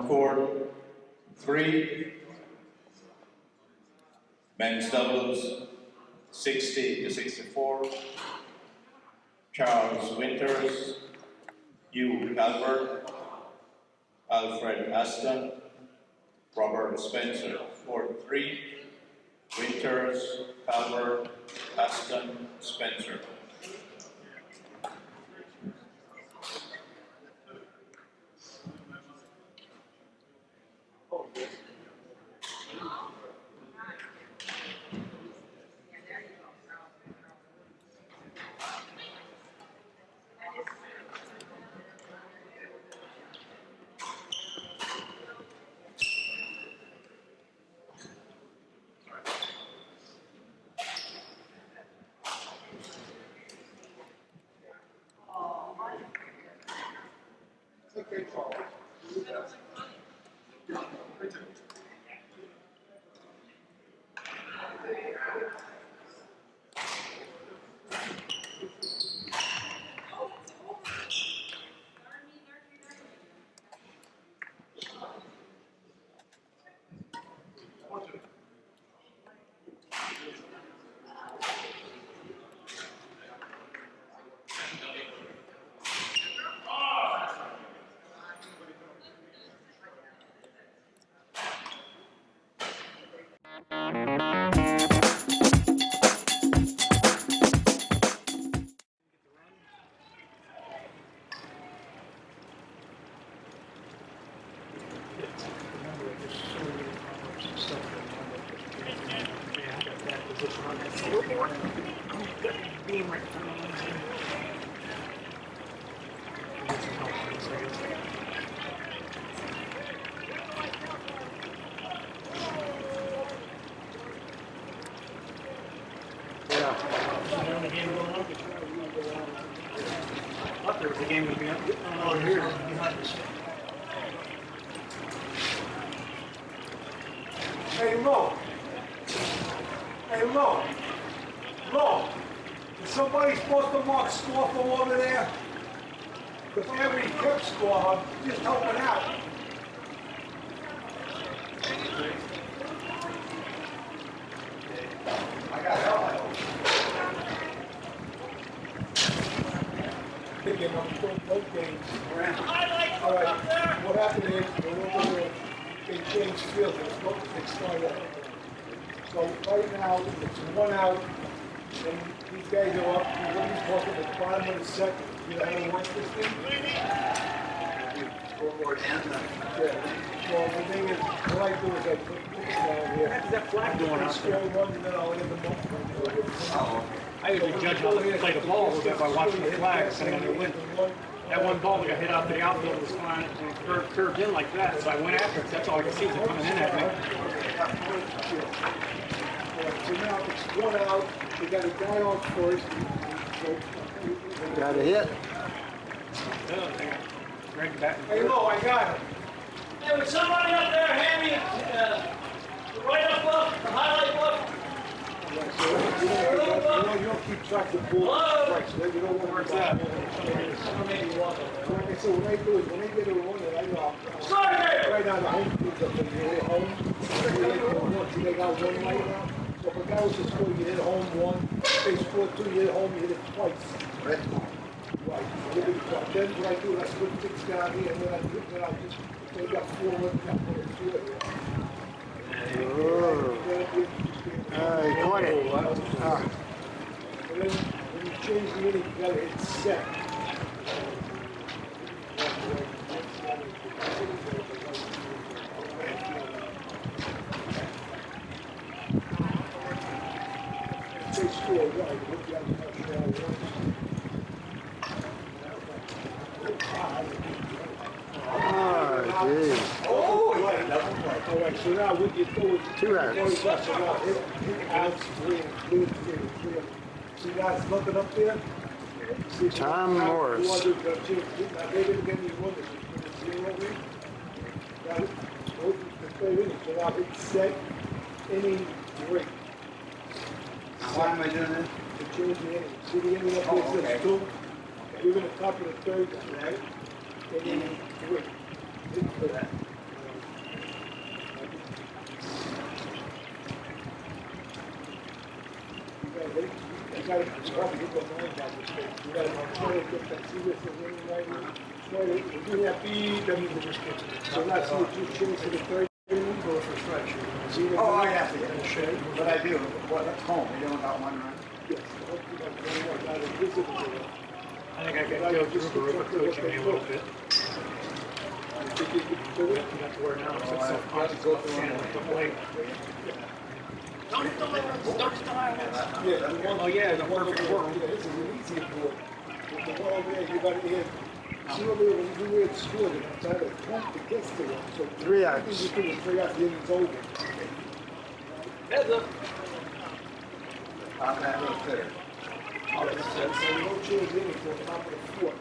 court 3, men's doubles 60 to 64. Charles Winters, Hugh Calvert, Alfred Aston, Robert Spencer, court 3, Winters, Calvert, Aston, Spencer. There's a game going to be on here behind us. Hey, Lo. Hey, Lo. Lo. Is somebody supposed to mark score from over there? If every kept score, just helping out. I got help. Thinking of both games around. All right, what happened is, they changed field, they started. So right now, it's 1 out, and these guys are up, what he's talking at the bottom of the second. You know how to work this thing? Scoreboard and yeah. Well, the thing is, what I do is I put this down here. How's that flag going out there? One, and then I'll end them up. Oh, I usually judge how they play the ball a little bit by watching the flag, depending on their wind. That one ball that got hit out to the outfield was fine, and it curved in like that, so I went after it. That's all I could see is it coming in at me. So now it's 1 out, we got a guy on first. Got a hit. Hey, Lo, I got it. Hey, would somebody up there hand me the write-up book, the highlight book? You don't keep track of the ball. Right, so you don't know where's that. So what I do is, when they get a run, right now the home team's up in here, home. They got one right now. So if a guy was to score, you hit home 1. If they score 2, you hit home, you hit it twice. Right. Then what I do is I put 6 down here, and then I just, they got 4 left, I put it 2 in there. He caught it. And then when you change the inning, you gotta hit set. They score right, look at that. Oh, geez. Oh, right. All right, so now we get through 2 outs. So now hit outs, 3. See guys looking up there? Tom Morris. Now they didn't get any runners. See what I mean? Got it? So now hit set, inning, 3. Why am I doing this? To change the inning. See the inning up there says 2? We're going to top of the 3rd, right? Inning 3. Hit for that. You gotta get that line back to straight. You gotta try to get that serious right now. Try to do that beat. That means we're just catching it. So not see if you change to the third inning or for stretch. Oh, I have to get a shade. But I do. What, that's home. You don't got one run? Yes. I think I got Joe Gruber overcoaching me a little bit. You think you can do it? You got to where now I'm so self-conscious about standing with the blade. Don't hit the lines! Don't hit the lines! Yeah, oh yeah, the perfect world. Yeah, this is an easy board. With the one over there, you got to hit. See what we were at school, and try to pump the gets to it. So 3 outs. You do is 3 outs, the inning's over. Heads up. Top of that little third. So no change inning till the top of the fourth.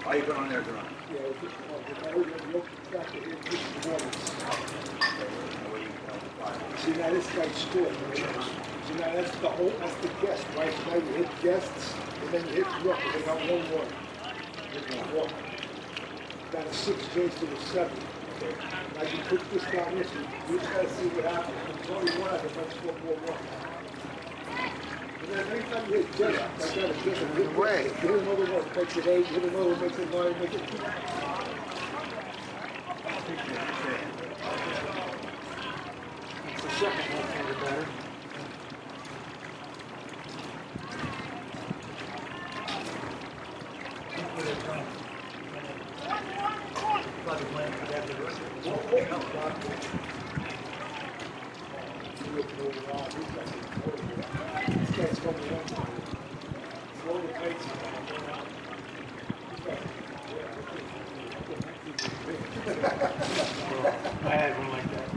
Are you going on there to run? See, now this guy's scored. See, now that's the whole, that's the guest, right? Now you hit guests, and then you hit rook, and they got 1-1. Got a 6 change to the 7. Now you put this down this week. You just gotta see what happens. There's only one, I can score 4-1. And then every time you hit guest, like that, it's just a good way. You hit another one, makes it 8, hit another one, makes it 9, makes it 2. It's the second left-hander batter. Probably playing for that diversity. This guy's coming one. Slow the pace. I had one like that.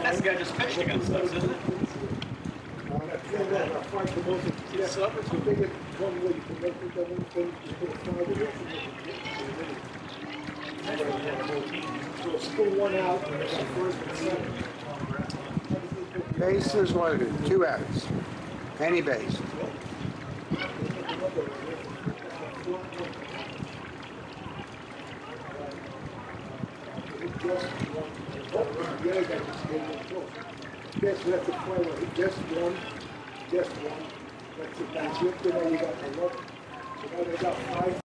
That's the guy just pitched against us, isn't it? So still 1 out, and it's the first and second. Bases loaded, 2 outs. Any base. Guess we have to play one. Guess one. That's it. That's it. Then we got 11. So now they got 5.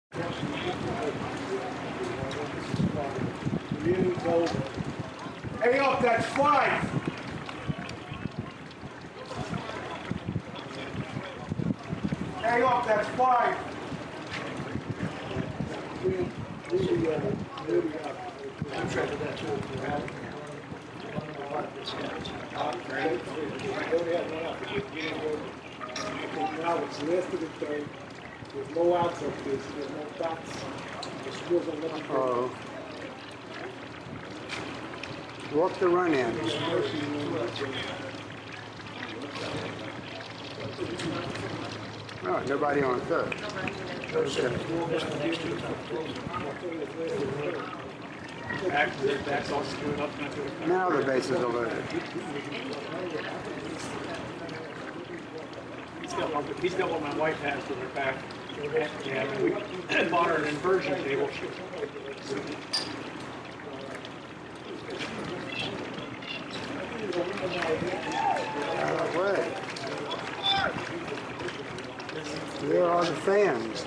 The inning's over. Hey, up, that's 5. Hey, up, that's 5. I'm trying to that too. Now it's last of the third. There's no outs up there, so there's no dots. The scores are 11. Oh. Walk the run in. Oh, nobody on third. Now the bases are loaded. He's got what my wife has for their back. Yeah, we bought her an inversion table. Way. Where are the fans?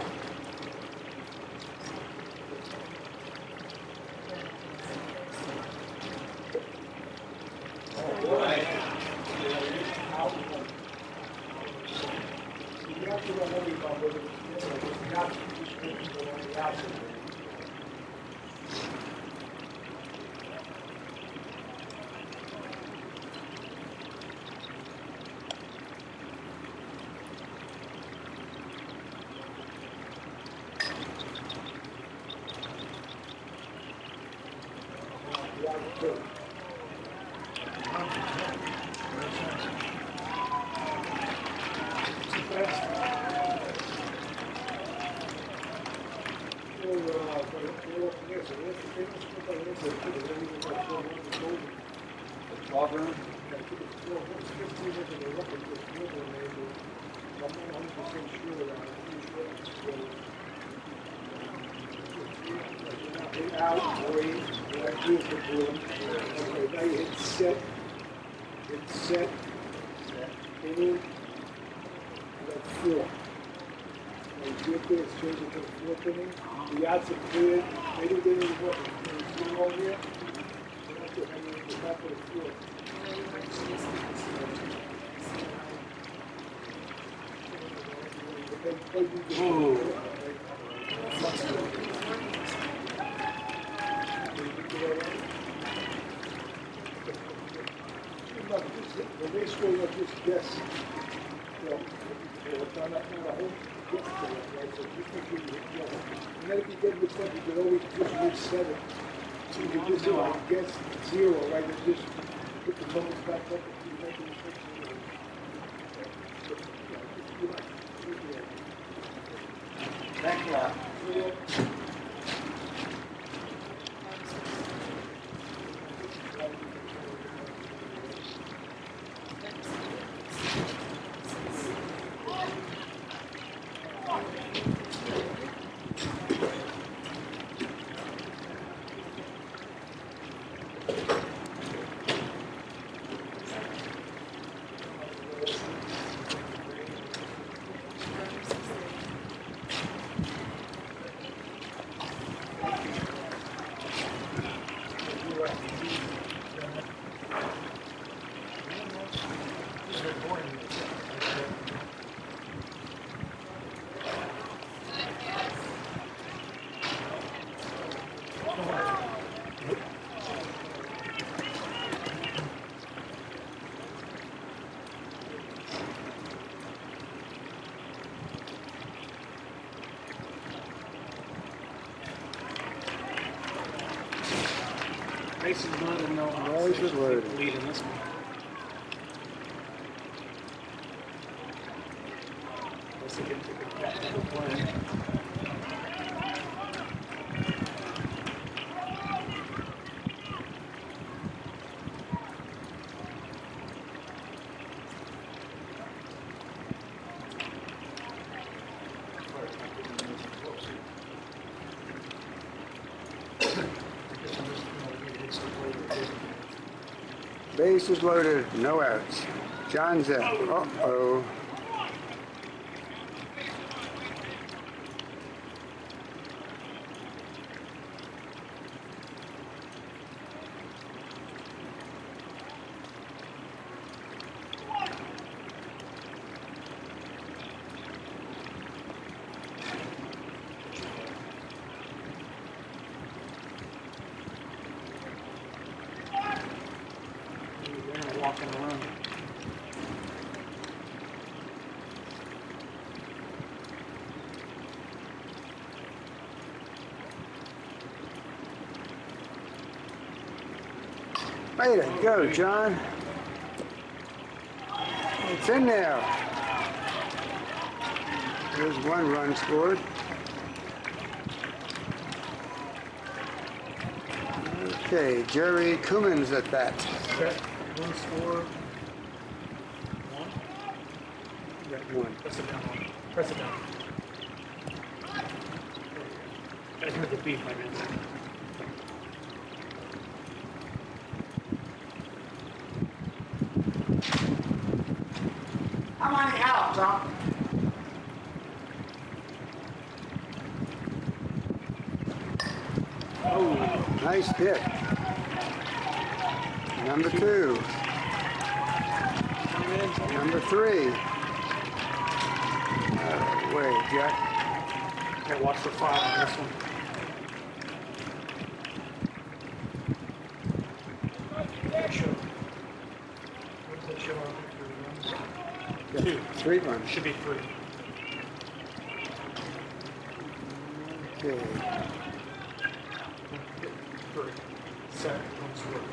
The odds are clear. They didn't get any work. They were all here. That's it. I mean, the back of the floor. The race was like this guess. Not a whole guess to it, right? So just make sure you guess. And then if you get mixed up, you can always just reset it. So you can just guess zero, right? And just put the totals back up and you make the mistakes. Thanks a lot. Bases loaded, no Bases loaded. Lead in this one. Unless they can take it back to the play. Bases loaded, no outs. John's out. Uh-oh. Walking around. Way to go, John. It's in there. There's one run scored. Okay, Jerry Cummins at bat. Set. One score. One. One. Press it down. Press it down. Gotta hear the beat, my man. I'm on the out, Tom. Oh, nice hit. Number 2. Number 3. Wait, Jack. Okay, watch the file on this one. What does that show on picture? 2. 3 runs. Should be 3. Okay. 3. Second one scored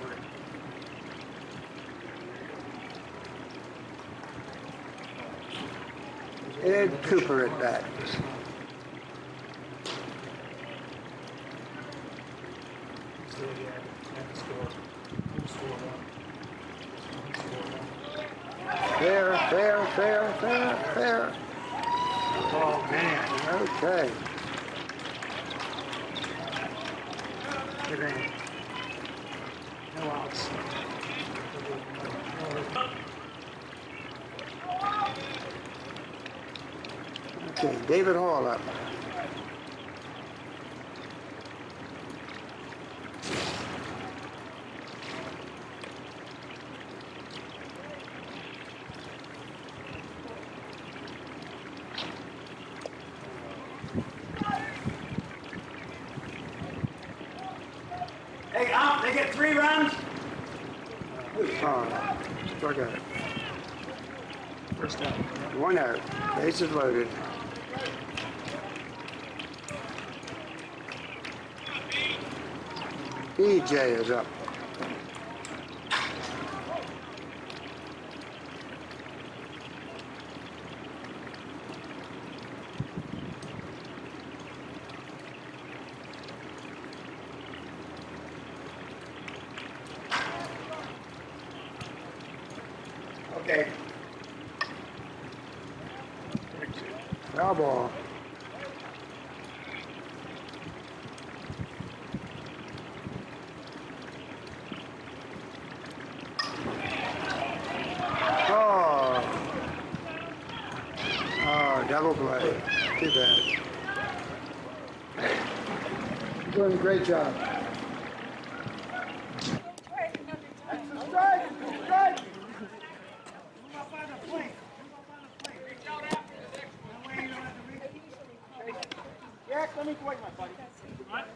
3. Ed Cooper at bat. So yeah, and score. Who scored 1? Fair, fair, fair, fair, fair. Oh man. Okay. Good man. No outs. Okay, David Hall up. Hey, they get 3 runs? Oh, struck out. First out. 1 out. Bases loaded. EJ is up. Okay. Foul ball. Oh, double play. Too bad. You're doing a great job. Jack, let me wait, my buddy. What?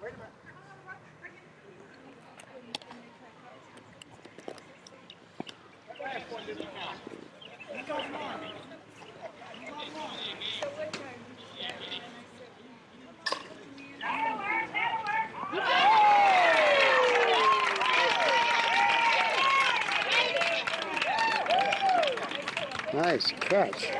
Wait a minute. Nice catch.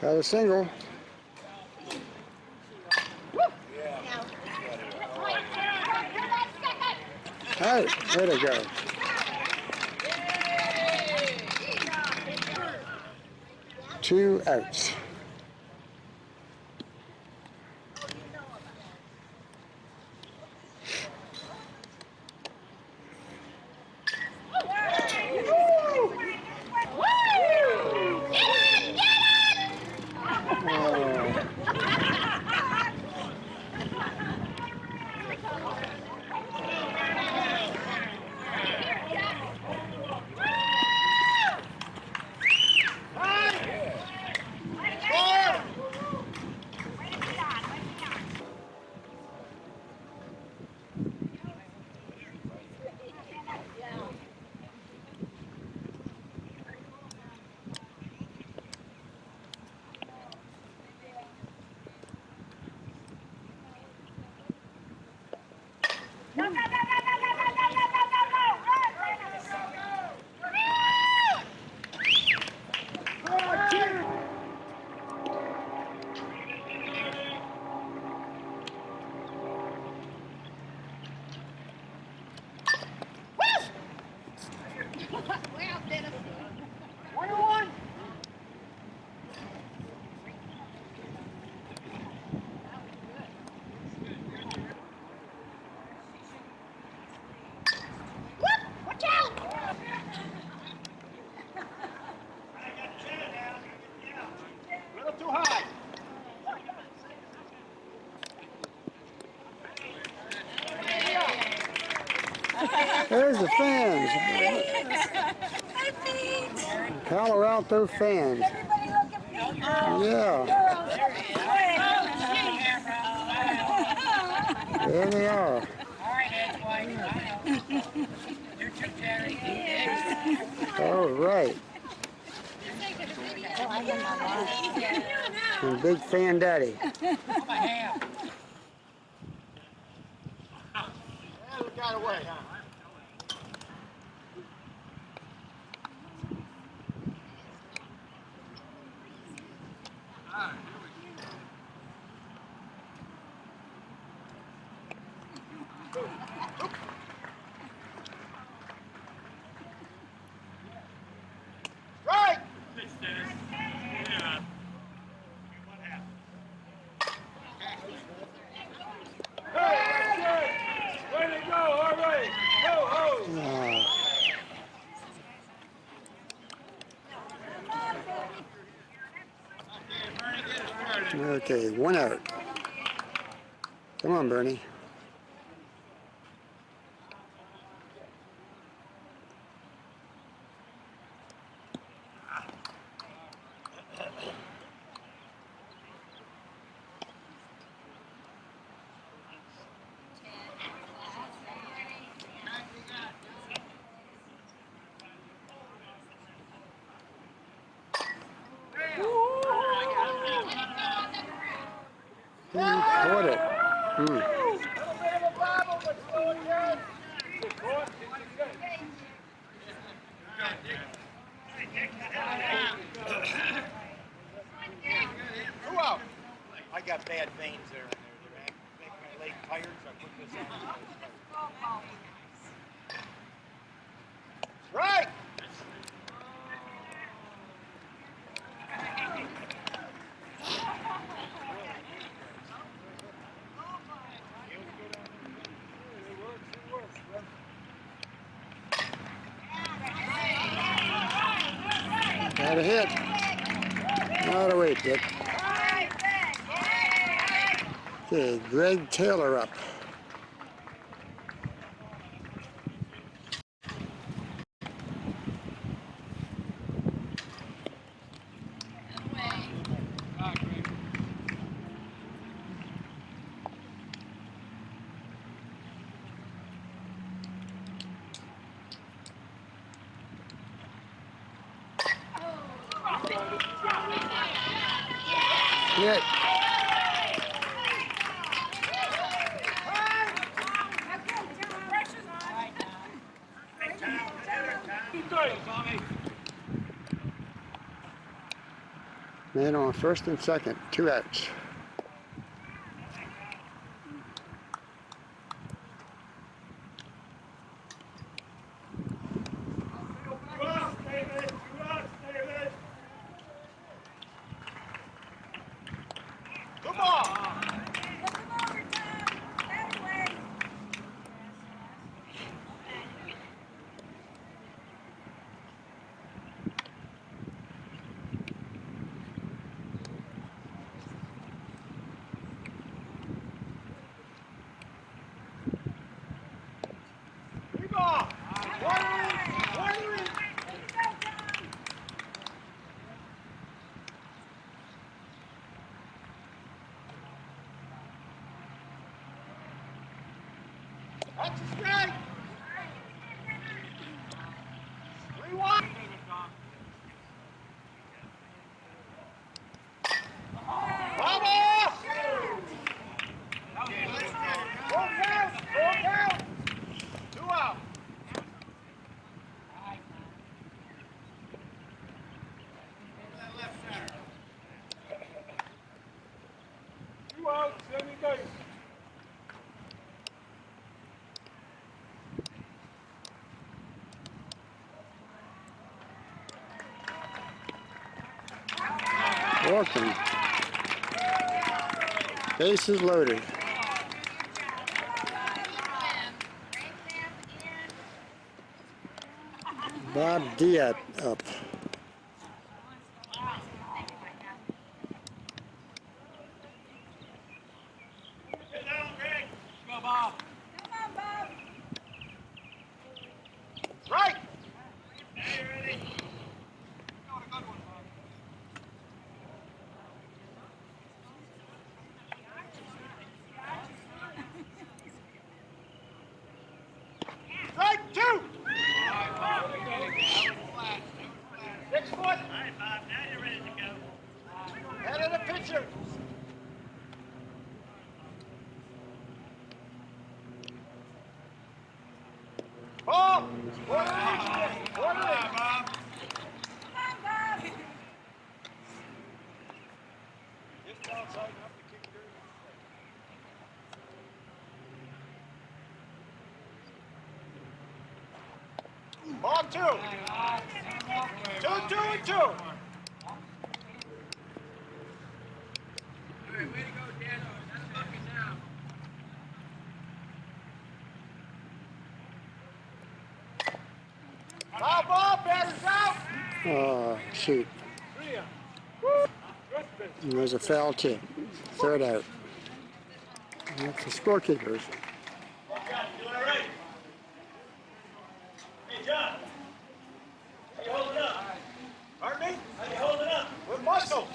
Got a single. Hey, way to go. Two outs. There's the fans. Palo Alto fans. Yeah. There they are. All right. And Big Fan Daddy. Got away, huh? Right! Way to go, all right. Ho, ho. Okay, 1 out. Come on, Bernie. Caught it. Who out? I got bad veins there and they're making my leg tired, so I put this on. Right! Got a hit. Not a wait, Dick. Okay, Greg Taylor up. Hit. Man on first and second, 2 outs. Come on! That's a strike! 3-1! Bravo! Full count! 2 out! Two outs, any base. Walking. Bases loaded. Bob Diaz up. Go, Bob. Attention! Ball! Just outside enough to kick it in. Ball 2. 2, 2, and 2. Foul ball, batter's out. Oh, shoot. And there's a foul tip. Third out. And that's the scorekeepers. Hey, John. How you holding up? Pardon me? How you holding up? With muscles.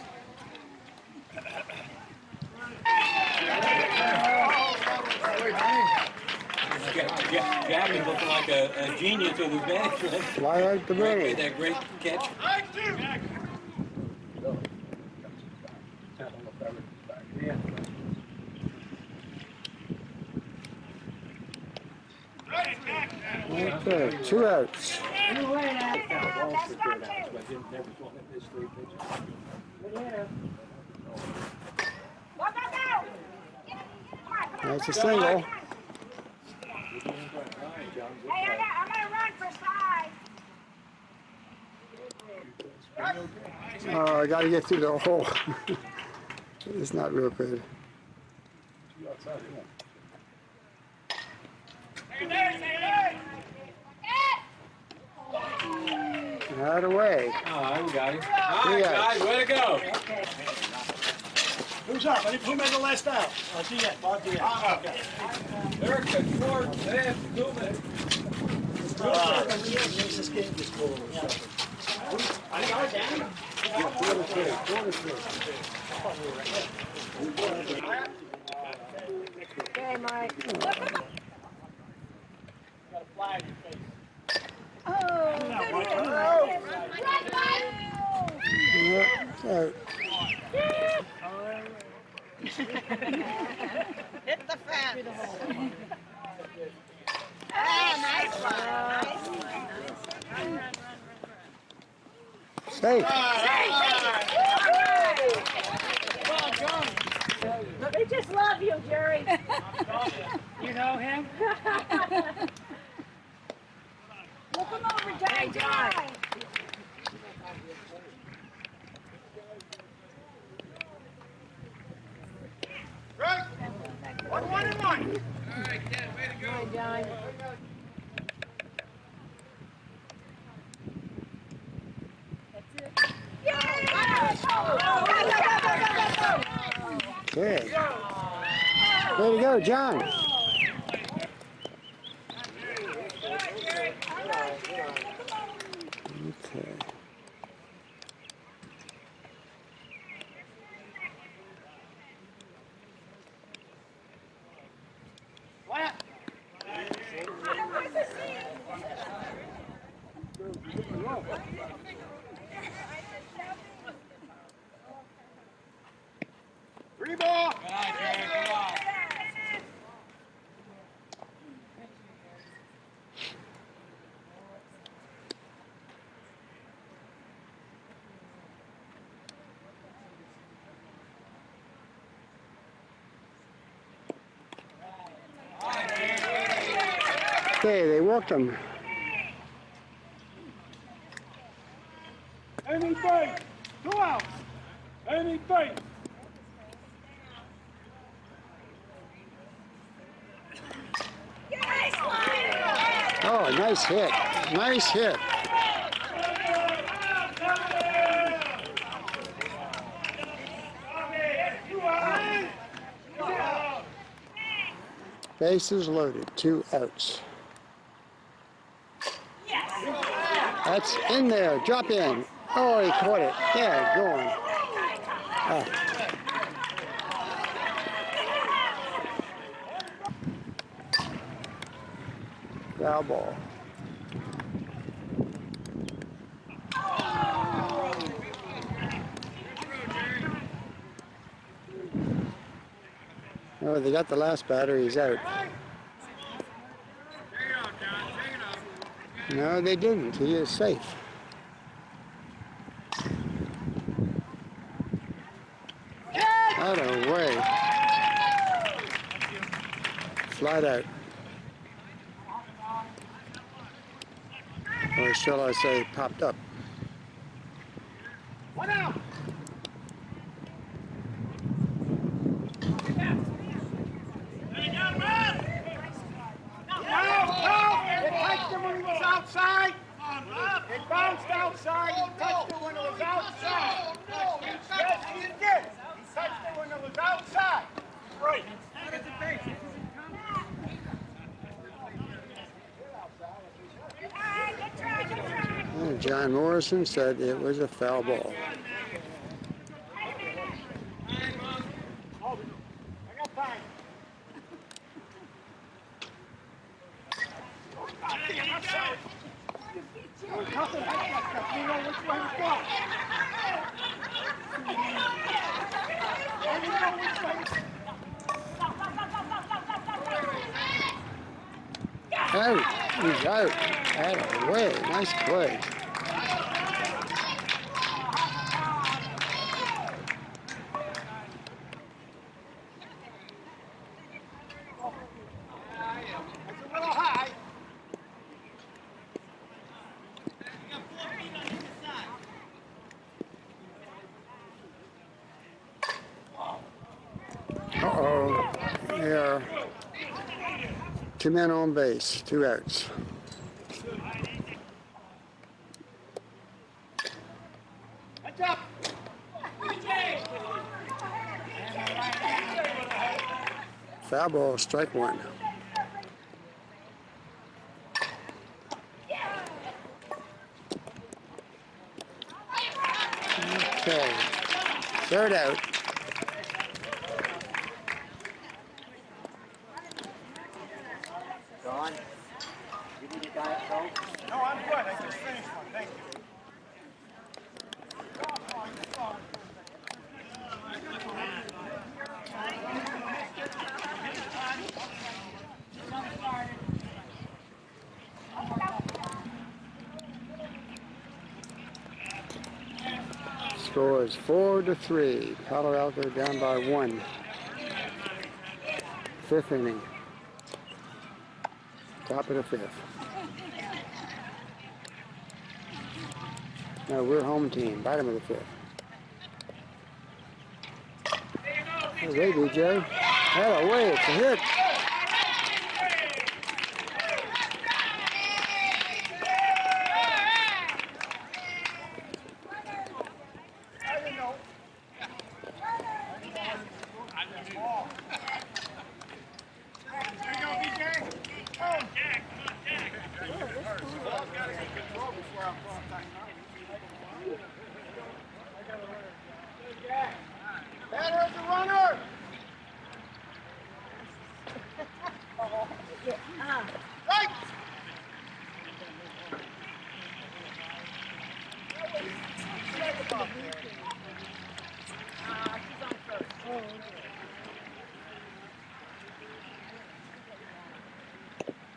Gavin looking like a genius with his management. Why like the money? That great catch. Okay, 2 outs. That's a single. Hey, I'm gonna run for size. Oh, I gotta get through the hole. It's not real good. Out away. Oh, we got him. All We right, got guys, it. way to go. Who's up? Who made the last out? I'll see that. Bob Diaz. Okay. Eric, short, left, moving. This game just full of stuff. I got it down. Okay, Mike. Got a fly in your face. Oh, good hit. Right, Mike. Yeah, out. Hit the fence. Oh, nice one. Safe. They just love you, Jerry. You know him? Look him over, Johnny. Johnny. Right? 1, 1, and 1. All right, Ken, way to go. Johnny. Good. Way to go, John. Okay. Three ball. Okay, they walked him. Amy Bates. 2 outs. Amy Bates. Oh, nice hit. Nice hit. Bases loaded. 2 outs. That's in there. Drop in. Oh, he caught it. Yeah, going. Oh. Foul ball. Oh, they got the last batter. He's out. No, they didn't. He is safe. Out of the way. Flat out. Or shall I say, popped up. One out. It touched him when he was outside. It bounced outside. He touched it when it was outside. Yes, he did. He touched it when it was outside. Right. And John Morrison said it was a foul ball. Out. He's out. Out of the way. Nice play. It's a little high. Uh-oh. Yeah. 2 men on base. 2 outs. Heads up. Foul ball, strike 1. Okay. 3rd out. Don, you need a Diet Coke? No, I'm good. I just finished one. Thank you. Score is 4-3. Palo Alto down by 1. 5th inning. Top of the 5th. No, we're home team. Bottom of the 5th. Oh, they do, Joe. Out of the way. It's a hit. Batter is the runner. Right.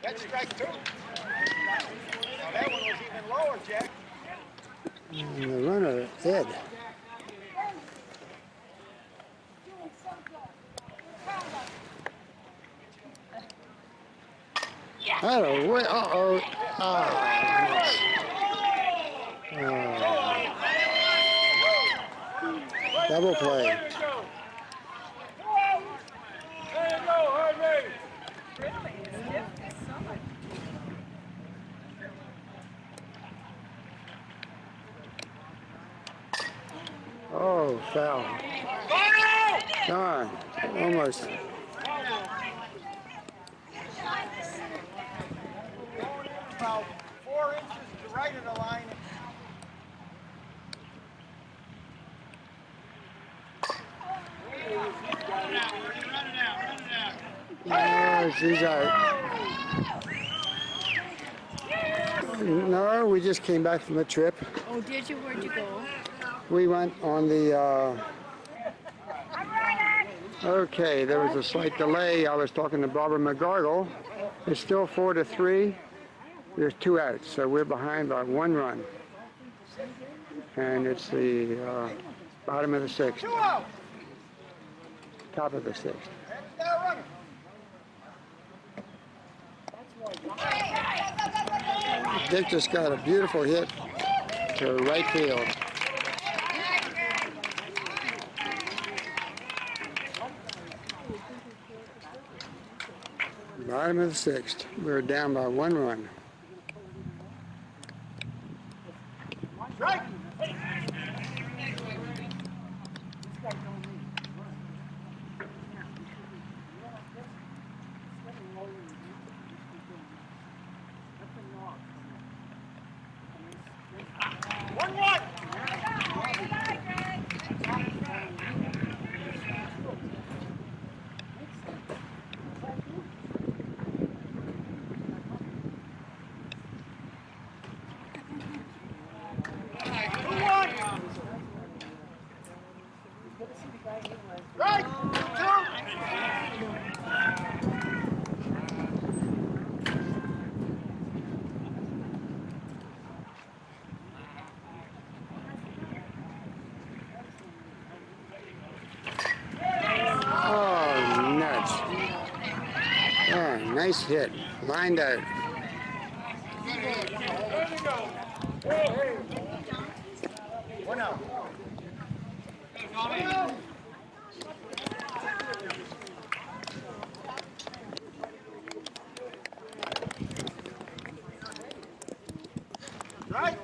That's strike 2. Now that one was even lower, Jack. And the runner, Ed. Out of the way. Uh-oh. Double play. Oh, foul. Darn. Almost. About 4 inches to the right of the line. No, she's out. No, we just came back from a trip. Oh, did you? Where'd you go? We went on the Okay, there was a slight delay. I was talking to Barbara McGargle. It's still 4-3. There's 2 outs, so we're behind by 1 run. And it's the bottom of the 6th. Top of the 6th. Dick just got a beautiful hit to right field. Bottom of the 6th. We're down by 1 run. Oh, nuts. Oh, nice hit. Lined out. One out. Right.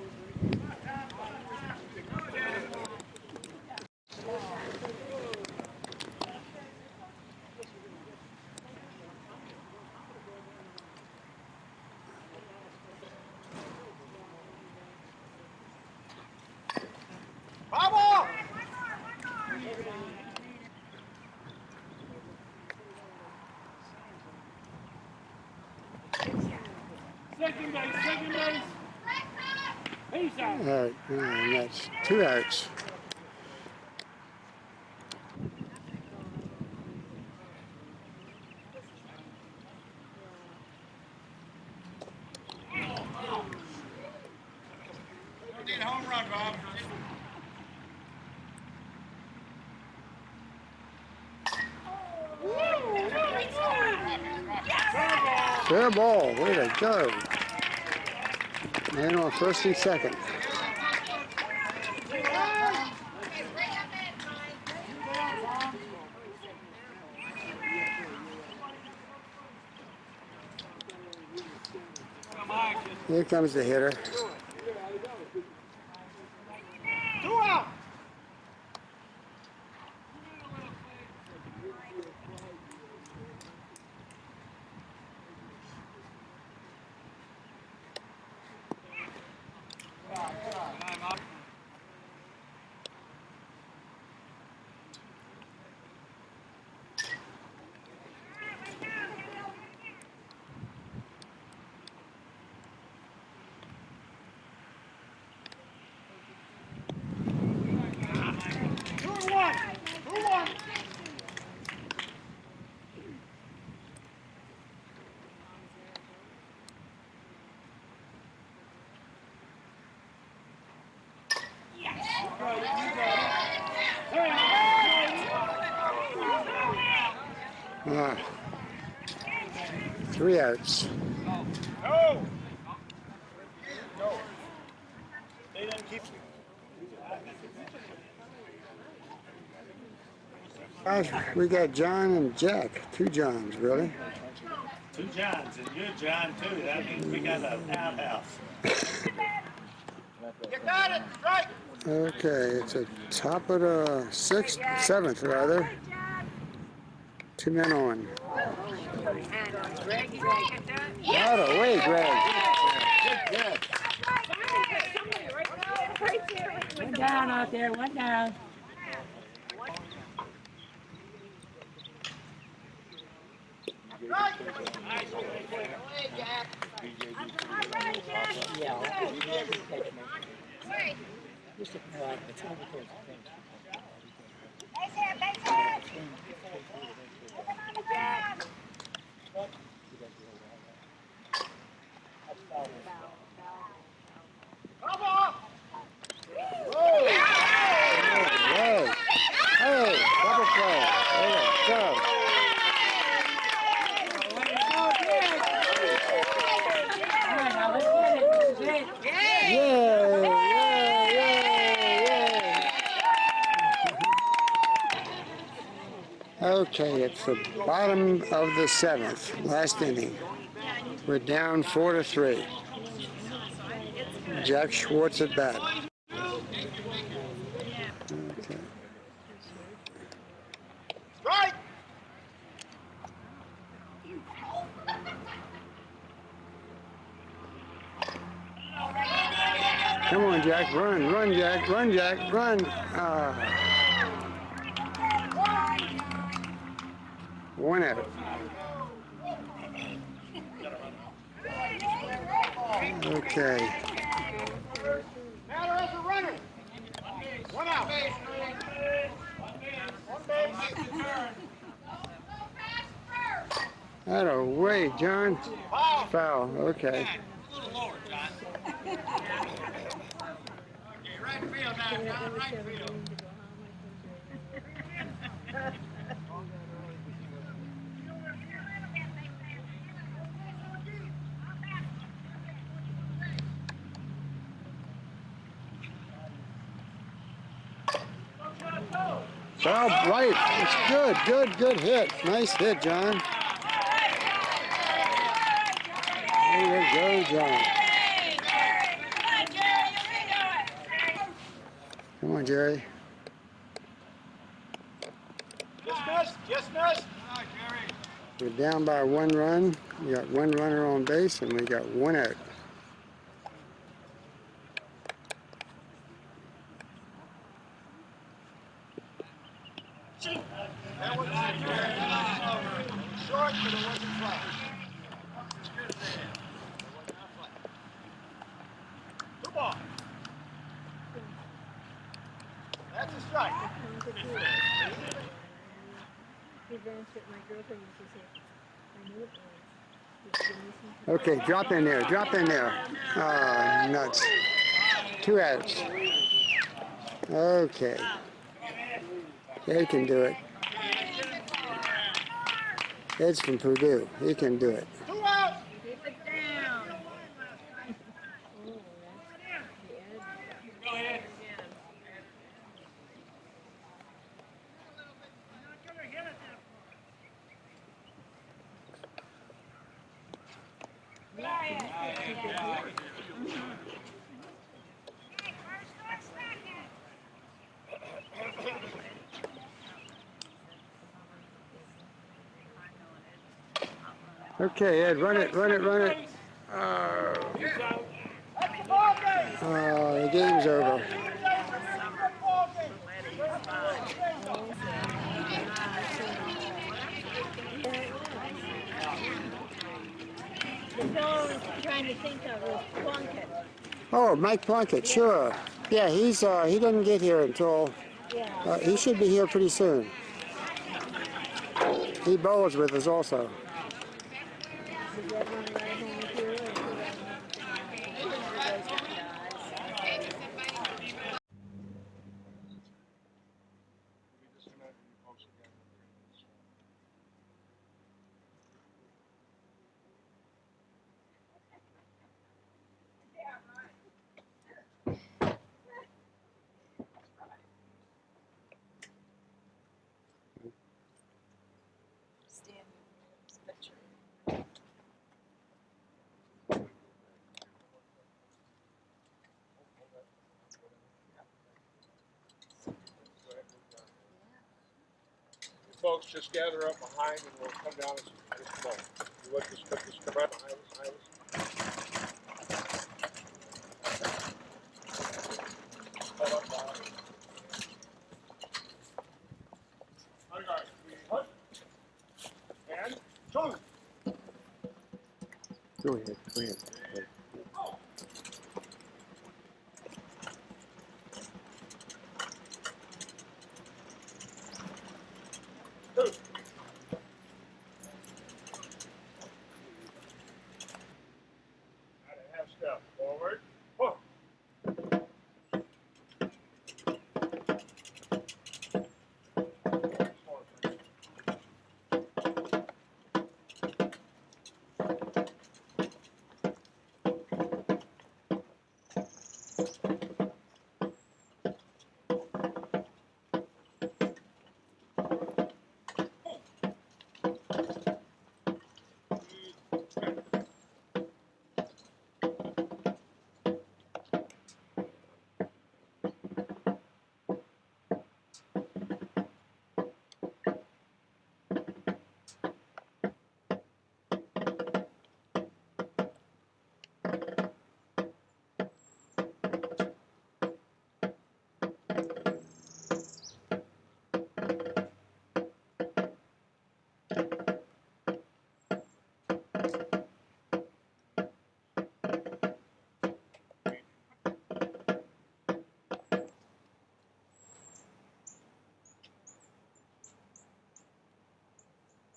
Bravo! Second base. Peace out. And that's 2 outs. Need a home run, Bob. Fair ball. Way to go. Man on first and second. Here comes the hitter. 2 out. Ah, 3 outs. No. No. They didn't keep. We got John and Jack. 2 Johns, really. 2 Johns, and you're John too. That means we got an outhouse. You got it. Right. Okay, it's a top of the 6th, 7th rather. 2 men on. Out of the way, Greg. One down out there, one down. Okay, it's the bottom of the seventh, last inning. We're down 4-3. Jack Schwartz at bat. Okay. Right. Come on, Jack, run, run, Jack, run, Jack, run. One out. Okay. Matter as a runner. One out. One base. Out of the way, John. Foul. Okay. A little lower, John. Okay, right field now, John. Right field. Foul right. It's good hit. Nice hit, John. There you go, John. Come on, Jerry. Just missed. Just missed. We're down by 1 run. We got 1 runner on base, and we got 1 out. That was short, but it wasn't flat. Two ball. That's a strike. Okay, drop in there. Drop in there. Oh, nuts. 2 outs. Okay. Ed can do it. Ed's from Purdue. He can do it. 2 out. Keep it down. Go ahead. Okay, Ed, run it, run it, run it. The game's over. The fellow I was trying to think of was Plunkett. Oh, Mike Plunkett, sure. Yeah, he doesn't get here until, he should be here pretty soon. He bowls with us also. Folks, just gather up behind and we'll come down and just come over. You would just come right behind us. And John. Go ahead, go ahead. Half step forward.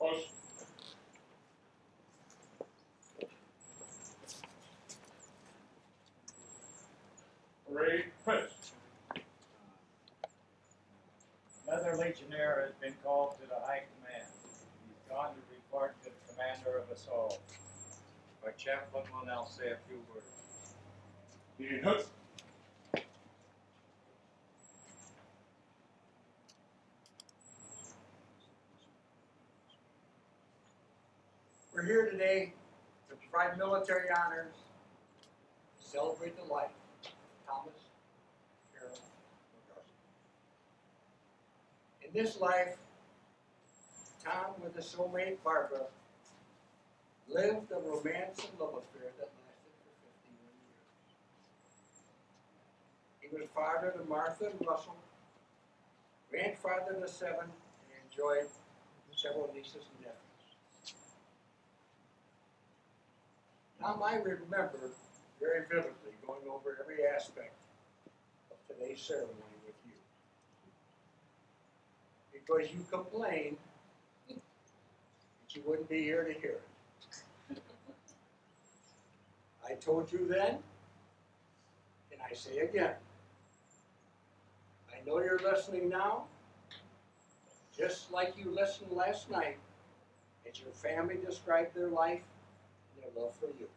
Push. Parade, push. Another Legionnaire has been called to the high command. He's gone to report to the commander of us all. Our chaplain will now say a few words. Lead hook. We're here today to provide military honors, to celebrate the life of Thomas Carroll McCarthy. In this life, Tom with his soulmate Barbara lived a romance and love affair that lasted for 51 years. He was father to Martha and Russell, grandfather to 7, and enjoyed several nieces and nephews. Now I remember very vividly going over every aspect of today's ceremony with you. Because you complained that you wouldn't be here to hear it. I told you then, and I say again, I know you're listening now, just like you listened last night as your family described their life and their love for you.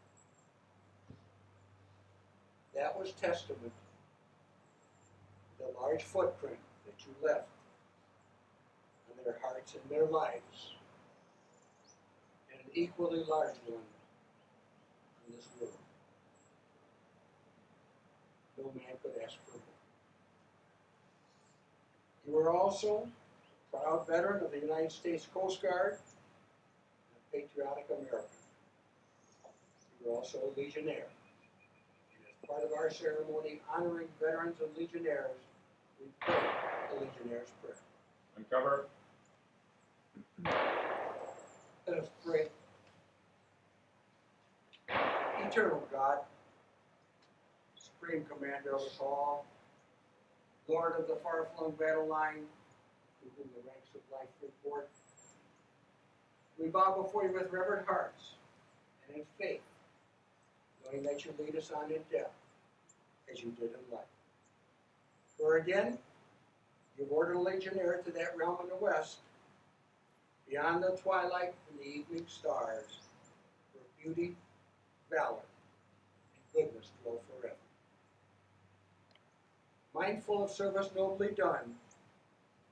That was testament to the large footprint that you left on their hearts and their lives, and an equally large one in this world. No man could ask for more. You were also a proud veteran of the United States Coast Guard and a patriotic American. You were also a Legionnaire. Part of our ceremony honoring veterans and legionnaires, we pray the Legionnaire's Prayer. Uncover. Let us pray. Eternal God, Supreme Commander of us all, Lord of the far-flung battle line, to whom the ranks of life report, we bow before you with reverent hearts and in faith, knowing that you lead us on in death, as you did in life. For again, you ordered a legionnaire to that realm in the west, beyond the twilight and the evening stars, where beauty, valor, and goodness dwell forever. Mindful of service nobly done,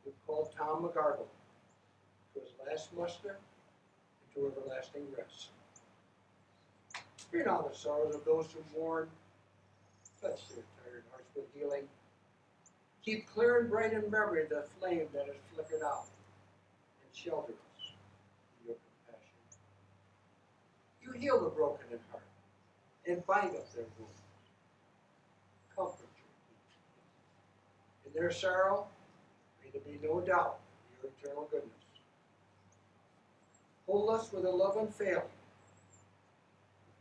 you called Tom McGargle to his last muster and to everlasting rest. Fear not the sorrows of those who mourn. Touch their tired hearts with healing. Keep clear and bright in memory the flame that has flickered out, and shelter us in your compassion. You heal the broken in heart and bind up their wounds. Comfort your people. In their sorrow, may there be no doubt of your eternal goodness. Hold us with a love unfailing.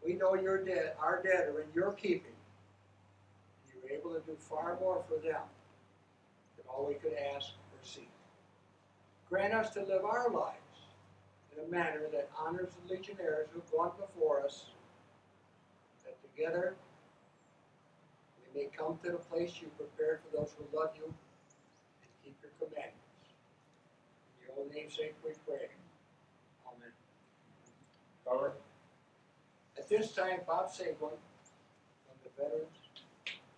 We know your dead, our dead are in your keeping. You were able to do far more for them than all we could ask or seek. Grant us to live our lives in a manner that honors the legionnaires who have gone before us, that together we may come to the place you prepared for those who love you and keep your commandments. In your own name's sake we pray. Amen. Cover. At this time, Bob Sablin from the Veterans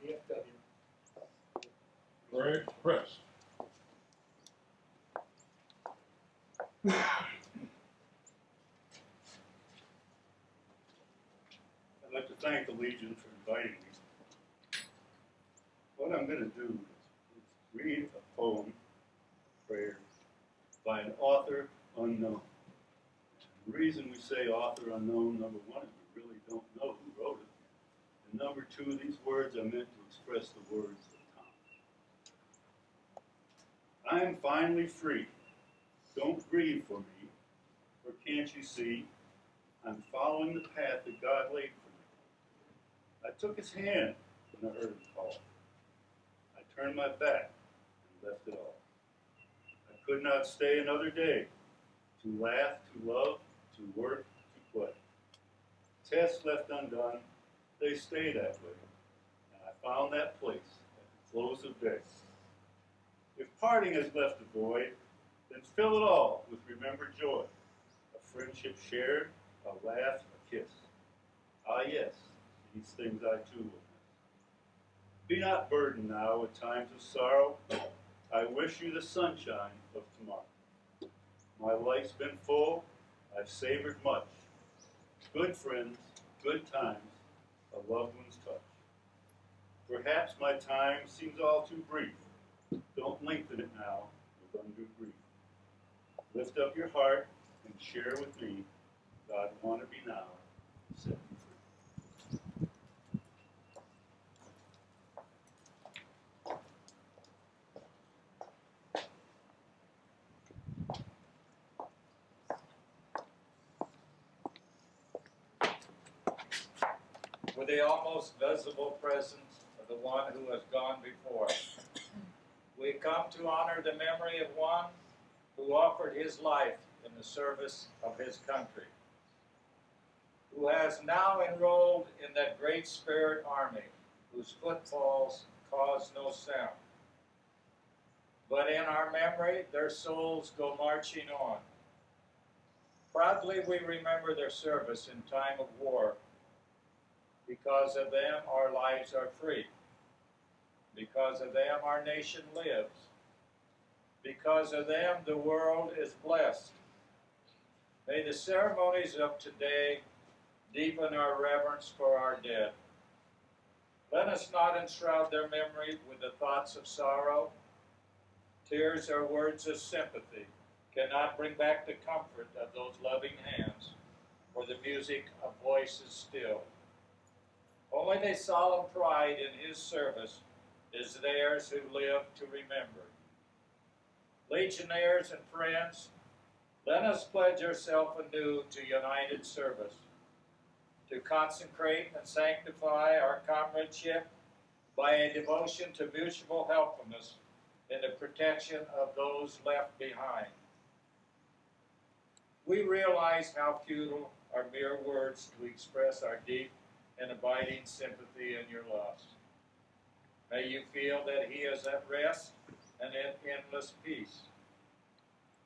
VFW. Parade, press. I'd like to thank the Legion for inviting me. What I'm going to do is read a poem, prayer, by an author unknown. The reason we say author unknown, number one, is we really don't know who wrote it. And number two, these words are meant to express the words of Tom. I am finally free. Don't grieve for me, for can't you see? I'm following the path that God laid for me. I took his hand when I heard him call. I turned my back and left it all. I could not stay another day. To laugh, to love, to work, to play. Tasks left undone, they stay that way. And I found that place at the close of day. If parting has left a void, then fill it all with remembered joy. A friendship shared, a laugh, a kiss. Ah yes, these things I too will miss. Be not burdened now with times of sorrow. I wish you the sunshine of tomorrow. My life's been full, I've savored much. Good friends, good times, a loved one's touch. Perhaps my time seems all too brief. Don't lengthen it now with undue grief. Lift up your heart and share with me. God want to be now, set you free. With the almost visible presence of the one who has gone before, we come to honor the memory of one who offered his life in the service of his country, who has now enrolled in that great spirit army whose footfalls cause no sound. But in our memory, their souls go marching on. Proudly we remember their service in time of war. Because of them, our lives are free. Because of them, our nation lives. Because of them, the world is blessed. May the ceremonies of today deepen our reverence for our dead. Let us not enshroud their memory with the thoughts of sorrow. Tears or words of sympathy cannot bring back the comfort of those loving hands, or the music of voices still. Only the solemn pride in his service is theirs who live to remember. Legionnaires and friends, let us pledge ourselves anew to united service, to consecrate and sanctify our comradeship by a devotion to mutual helpfulness in the protection of those left behind. We realize how futile are mere words to express our deep and abiding sympathy in your loss. May you feel that he is at rest and in endless peace.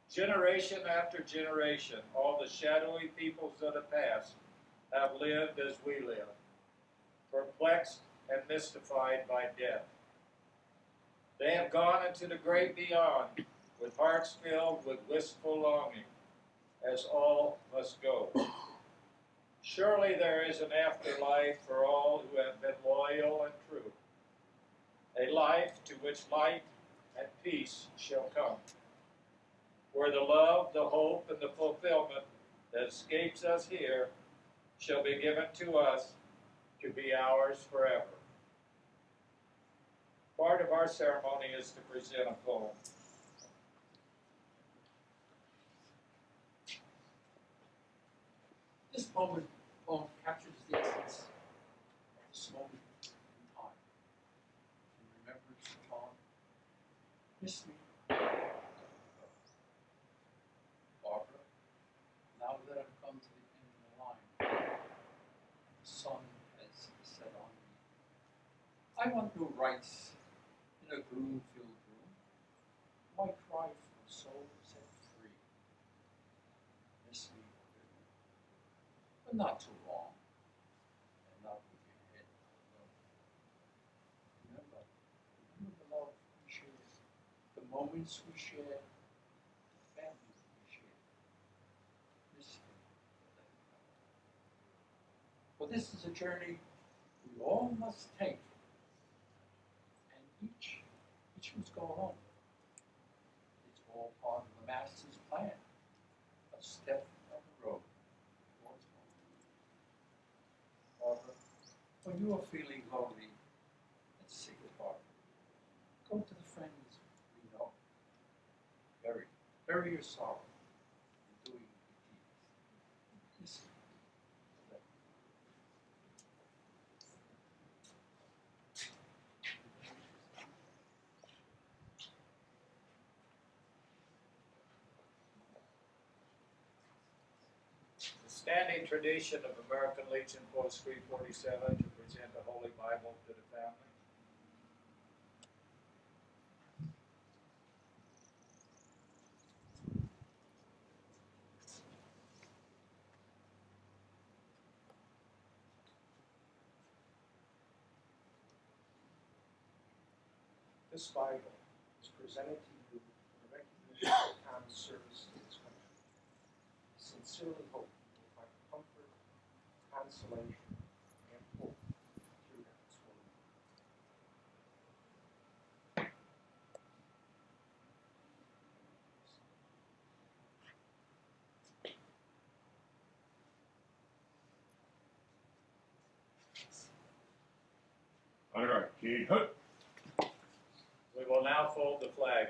Generation after generation, all the shadowy peoples of the past have lived as we live, perplexed and mystified by death. They have gone into the great beyond with hearts filled with wistful longing, as all must go. Surely there is an afterlife for all who have been loyal and true, a life to which light and peace shall come, where the love, the hope, and the fulfillment that escapes us here shall be given to us to be ours forever. Part of our ceremony is to present a poem. This poem captures the essence of this moment in time. In remembrance of John, miss me. Barbara, now that I've come to the end of the line, the sun has set on me. I want no rights in a gloom-filled room. My cry for a soul set free. Miss me, but not too long, and not with your head low. Remember the love we shared, the moments we shared, the family we shared. Miss me, let it go. For this is a journey we all must take, and each must go alone. It's all part of the Master's plan, a step on the road. Barbara, when you are feeling lonely, let's say goodbye. Go to the friends we know. Bury your sorrow in doing good deeds. Listen. standing tradition of American Legion Post 347 to present the Holy Bible to the family. This Bible is presented to you in recognition of Tom's service to his country. Sincerely hope you will find comfort, consolation, and hope through God's word. All right, Key. Hook. We will now fold the flag.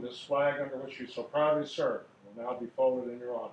This flag under which you so proudly serve will now be folded in your honor.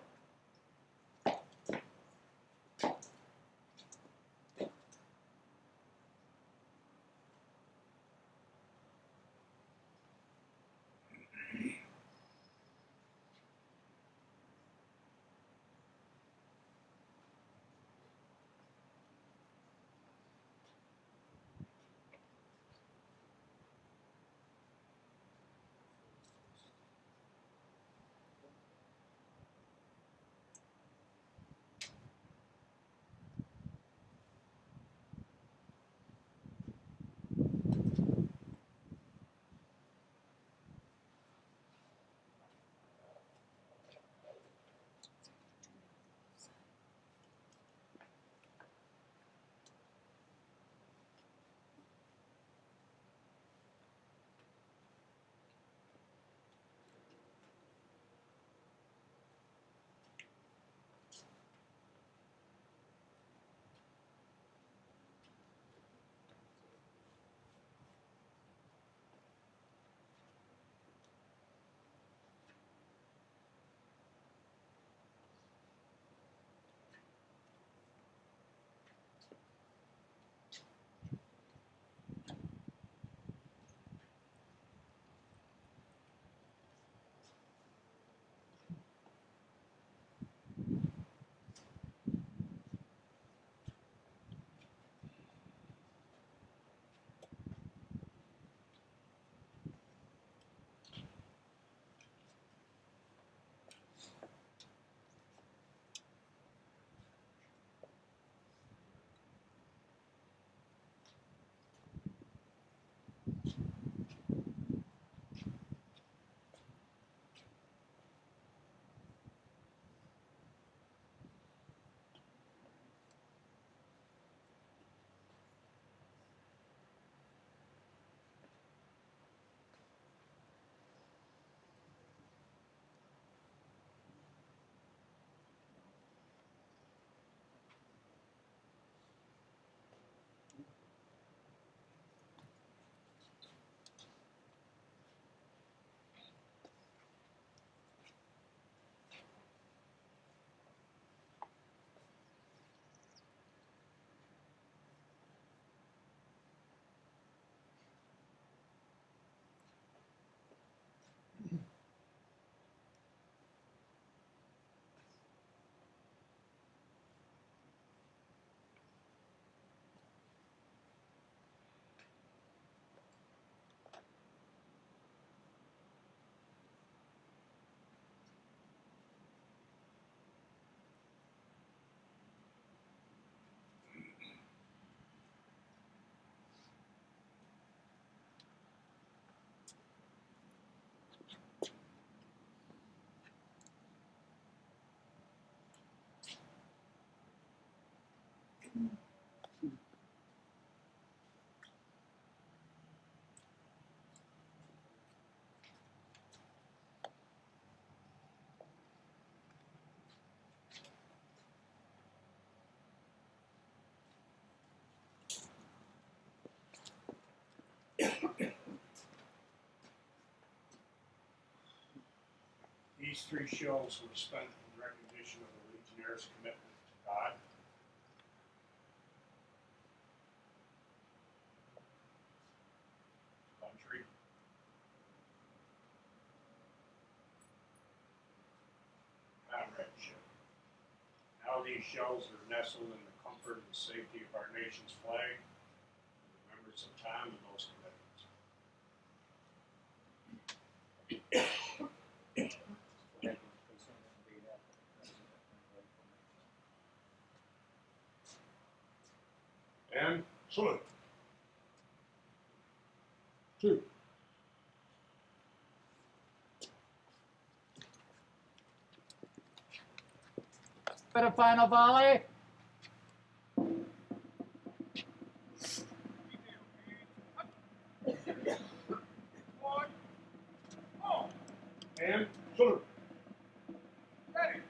These 3 shells were spent in recognition of the Legionnaires' commitment to God, country, comradeship. Now these shells are nestled in the comfort and safety of our nation's flag, and remembers the time and those commitments. And salute. 2. For the final volley. And salute. Ready.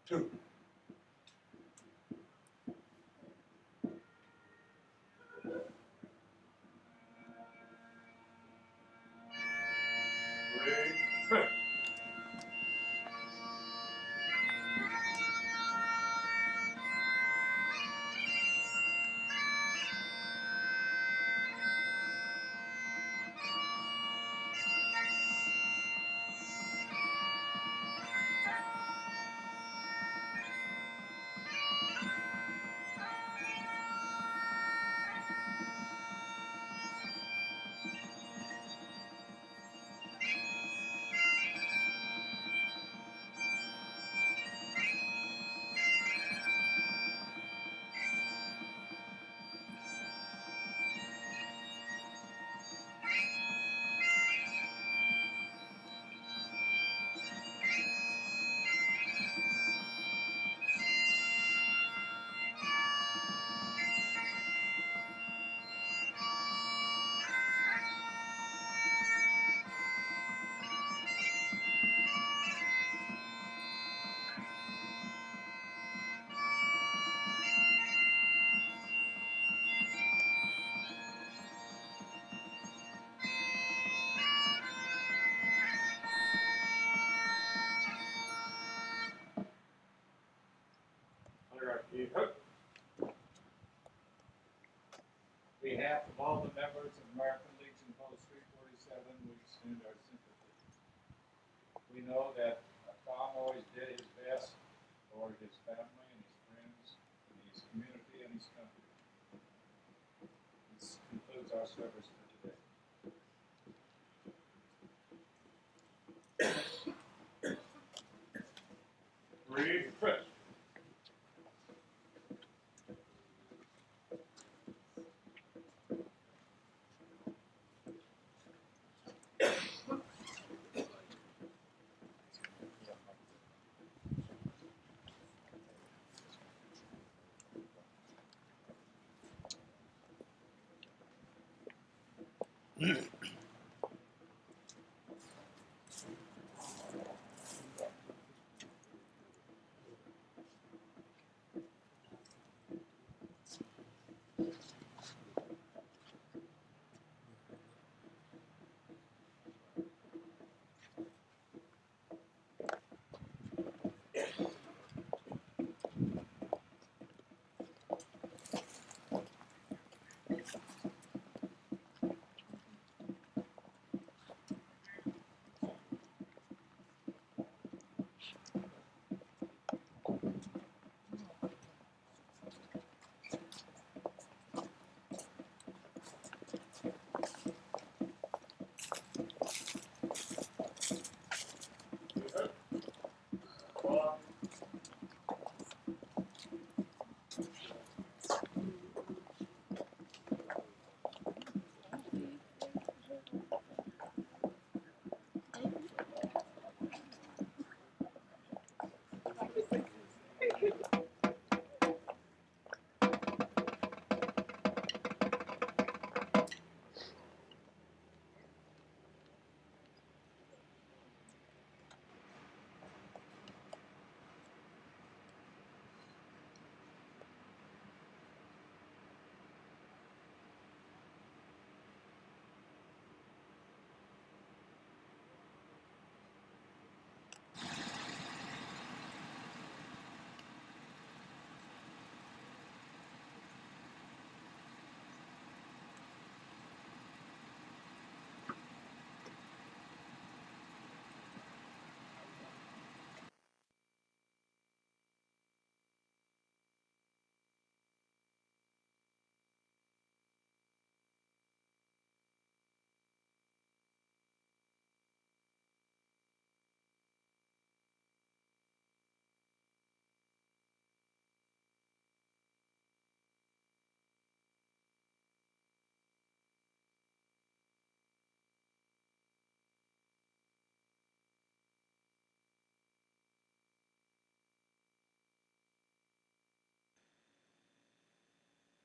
Two. Three. On behalf of all the members of American Legion Post 347, we extend our sympathy. We know that Tom always did his best for his family and his friends, and his community and his country. This concludes our service for today. Three. Chris.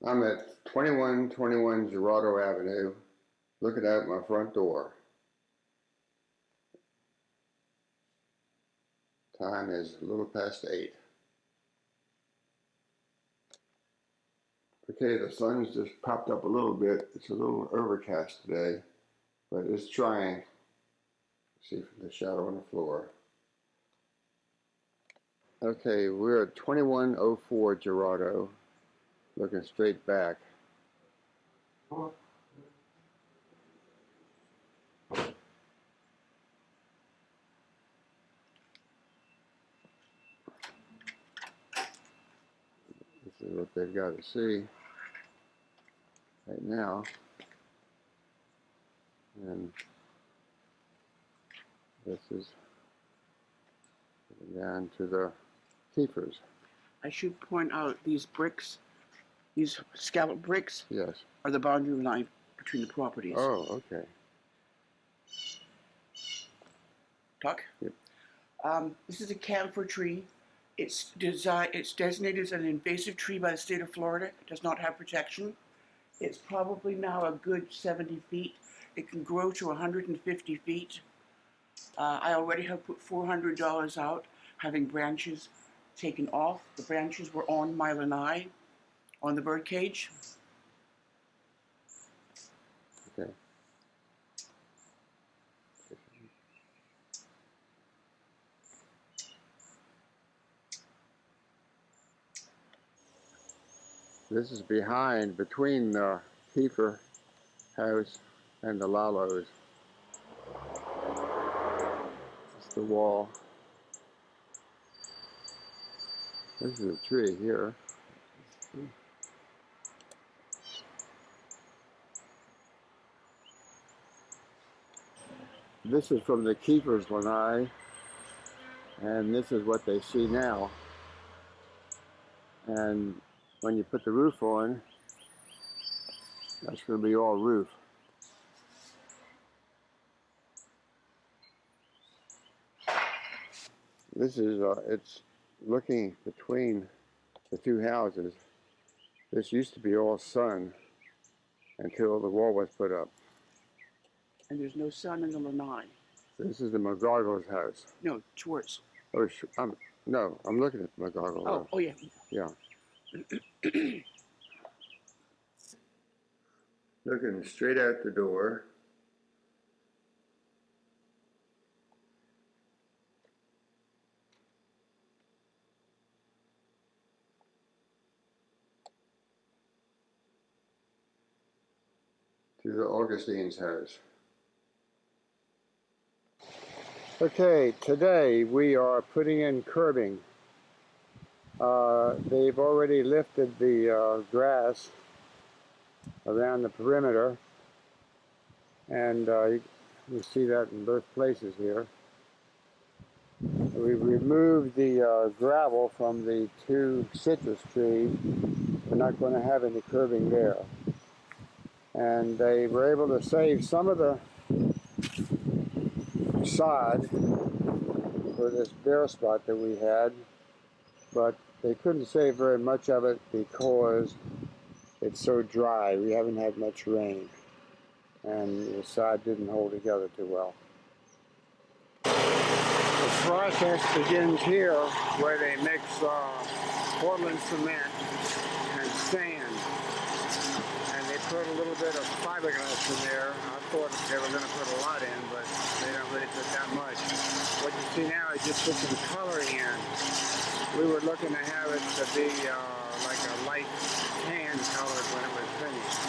I'm at 2121 Gerardo Avenue, looking out my front door. Time is a little past 8. Okay, the sun's just popped up a little bit. It's a little overcast today, but it's trying. See the shadow on the floor. Okay, we're at 2104 Gerardo, looking straight back. This is what they've got to see right now. And this is down to the keepers. I should point out these bricks, these scallop bricks, Yes. are the boundary line between the properties. Oh, okay. Talk? Yep. This is a camphor tree. It's designated as an invasive tree by the state of Florida. It does not have protection. It's probably now a good 70 feet. It can grow to 150 feet. I already have put $400 out, having branches taken off. The branches were on my lanai, on the bird cage. Okay. This is behind, between the Kiefer house and the Lalos. It's the wall. This is a tree here. This is from the Kiefer's lanai, and this is what they see now. And when you put the roof on, that's going to be all roof. This is, it's looking between the two houses. This used to be all sun until the wall was put up. and there's no sun in the lanai. This is the McGargle's house. No, Schwartz. Oh, no, I'm looking at McGargle. Oh, oh yeah. Yeah. Looking straight out the door. To the Augustine's house. Okay, today we are putting in curbing. They've already lifted the grass around the perimeter, and you see that in both places here. We've removed the gravel from the 2 citrus trees. We're not going to have any curbing there. And they were able to save some of the sod for this bare spot that we had, but they couldn't save very much of it because it's so dry. We haven't had much rain, and the sod didn't hold together too well. The process begins here, where they mix Portland cement and sand, and they put a little bit of fiberglass in there. I thought they were going to put a lot in, but they don't really put that much. What you see now is just put some coloring in. We were looking to have it to be like a light tan color when it was finished.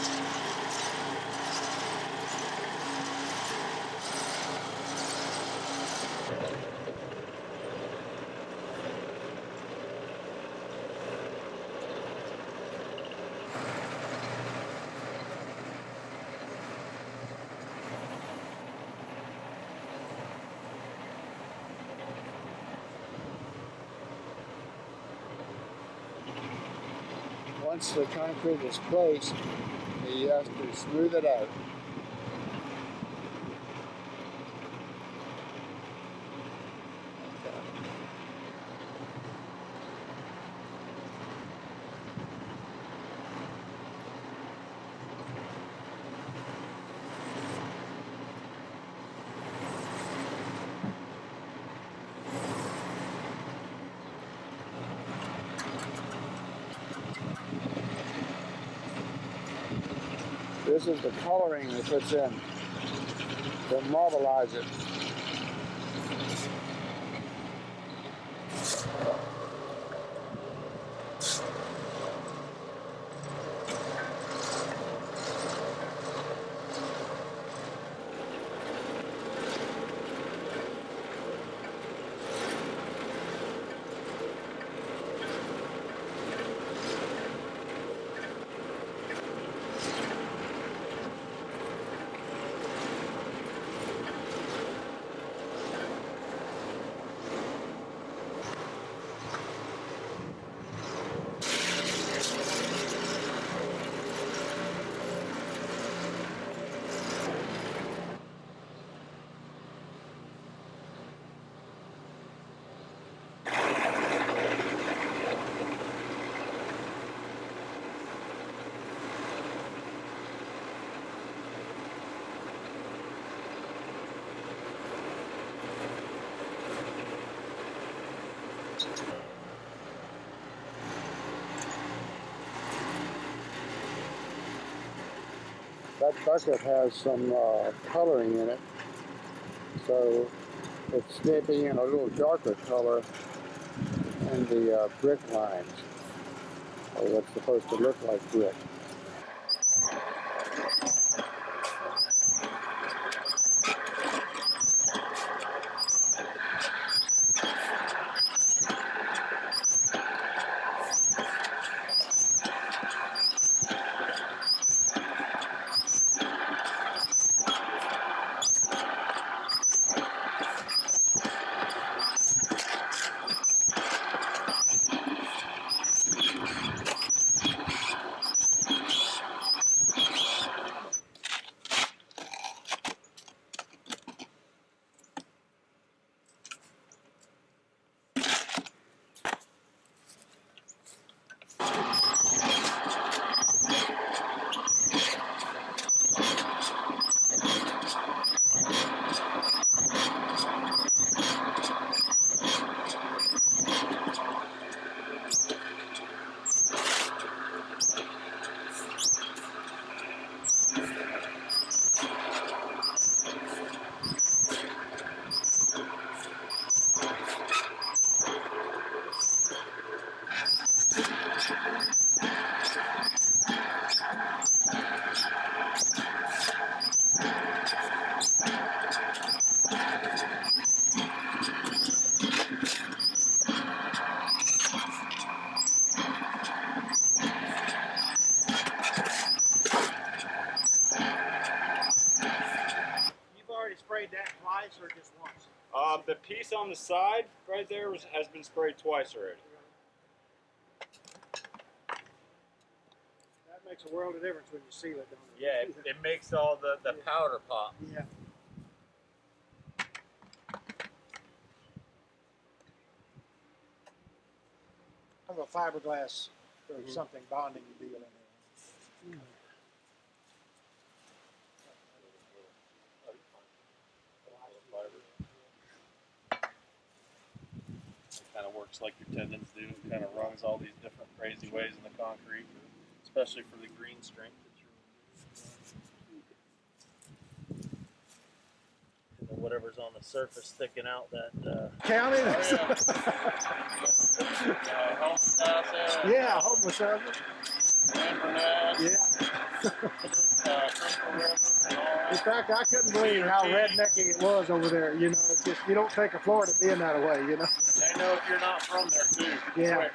Once the concrete is placed, he has to smooth it out. This is the coloring that puts in to marbleize it. That bucket has some coloring in it, so it's stamping in a little darker color in the brick lines, or what's supposed to look like brick. side right there has been sprayed twice already. That makes a world of difference when you seal it, don't it? Yeah, it makes all the powder pop. Yeah. Have a fiberglass or something bonding deal in there. It kind of works like your tendons do. It kind of runs all these different crazy ways in the concrete, especially for the green strength. And then whatever's on the surface sticking out that. County? Yeah, homeless of it. Yeah. In fact, I couldn't believe how rednecky it was over there. You know, it's just, you don't think of Florida being that way, you know. They know if you're not from there, too. Yeah. Quick.